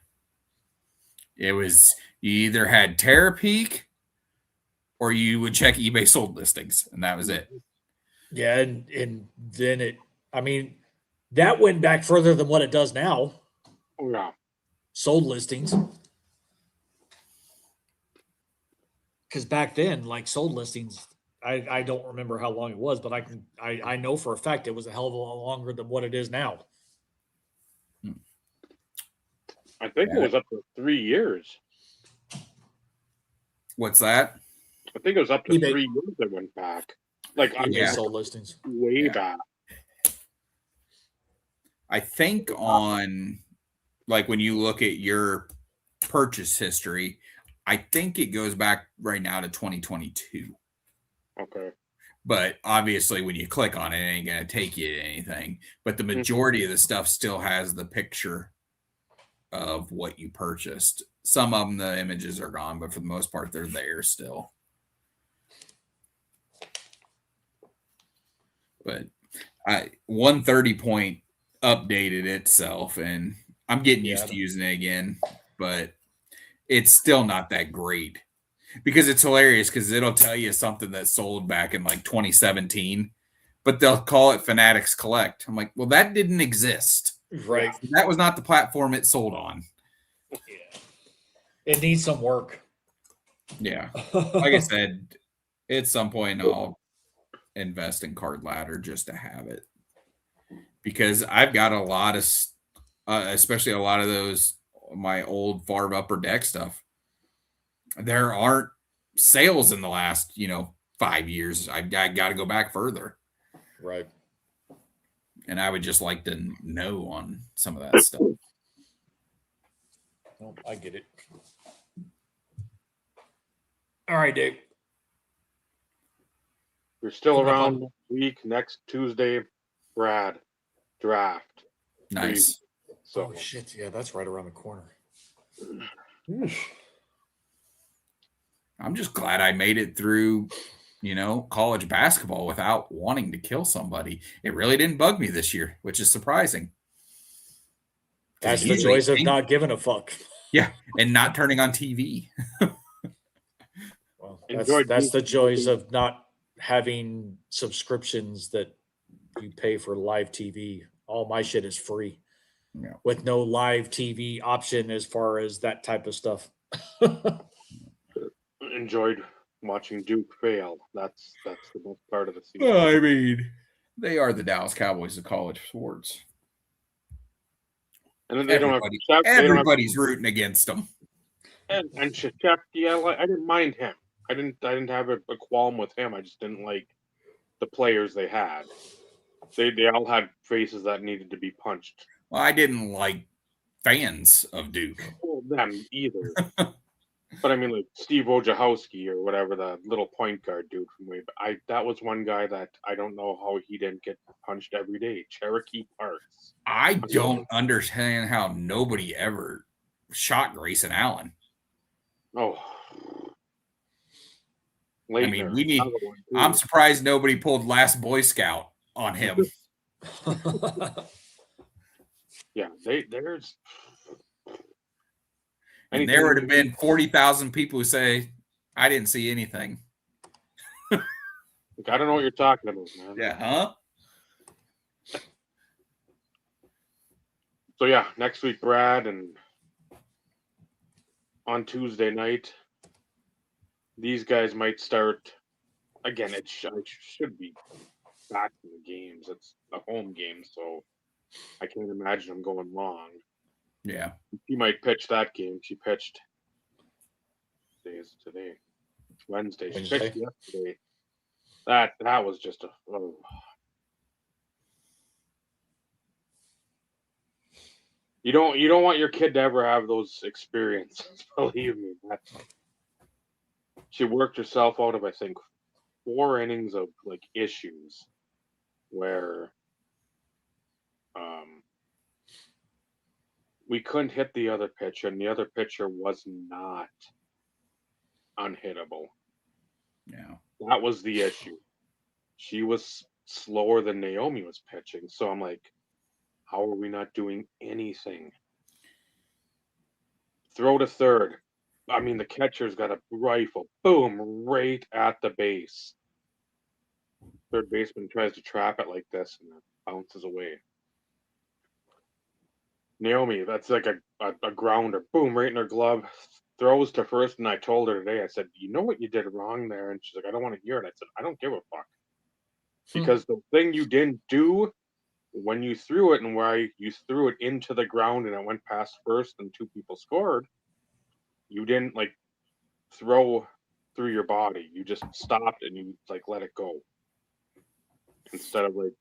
It was, you either had Terapeak or you would check eBay sold listings, and that was it. Yeah, and then that went back further than what it does now. Yeah. Sold listings. Because back then, like sold listings, I don't remember how long it was, but I know for a fact it was a hell of a lot longer than what it is now. I think it was up to 3 years. What's that? I think it was up to eBay. 3 years that went back. Like, I mean, Yeah. Sold listings. way Yeah. back. I think on, like, when you look at your purchase history, I think it goes back right now to 2022. Okay. But obviously, when you click on it, it ain't going to take you to anything. But the majority of the stuff still has the picture of what you purchased. Some of them, the images are gone, but for the most part, they're there still. But 130 point updated itself, and I'm getting used to using it again, but it's still not that great. Because it's hilarious because it'll tell you something that sold back in like 2017, but they'll call it Fanatics Collect. I'm like, well, that didn't exist. Right. That was not the platform it sold on. Yeah. It needs some work. Yeah. Like I said, at some point I'll invest in Card Ladder just to have it. Because I've got a lot of, especially a lot of those, my old Farm Upper Deck stuff. There aren't sales in the last, 5 years. I got to go back further. Right. And I would just like to know on some of that stuff. Well, I get it. All right, Dave. We're still Coming up around on- next week, next Tuesday, Brad draft. Nice. So Oh shit! Yeah, that's right around the corner. I'm just glad I made it through, college basketball without wanting to kill somebody. It really didn't bug me this year, which is surprising. That's the joys of not giving a fuck. Yeah, and not turning on TV. Well, Enjoyed that's the being- joys of not having subscriptions that you pay for live TV. All my shit is free. Yeah. With no live TV option as far as that type of stuff. enjoyed watching Duke fail. That's the best part of the season. Well, I mean, they are the Dallas Cowboys of college sports. And then they don't have Shep, Everybody's rooting against them. and Shep, yeah, I didn't mind him. I didn't have a qualm with him. I just didn't like the players they had. They all had faces that needed to be punched. Well, I didn't like fans of Duke. Well, them either. But I mean, like Steve Wojciechowski or whatever, the little point guard dude from way back. That was one guy that I don't know how he didn't get punched every day. Cherokee Parks. I don't understand how nobody ever shot Grayson Allen. Oh. I mean, I'm surprised nobody pulled Last Boy Scout on him. Yeah, there's. And there would have been 40,000 people who say, I didn't see anything. I don't know what you're talking about, man. Yeah, huh? So, yeah, next week, Brad, and on Tuesday night, these guys might start. Again, it should be back in the games. It's a home game, so I can't imagine them going long. Yeah. She might pitch that game. She pitched. Today. It's Wednesday. She pitched yesterday. That was just a. Oh. You don't want your kid to ever have those experiences. Believe me. She worked herself out of, I think, 4 innings of like issues where we couldn't hit the other pitcher, and the other pitcher was not unhittable. Yeah. That was the issue. She was slower than Naomi was pitching. So I'm like, how are we not doing anything? Throw to third. I mean, the catcher's got a rifle. Boom, right at the base. Third baseman tries to trap it like this, and it bounces away. Naomi, that's like a grounder. Boom, right in her glove. Throws to first, and I told her today, I said, you know what you did wrong there? And she's like, I don't want to hear it. I said, I don't give a fuck. Because the thing you didn't do when you threw it and why you threw it into the ground and it went past first and 2 people scored, you didn't like throw through your body. You just stopped and you like let it go. Instead of like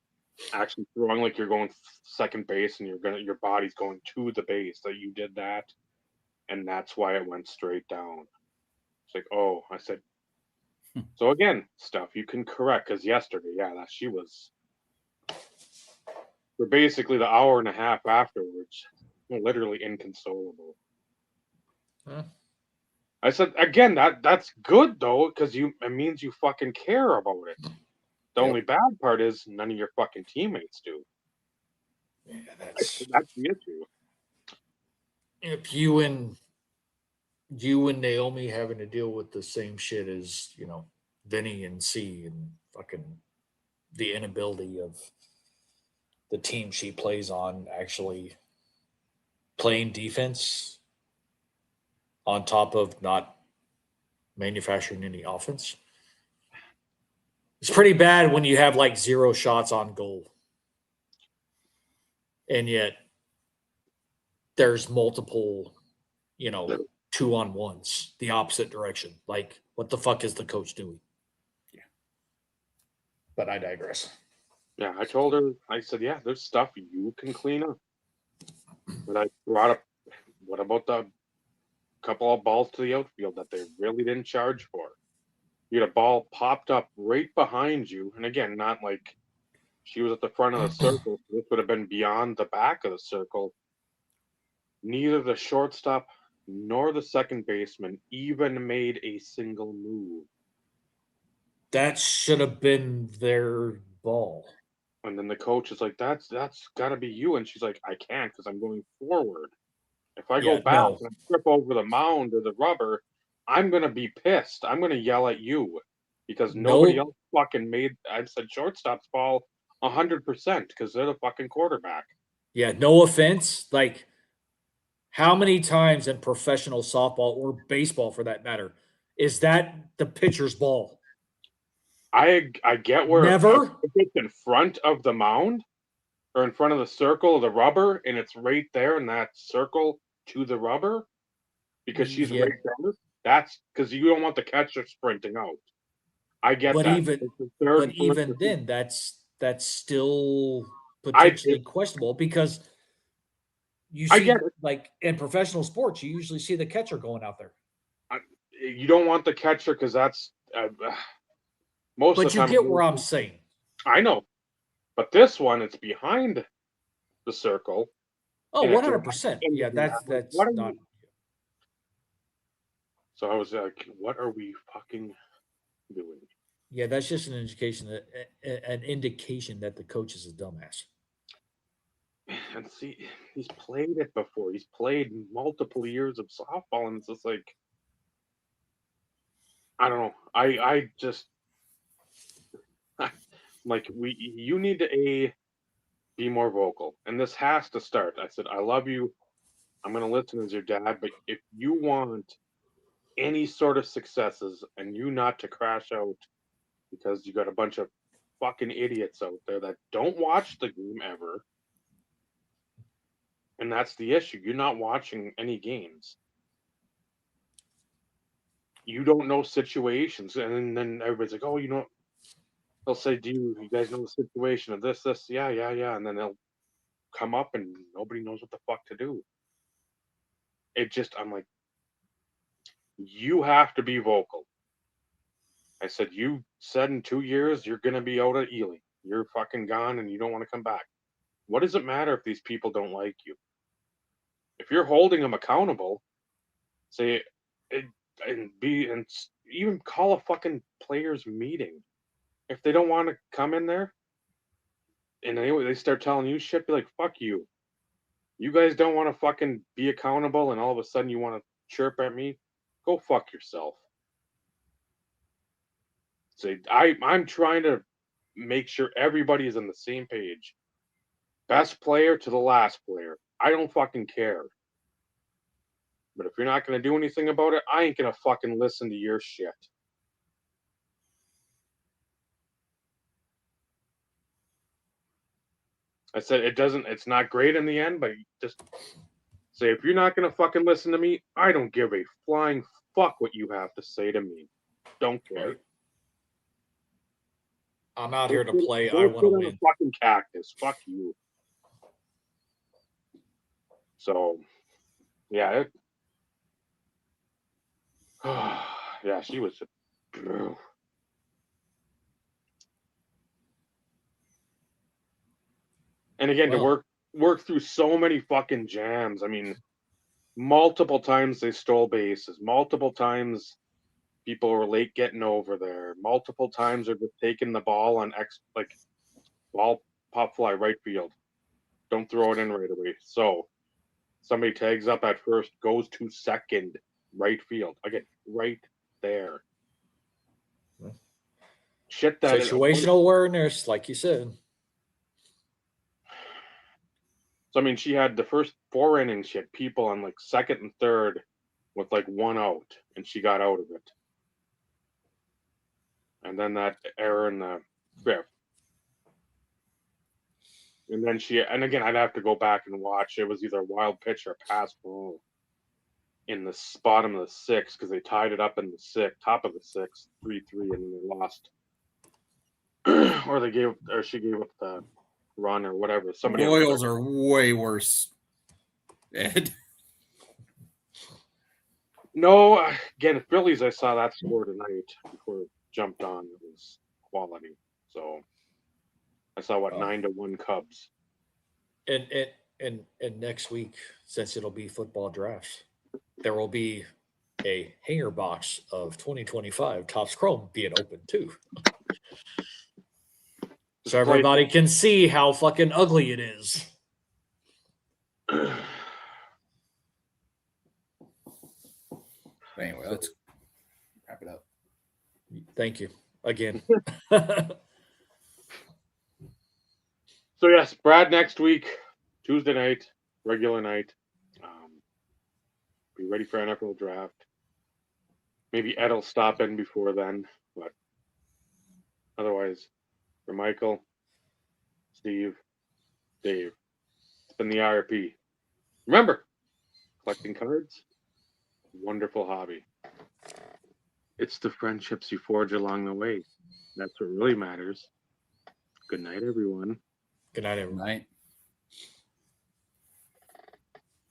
actually throwing like you're going second base and your body's going to the base. That you did that, and that's why it went straight down. It's like, oh, I said. So again, stuff you can correct, because yesterday, she was for basically the hour and a half afterwards, literally inconsolable. Huh? I said again, that's good though, because it means you fucking care about it. The only bad part is none of your fucking teammates do. Yeah, that's the issue. If you and Naomi having to deal with the same shit as, Vinny and C, and fucking the inability of the team she plays on actually playing defense on top of not manufacturing any offense. It's pretty bad when you have like 0 shots on goal. And yet there's multiple, 2-on-1s the opposite direction. Like, what the fuck is the coach doing? Yeah. But I digress. Yeah, I told her, I said, yeah, there's stuff you can clean up. But I brought up, what about the couple of balls to the outfield that they really didn't charge for? You had a ball popped up right behind you. And again, not like she was at the front of the circle. This would have been beyond the back of the circle. Neither the shortstop nor the second baseman even made a single move. That should have been their ball. And then the coach is like, that's got to be you. And she's like, I can't because I'm going forward. If I go back and I trip over the mound or the rubber, I'm going to be pissed. I'm going to yell at you because nobody else fucking made. I said shortstop's ball 100% because they're the fucking quarterback. Yeah, no offense. Like, how many times in professional softball or baseball for that matter, Is that the pitcher's ball? I get where Never? if it's in front of the mound or in front of the circle of the rubber, and it's right there in that circle to the rubber because she's Yeah. right there. That's because you don't want the catcher sprinting out. I get But that. even It's the third but and fourth even receiver. then, that's still potentially questionable because you I see, get it. like in professional sports, you usually see the catcher going out there. You don't want the catcher because that's most But of the you time. get where I'm saying. I know, but this one it's behind the circle. Oh, and it's 100%. Yeah, that's what are not. you? So I was like, what are we fucking doing? Yeah, that's just an indication that the coach is a dumbass. And see, he's played it before. He's played multiple years of softball, and it's just like, I don't know. I just like you need to be more vocal, and this has to start. I said, I love you. I'm gonna listen as your dad, but if you want any sort of successes and you not to crash out because you got a bunch of fucking idiots out there that don't watch the game ever. And that's the issue. You're not watching any games. You don't know situations. And then everybody's like, oh, they'll say, do you guys know the situation of this? Yeah. And then they'll come up and nobody knows what the fuck to do. I'm like, you have to be vocal. I said, you said in 2 years you're going to be out at Ely. You're fucking gone and you don't want to come back. What does it matter if these people don't like you? If you're holding them accountable, say it, and even call a fucking players meeting. If they don't want to come in there and they start telling you shit, be like, fuck you. You guys don't want to fucking be accountable and all of a sudden you want to chirp at me? Go fuck yourself. Say I'm trying to make sure everybody is on the same page. Best player to the last player. I don't fucking care. But if you're not going to do anything about it, I ain't going to fucking listen to your shit. I said it's not great in the end, but just say, if you're not going to fucking listen to me, I don't give a flying fuck what you have to say to me. Don't care. I'm out here to play. Go I want to sit on win. a fucking cactus. Fuck you. So, yeah. Yeah, she was. And again, Well, to work through so many fucking jams. I mean, multiple times they stole bases. Multiple times people were late getting over there. Multiple times they're just taking the ball on ball pop fly right field. Don't throw it in right away. So somebody tags up at first, goes to second, right field. Again, right there. Shit that situational awareness, like you said. So I mean, she had the first 4 innings. She had people on like second and third with like 1 out, and she got out of it. And then that error in the 5th. And then and again, I'd have to go back and watch. It was either a wild pitch or a pass ball in the bottom of the 6th because they tied it up in the 6th, top of the 6th, 3-3, and then they lost. or she gave up the run or whatever. Somebody Royals are way worse, Ed. No, again, Phillies. I saw that score tonight before it jumped on. It was quality. So I saw 9-1 Cubs. And next week, since it'll be football drafts, there will be a hanger box of 2025 Topps Chrome being open too. So everybody can see how fucking ugly it is. Anyway, let's wrap it up. Thank you again. So yes, Brad next week, Tuesday night, regular night. Be ready for NFL draft. Maybe Ed will stop in before then, but otherwise, for Michael, Steve, Dave, it's been the IRP. Remember, collecting cards, wonderful hobby. It's the friendships you forge along the way. That's what really matters. Good night, everyone. Good night, everyone. Right.